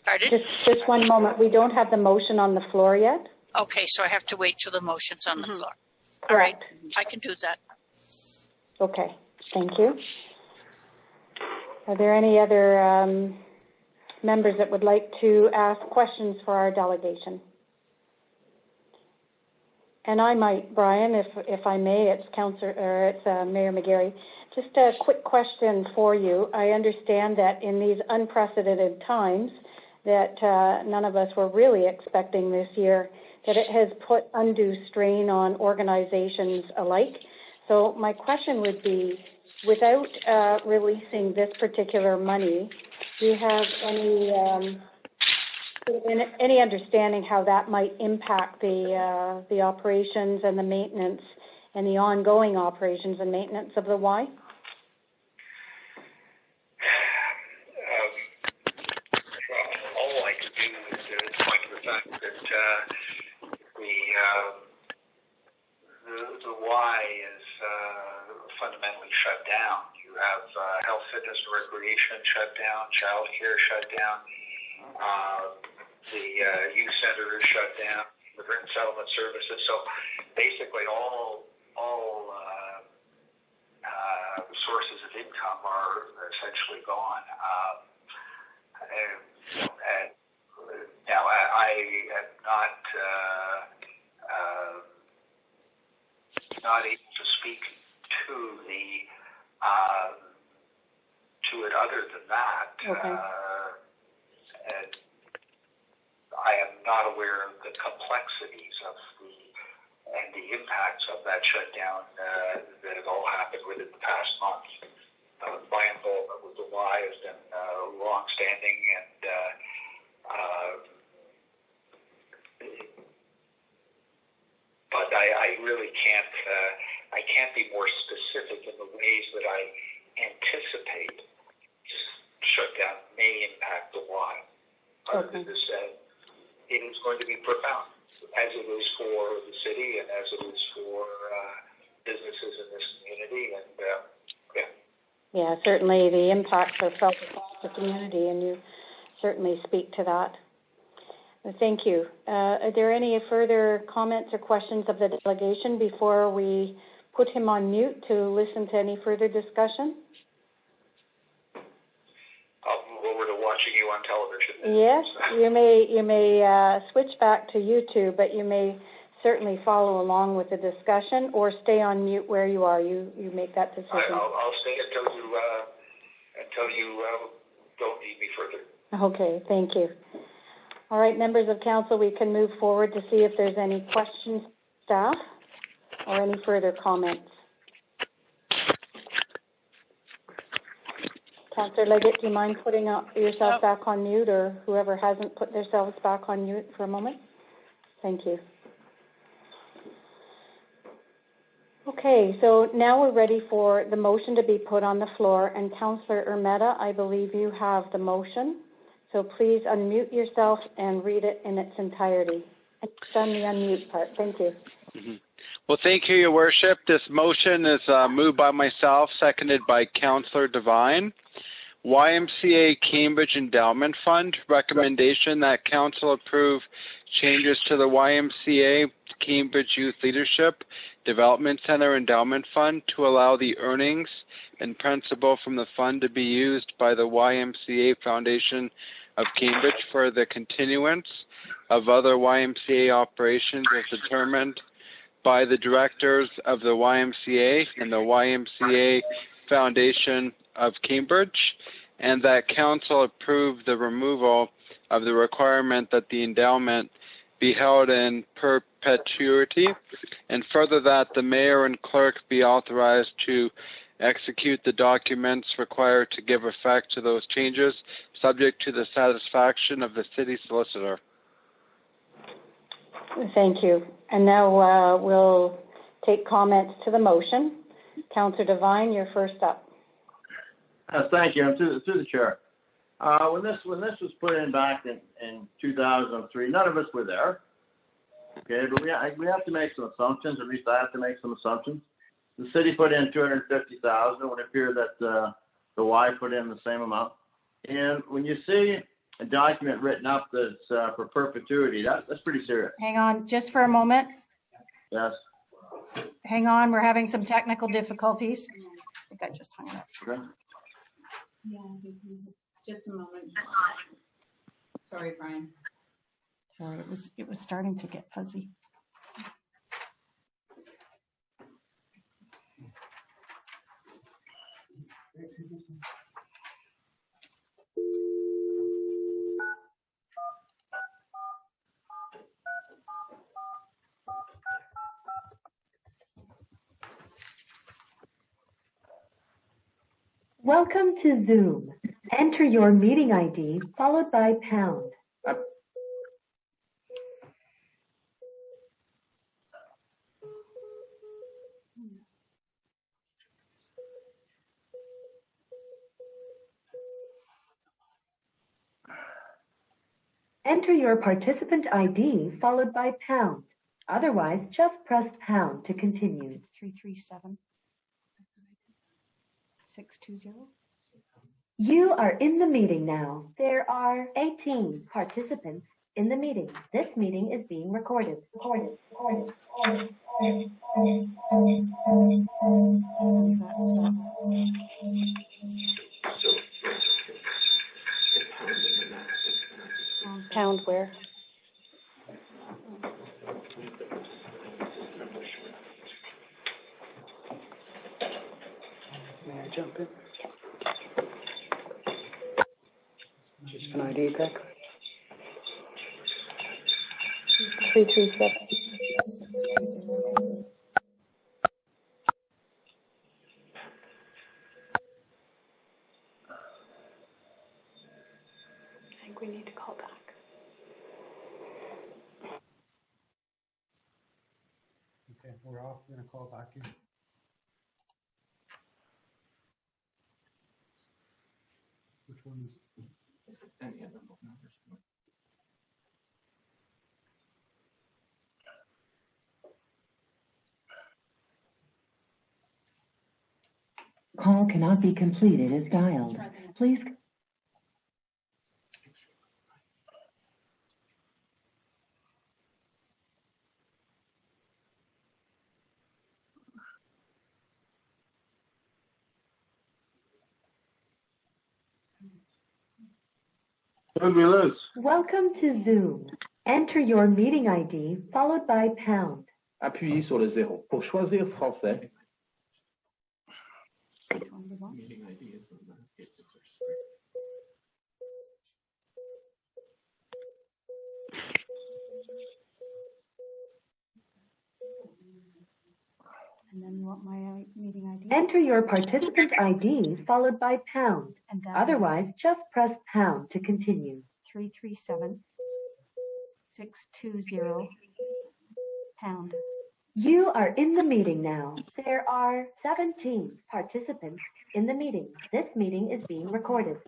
Pardon? Just one moment. We don't have the motion on the floor yet. Okay, so I have to wait till the motion's on the floor. Correct. All right, I can do that. Okay, thank you. Are there any other members that would like to ask questions for our delegation? And I might, Brian, if I may, it's Mayor McGarry. Just a quick question for you. I understand that in these unprecedented times that none of us were really expecting this year, that it has put undue strain on organizations alike. So my question would be, without releasing this particular money, do you have any understanding how that might impact the operations and the maintenance and the ongoing operations and maintenance of the Y? All I can do is point to the fact that the Y is fundamentally shut down. You have health, fitness, and recreation shut down, child care shut down, the youth center is shut down, immigrant settlement services. So basically all sources of income are essentially gone. Now, I am not able to speak to it other than that. Okay. And I am not aware of the complexities of the impacts of that shutdown that have all happened within the past month. My involvement with the Y has been long-standing, and but I really can't be more specific in the ways that I anticipate shutdown may impact the Y. Other than to say, it is going to be profound, as it is for the city and as it is for businesses in this community, and Yeah, certainly the impacts are felt across the community, and you certainly speak to that. Thank you. Are there any further comments or questions of the delegation before we put him on mute to listen to any further discussion? I'll move over to watching you on television. Yes, you may switch back to YouTube, but you may certainly follow along with the discussion or stay on mute where you are. You make that decision. I'll stay until you don't need me further. Okay, thank you. All right, members of council, we can move forward to see if there's any questions, staff, or any further comments. Councillor Leggett, do you mind putting yourself back on mute, or whoever hasn't put themselves back on mute for a moment? Thank you. Okay, so now we're ready for the motion to be put on the floor, and Councillor Ermetta, I believe you have the motion. So please unmute yourself and read it in its entirety. I've done the unmute part. Thank you. Mm-hmm. Well, thank you, Your Worship. This motion is moved by myself, seconded by Councillor Devine. YMCA Cambridge Endowment Fund, recommendation that Council approve changes to the YMCA Cambridge Youth Leadership Development Center Endowment Fund to allow the earnings and principal from the fund to be used by the YMCA Foundation of Cambridge for the continuance of other YMCA operations as determined by the directors of the YMCA and the YMCA Foundation of Cambridge, and that council approve the removal of the requirement that the endowment be held in perpetuity, and further that the mayor and clerk be authorized to execute the documents required to give effect to those changes, subject to the satisfaction of the city solicitor. Thank you. And now we'll take comments to the motion. Councillor Devine, you're first up. Thank you. To the chair. When this was put in back in 2003, none of us were there. Okay, but we have to make some assumptions. At least I have to make some assumptions. The city put in $250,000. It would appear that the Y put in the same amount. And when you see a document written up that's for perpetuity, that's pretty serious. Hang on, just for a moment. Yes. Hang on, we're having some technical difficulties. I think I just hung it up. Okay. Yeah, just a moment. Sorry, Brian. Sorry, it was starting to get fuzzy. Welcome to Zoom. Enter your meeting ID followed by pound. Enter your participant ID followed by pound. Otherwise, just press pound to continue. It's 337 620. You are in the meeting now. There are 18 participants in the meeting. This meeting is being recorded. Pound where? May I jump in? Just an ID back. 337. I think we need to call back. Okay, we're off. We're going to call back in. Which one is it? This is any of them numbers. Call cannot be completed as dialed. Please. Who did we lose? Welcome to Zoom. Enter your meeting ID followed by pound. Appuyez sur le 0. Pour choisir français. Meeting ID is in the And then you want my meeting ID? Enter your participant ID followed by pound. And Otherwise, just press pound to continue. 337 620 pound. You are in the meeting now. There are 17 participants in the meeting. This meeting is being recorded.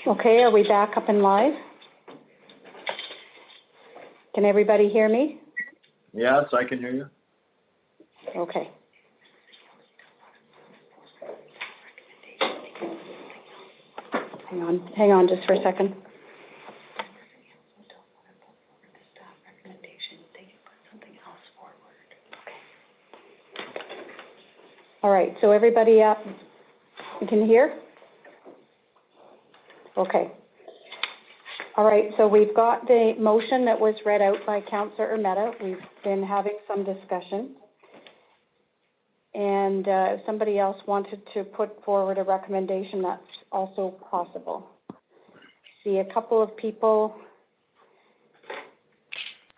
Okay, are we back up and live? Can everybody hear me? Yes, I can hear you. Okay. Hang on just for a second. All right, so everybody up, you can hear? Okay. All right, so we've got the motion that was read out by Councillor Ermetta. We've been having some discussion. And if somebody else wanted to put forward a recommendation, that's also possible. See a couple of people.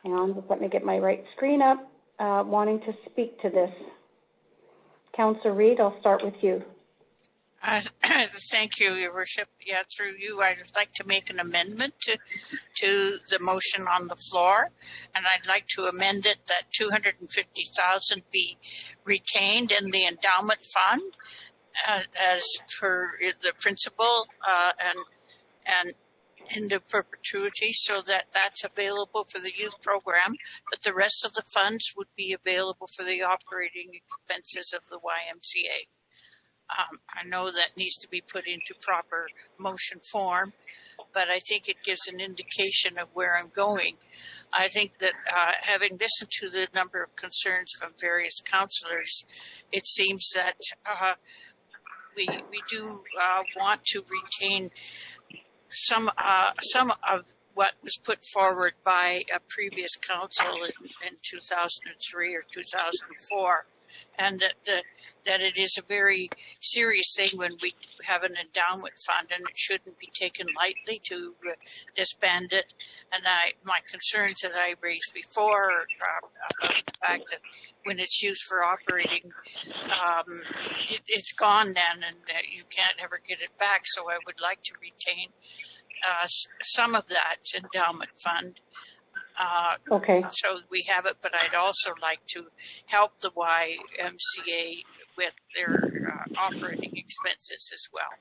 Hang on, just let me get my right screen up, wanting to speak to this. Councillor Reid, I'll start with you. Thank you, Your Worship. Yeah, through you, I'd like to make an amendment to the motion on the floor, and I'd like to amend it that $250,000 be retained in the endowment fund as per the principle and into perpetuity, so that that's available for the youth program, but the rest of the funds would be available for the operating expenses of the YMCA. I know that needs to be put into proper motion form, but I think it gives an indication of where I'm going. I think that having listened to the number of concerns from various councillors, it seems that we do want to retain some of what was put forward by a previous council in 2003 or 2004. And that it is a very serious thing when we have an endowment fund, and it shouldn't be taken lightly to disband it. And my concerns that I raised before about the fact that when it's used for operating, it's gone then, and you can't ever get it back. So I would like to retain some of that endowment fund. Okay. So we have it, but I'd also like to help the YMCA with their operating expenses as well.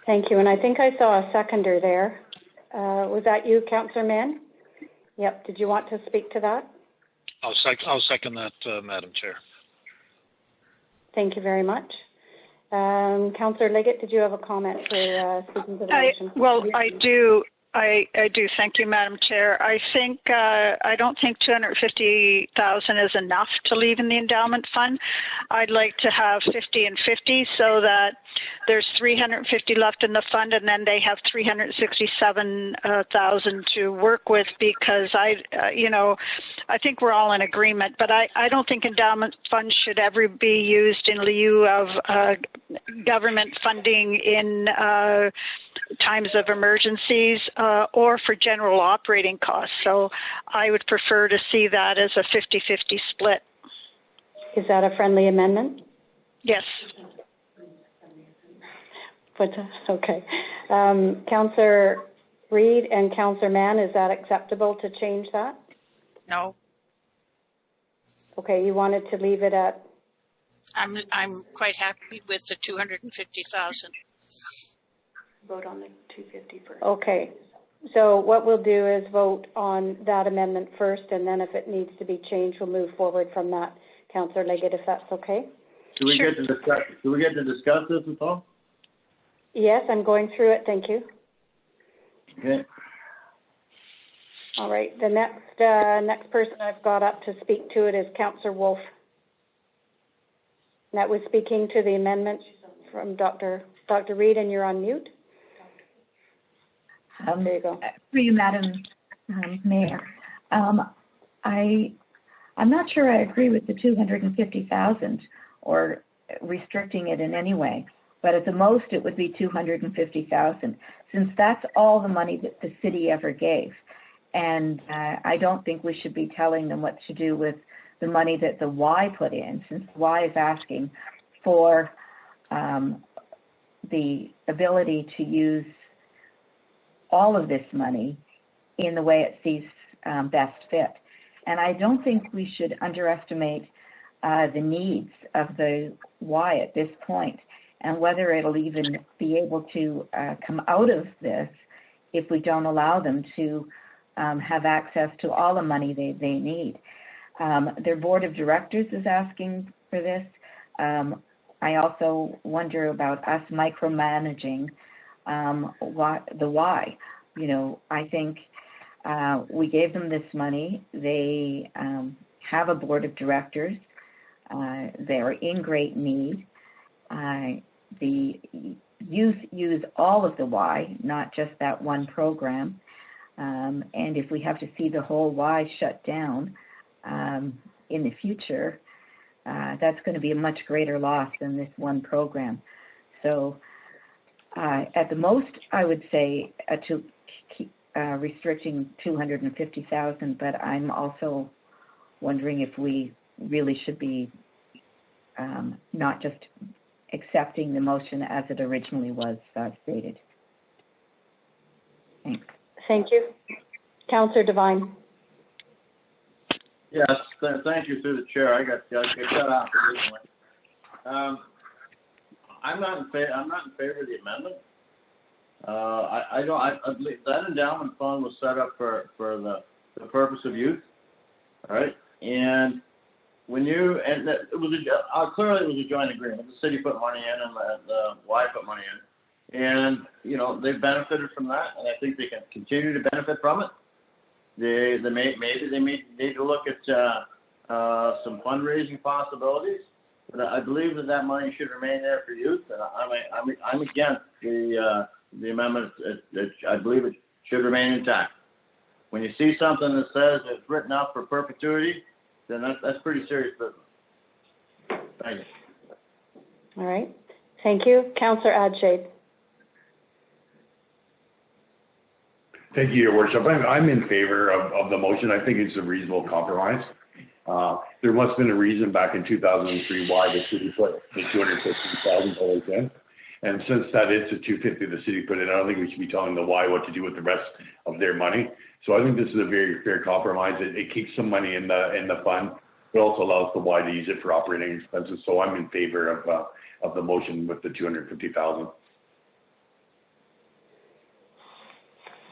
Thank you. And I think I saw a seconder there. Was that you, Councillor Mann? Yep. Did you want to speak to that? I'll second that, Madam Chair. Thank you very much. Councillor Liggett, did you have a comment for speaking to the motion? Well, I do. I do. Thank you, Madam Chair. I think I don't think $250,000 is enough to leave in the endowment fund. I'd like to have 50 and 50 so that there's 350 left in the fund, and then they have 367,000 to work with, because I think we're all in agreement. But I don't think endowment funds should ever be used in lieu of government funding in times of emergencies or for general operating costs. So I would prefer to see that as a 50-50 split. Is that a friendly amendment? Yes. Okay. Councillor Reid and Councillor Mann, is that acceptable to change that? No. Okay, you wanted to leave it at? I'm quite happy with the 250,000. Vote on the 250 first. Okay. So what we'll do is vote on that amendment first, and then if it needs to be changed, we'll move forward from that. Councillor Liggett, if that's okay? Do we get to discuss this at all? Yes, I'm going through it. Thank you. Okay. All right. The next person I've got up to speak to it is Councillor Wolf. That was speaking to the amendment from Dr. Reid, and you're on mute. There you go. For you, Madam Mayor, I'm not sure I agree with the 250,000 or restricting it in any way, but at the most it would be 250,000, since that's all the money that the city ever gave. And I don't think we should be telling them what to do with the money that the Y put in, since the Y is asking for the ability to use all of this money in the way it sees best fit. And I don't think we should underestimate the needs of the Y at this point, and whether it'll even be able to come out of this if we don't allow them to have access to all the money they need. Their board of directors is asking for this. I also wonder about us micromanaging the Y. I think we gave them this money. They have a board of directors. They're in great need. The youth use all of the Y, not just that one program. And if we have to see the whole Y shut down in the future, that's going to be a much greater loss than this one program. So at the most, I would say to keep restricting 250,000, but I'm also wondering if we really should be not just accepting the motion as it originally was stated. Thanks. Thank you. Councillor Devine. Yes, thank you through the chair. I got cut off originally. I'm not in favor of the amendment. I believe that endowment fund was set up for the purpose of youth, all right? And when it was clearly it was a joint agreement. The city put money in and the Y put money in, and they've benefited from that, and I think they can continue to benefit from it. They may need to look at some fundraising possibilities. But I believe that money should remain there for youth, and I'm against the amendment. I believe it should remain intact. When you see something that says it's written up for perpetuity, then that's pretty serious business. Thank you. All right. Thank you. Councillor Adshade. Thank you, Your Worship. I'm in favor of the motion. I think it's a reasonable compromise. There must have been a reason back in 2003 why the city put the $250,000 in. And since that is the $250 the city put in, I don't think we should be telling the Y what to do with the rest of their money. So I think this is a very fair compromise. It keeps some money in the fund. It also allows the Y to use it for operating expenses. So I'm in favor of the motion with the $250,000.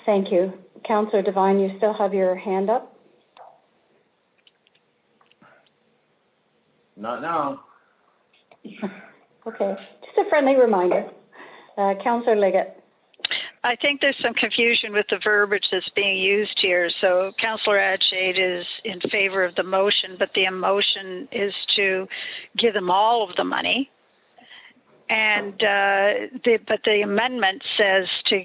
Thank you. Councillor Devine, you still have your hand up? Not now. Okay. Just a friendly reminder. Councillor Liggett. I think there's some confusion with the verbiage that's being used here. So Councillor Adshade is in favor of the motion, but the motion is to give them all of the money. And but the amendment says to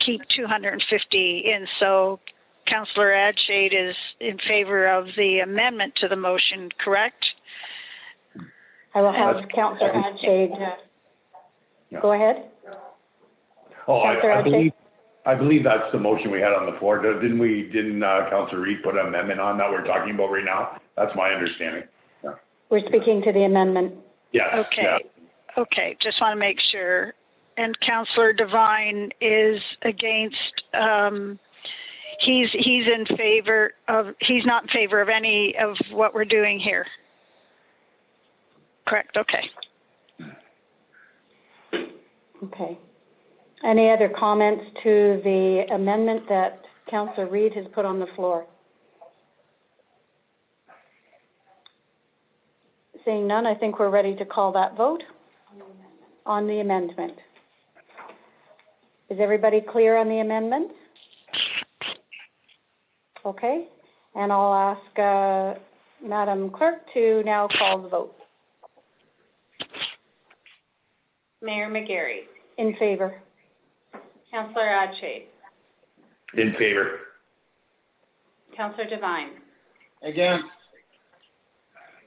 keep 250 in. So Councillor Adshade is in favor of the amendment to the motion, correct? I will have Councillor Adshade. Go ahead. Oh, I believe that's the motion we had on the floor. Didn't Councillor Reid put an amendment on that we're talking about right now? That's my understanding. Yeah. We're speaking to the amendment. Yes. Okay. Yeah. Okay. Just want to make sure. And Councillor Devine is against. He's in favor of. He's not in favor of any of what we're doing here. Correct. Okay. Okay. Any other comments to the amendment that Councillor Reid has put on the floor? Seeing none, I think we're ready to call that vote on the amendment. Is everybody clear on the amendment? Okay. And I'll ask Madam Clerk to now call the vote. Mayor McGarry. In favor. Councillor Adshade. In favor. Councillor Devine. Against.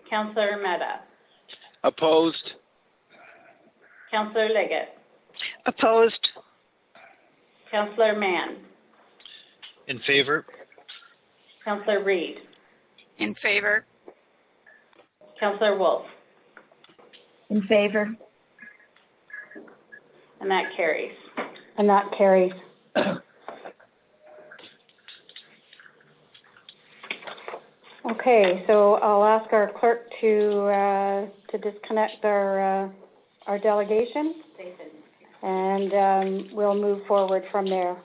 Councillor Mehta. Opposed. Councillor Liggett. Opposed. Councillor Mann. In favor. Councillor Reid. In favor. Councillor Wolf. In favor. And that carries. And that carries. Okay, so I'll ask our clerk to disconnect our delegation, and we'll move forward from there.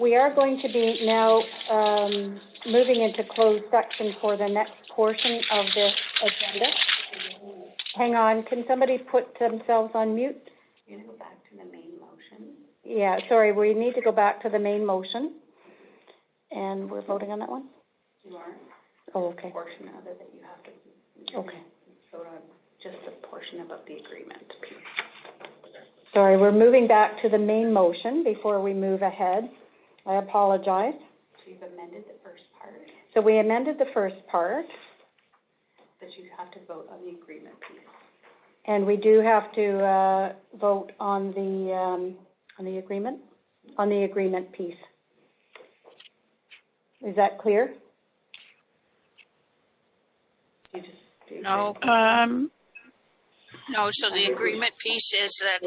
We are going to be now moving into closed section for the next portion of this agenda. Hang on, can somebody put themselves on mute? You go back to the main motion. Yeah, sorry, we need to go back to the main motion. And we're voting on that one? You are. Oh, okay. Portion of it that you have to. Okay. Vote on just the portion about the agreement piece. Sorry, we're moving back to the main motion before we move ahead. I apologize. So you've amended the first part, So we amended the first part, but you have to vote on the agreement piece. and we do have to vote on the agreement piece. Is that clear? No. No, so the agreement piece is that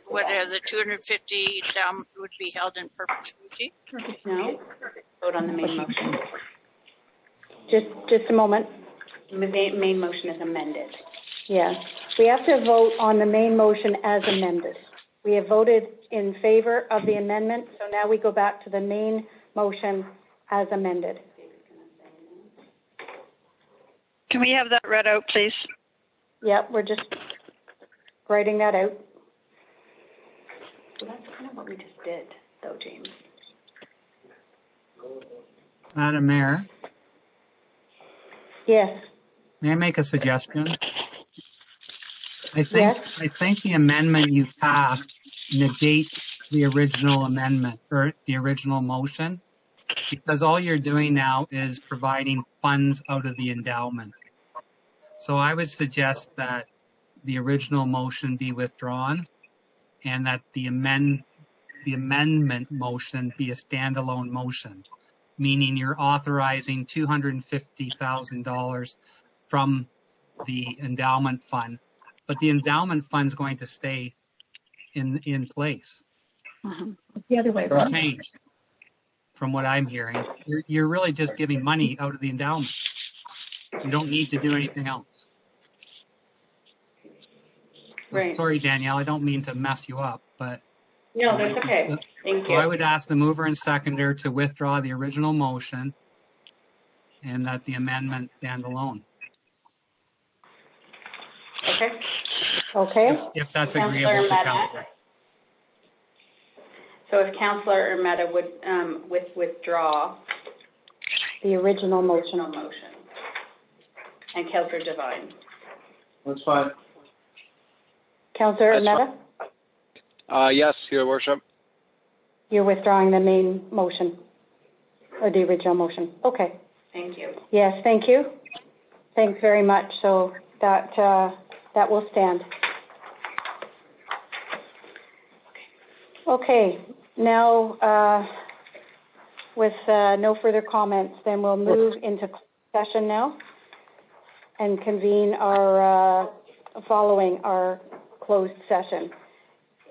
whatever the 250 would be held in perpetuity? No. Vote on the main motion. Just a moment. The main motion is amended. Yeah. We have to vote on the main motion as amended. We have voted in favor of the amendment, so now we go back to the main motion as amended. Can we have that read out, please? Yep, we're just writing that out. So that's kind of what we just did, though, James. Madam Mayor, Yes. may I make a suggestion? I think the amendment you passed negates the original amendment or the original motion, because all you're doing now is providing funds out of the endowment. So I would suggest that the original motion be withdrawn and that the amendment motion be a standalone motion, meaning you're authorizing $250,000 from the endowment fund, but the endowment fund is going to stay in place. The other way around. Change, from what I'm hearing. You're really just giving money out of the endowment. You don't need to do anything else. Right. Sorry, Danielle, I don't mean to mess you up, but. No, that's okay. Thank So you. I would ask the mover and seconder to withdraw the original motion and that the amendment stand alone. Okay. Okay. If that's Councillor agreeable to Mehta. council. So if Councillor Mehta would withdraw the original motion. And Councillor Devine. That's fine. Councillor Mehta, Yes, Your Worship. you're withdrawing the main motion or the original motion. Okay. Thank you. Yes, thank you. Thanks very much. So that will stand. Okay. Now, with no further comments, then we'll move into session now and convene our following our closed session.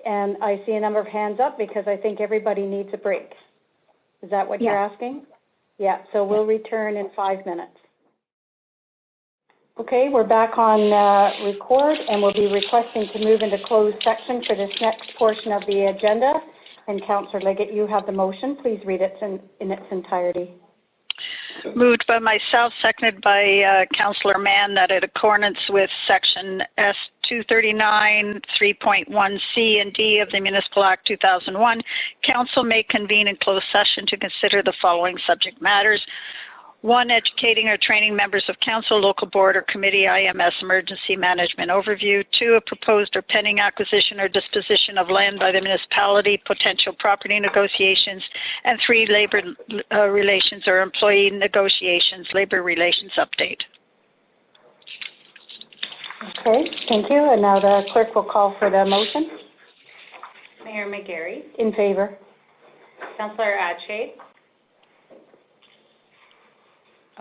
And I see a number of hands up because I think everybody needs a break. Is that what you're asking? Yeah, so we'll return in 5 minutes. Okay, we're back on record, and we'll be requesting to move into closed section for this next portion of the agenda. And Councillor Liggett, you have the motion. Please read it in its entirety. Moved by myself, seconded by Councillor Mann, that in accordance with Section S239, 3.1C and D of the Municipal Act 2001, Council may convene in closed session to consider the following subject matters. 1, educating or training members of council, local board, or committee IMS emergency management overview. 2, a proposed or pending acquisition or disposition of land by the municipality, potential property negotiations. And 3, labor relations or employee negotiations, labor relations update. Okay, thank you. And now the clerk will call for the motion. Mayor McGarry. In favor. Councillor Adshade.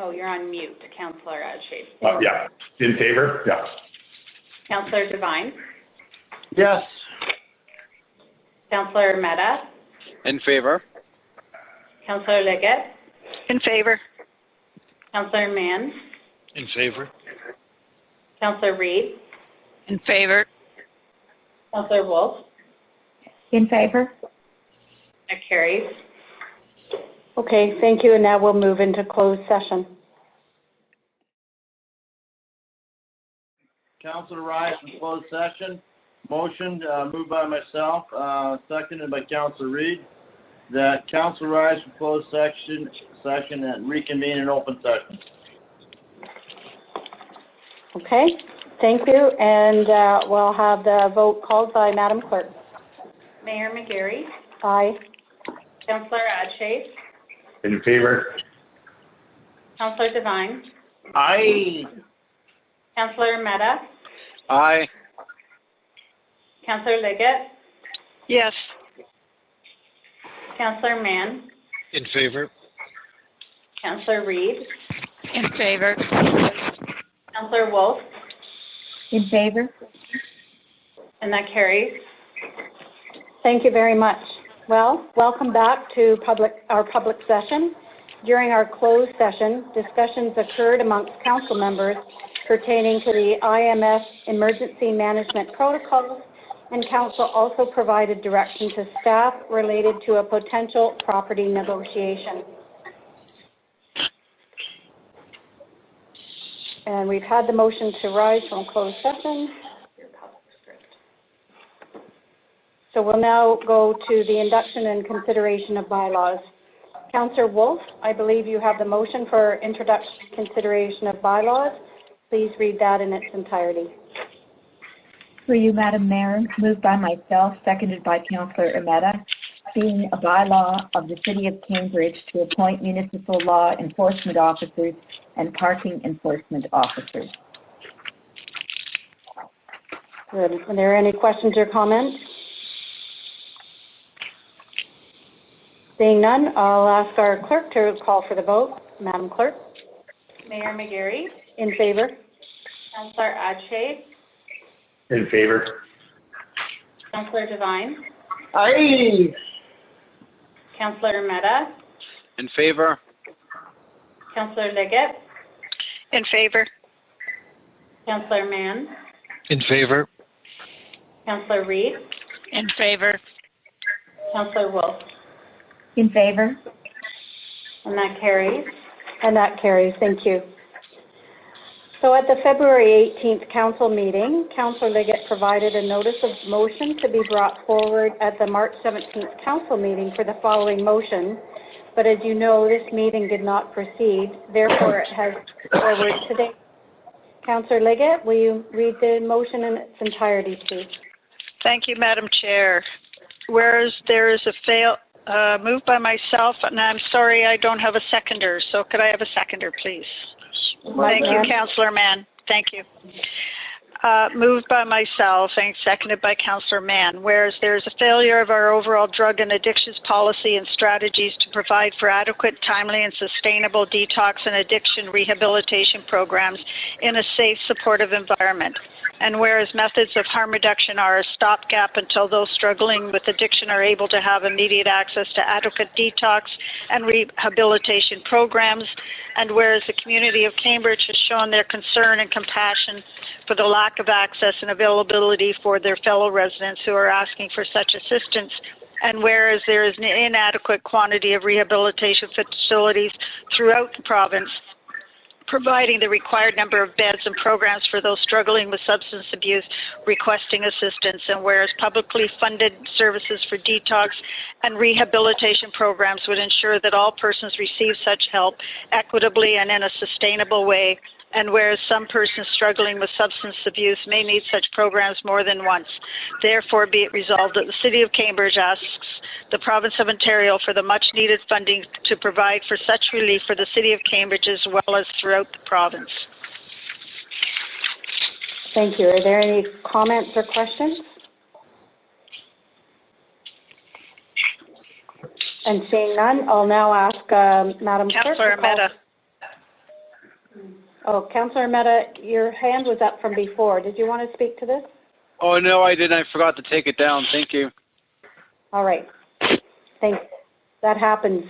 Oh, you're on mute, Councillor Adshade. Yeah, in favor, yeah. Councillor Devine. Yes. Councillor Mehta. In favor. Councillor Liggett. In favor. Councillor Mann. In favor. Councillor Reid. In favor. Councillor Wolf. In favor. That carries. Okay, thank you. And now we'll move into closed session. Councillor Rice in closed session. Motion moved by myself, seconded by Councillor Reid, that Councillor Rice in closed session and reconvene in open session. Okay, thank you. And we'll have the vote called by Madam Clerk. Mayor McGarry. Aye. Councillor Adshafe. In favor? Councillor Devine. Aye. Councillor Meta. Aye. Councillor Liggett. Yes. Councillor Mann. In favor? Councillor Reid. In favor. Councillor Wolf. In favor? And that carries. Thank you very much. Well, welcome back to our public session. During our closed session, discussions occurred amongst council members pertaining to the IMS emergency management protocols, and council also provided direction to staff related to a potential property negotiation. And we've had the motion to rise from closed session. So we'll now go to the induction and consideration of bylaws. Councillor Wolf, I believe you have the motion for introduction and consideration of bylaws. Please read that in its entirety. Through you, Madam Mayor, moved by myself, seconded by Councillor Emeta, being a bylaw of the City of Cambridge to appoint municipal law enforcement officers and parking enforcement officers. Good. Are there any questions or comments? Seeing none, I'll ask our clerk to call for the vote. Madam Clerk. Mayor McGarry. In favor. Councillor Adshafe. In favor? Councillor Devine. Aye. Councillor Meta. In favor? Councillor Liggett. In favor. Councillor Mann. In favor? Councillor Reid. In favor. Councillor Wolf. In favor? And that carries. And that carries. Thank you. So at the February 18th council meeting, Councillor Liggett provided a notice of motion to be brought forward at the March 17th council meeting for the following motion. But as you know, this meeting did not proceed. Therefore, it has forward today. Councillor Liggett, will you read the motion in its entirety, please? Thank you, Madam Chair. Whereas there is a moved by myself, and I'm sorry I don't have a seconder, so could I have a seconder, please? Thank you, Councillor Mann. Thank you. Moved by myself and seconded by Councillor Mann. Whereas there is a failure of our overall drug and addictions policy and strategies to provide for adequate, timely, and sustainable detox and addiction rehabilitation programs in a safe, supportive environment. And whereas methods of harm reduction are a stopgap until those struggling with addiction are able to have immediate access to adequate detox and rehabilitation programs, and whereas the community of Cambridge has shown their concern and compassion for the lack of access and availability for their fellow residents who are asking for such assistance, and whereas there is an inadequate quantity of rehabilitation facilities throughout the province, providing the required number of beds and programs for those struggling with substance abuse requesting assistance, and whereas publicly funded services for detox and rehabilitation programs would ensure that all persons receive such help equitably and in a sustainable way, and whereas some persons struggling with substance abuse may need such programs more than once. Therefore, be it resolved that the City of Cambridge asks the Province of Ontario for the much-needed funding to provide for such relief for the City of Cambridge as well as throughout the province. Thank you. Are there any comments or questions? And seeing none, I'll now ask Madam Clerk. Councillor Emeta. Oh, Councillor Emeta, your hand was up from before. Did you want to speak to this? Oh, no, I didn't. I forgot to take it down. Thank you. All right. Thanks. That happens.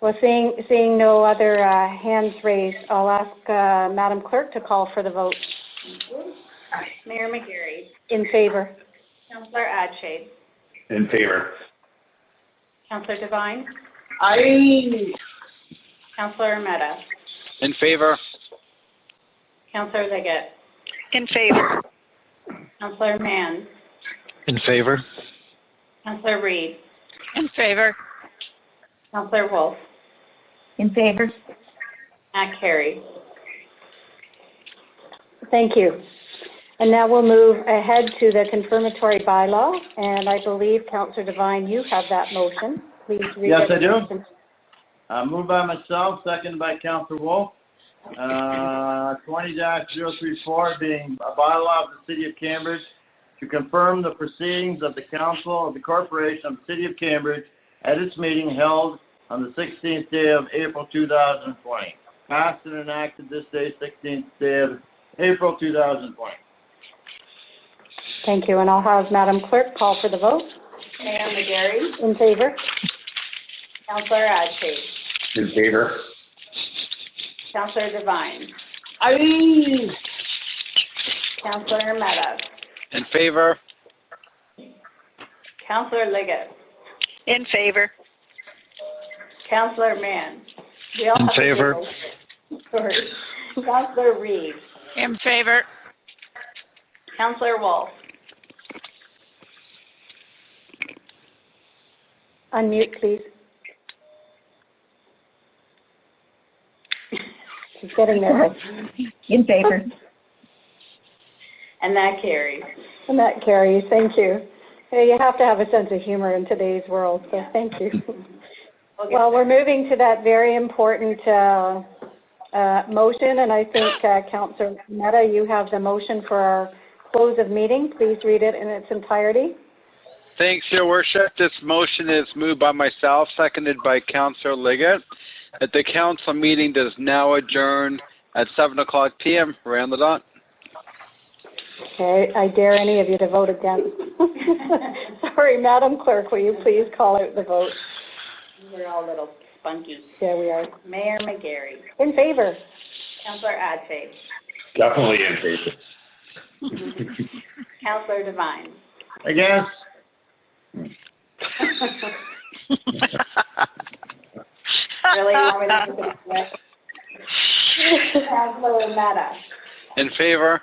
Well, seeing no other hands raised, I'll ask Madam Clerk to call for the vote. Mayor McGarry. In favor. Councillor Adshafe. In favor? Councillor Devine. Aye. Councillor Meta. In favor? Councillor Liggett. In favor. Councillor Mann. In favor? Councillor Reid. In favor. Councillor Wolf. In favor? That carries. Thank you. And now we'll move ahead to the confirmatory bylaw, and I believe, Councillor Devine, you have that motion. Please read Yes, it. I do. Moved by myself, seconded by Councillor Wolf. 20-034 being a bylaw of the City of Cambridge to confirm the proceedings of the Council of the Corporation of the City of Cambridge at its meeting held on the 16th day of April 2020. Passed and enacted this day, 16th day of April 2020. Thank you, and I'll have Madam Clerk call for the vote. Mayor McGarry. In favor. Councillor Adche. In favor. Councillor Devine. Aye. Councillor Meta. In favor. Councillor Liggett. In favor. Councillor Mann. We all In have to favor. vote. Sorry. Councillor Reid. In favor. Councillor Wolf. Unmute, please. She's getting there. In favor. And that carries. And that carries. Thank you. Hey, you have to have a sense of humor in today's world, so thank you. Well, we're moving to that very important motion, and I think, Councillor Meta, you have the motion for our close of meeting. Please read it in its entirety. Thanks, Your Worship. This motion is moved by myself, seconded by Councillor Liggett, that the council meeting does now adjourn at 7:00 p.m. around the dot. Okay, I dare any of you to vote against. Sorry, Madam Clerk, will you please call out the vote? We're all a little spunky. There we are. Mayor McGarry. In favor. Councillor Adche. Definitely in favor. Councillor Devine. Against. Really, you want me to do this? Councillor Meta. In favor.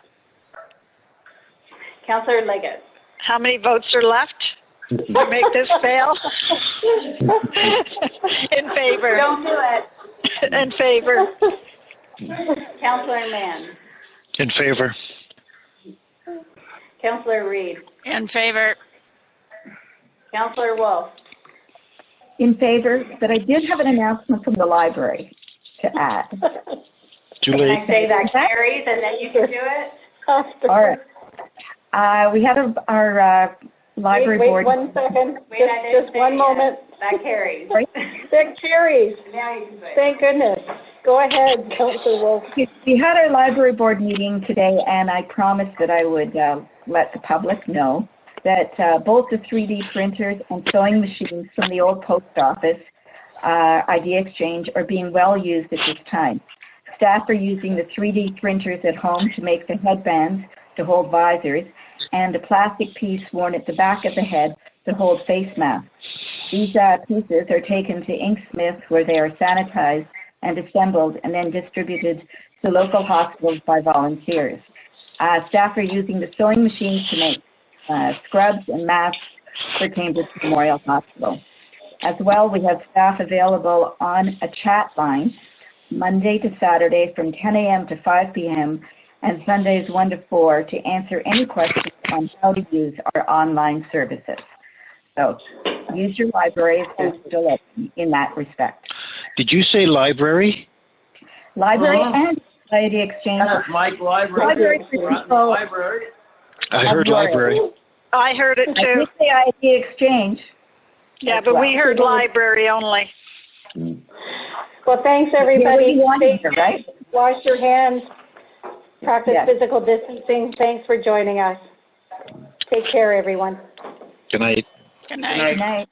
Councillor Liggett. How many votes are left to make this fail? In favor. Don't do it. In favor. Councillor Mann. In favor. Councillor Reid. In favor. Councillor Wolf. In favor, but I did have an announcement from the library to add. Too Can late. I say that carries and then you can do it? All right. We had our library board. Wait 1 second. Wait, I didn't Just say one it. moment. That carries. That carries. Now you can say it. Thank goodness. Go ahead, Councillor Wolf. We had our library board meeting today, and I promised that I would let the public know that both the 3D printers and sewing machines from the old post office, ID Exchange, are being well used at this time. Staff are using the 3D printers at home to make the headbands to hold visors and a plastic piece worn at the back of the head to hold face masks. These pieces are taken to Inksmith where they are sanitized and assembled and then distributed to local hospitals by volunteers. Staff are using the sewing machines to make scrubs and masks for Cambridge Memorial Hospital. As well, we have staff available on a chat line Monday to Saturday from 10 a.m. to 5 p.m. and Sundays 1 to 4 to answer any questions on how to use our online services. So use your libraries, they're still open in that respect. Did you say library? Library and Society Exchange. That's Mike, library. Library. I heard library. I heard it I too. did say ID Exchange. Yeah, but we heard library only. Well, thanks, everybody. Here, right? Wash your hands. Practice Yes. physical distancing. Thanks for joining us. Take care, everyone. Good night. Good night. Good night. Good night.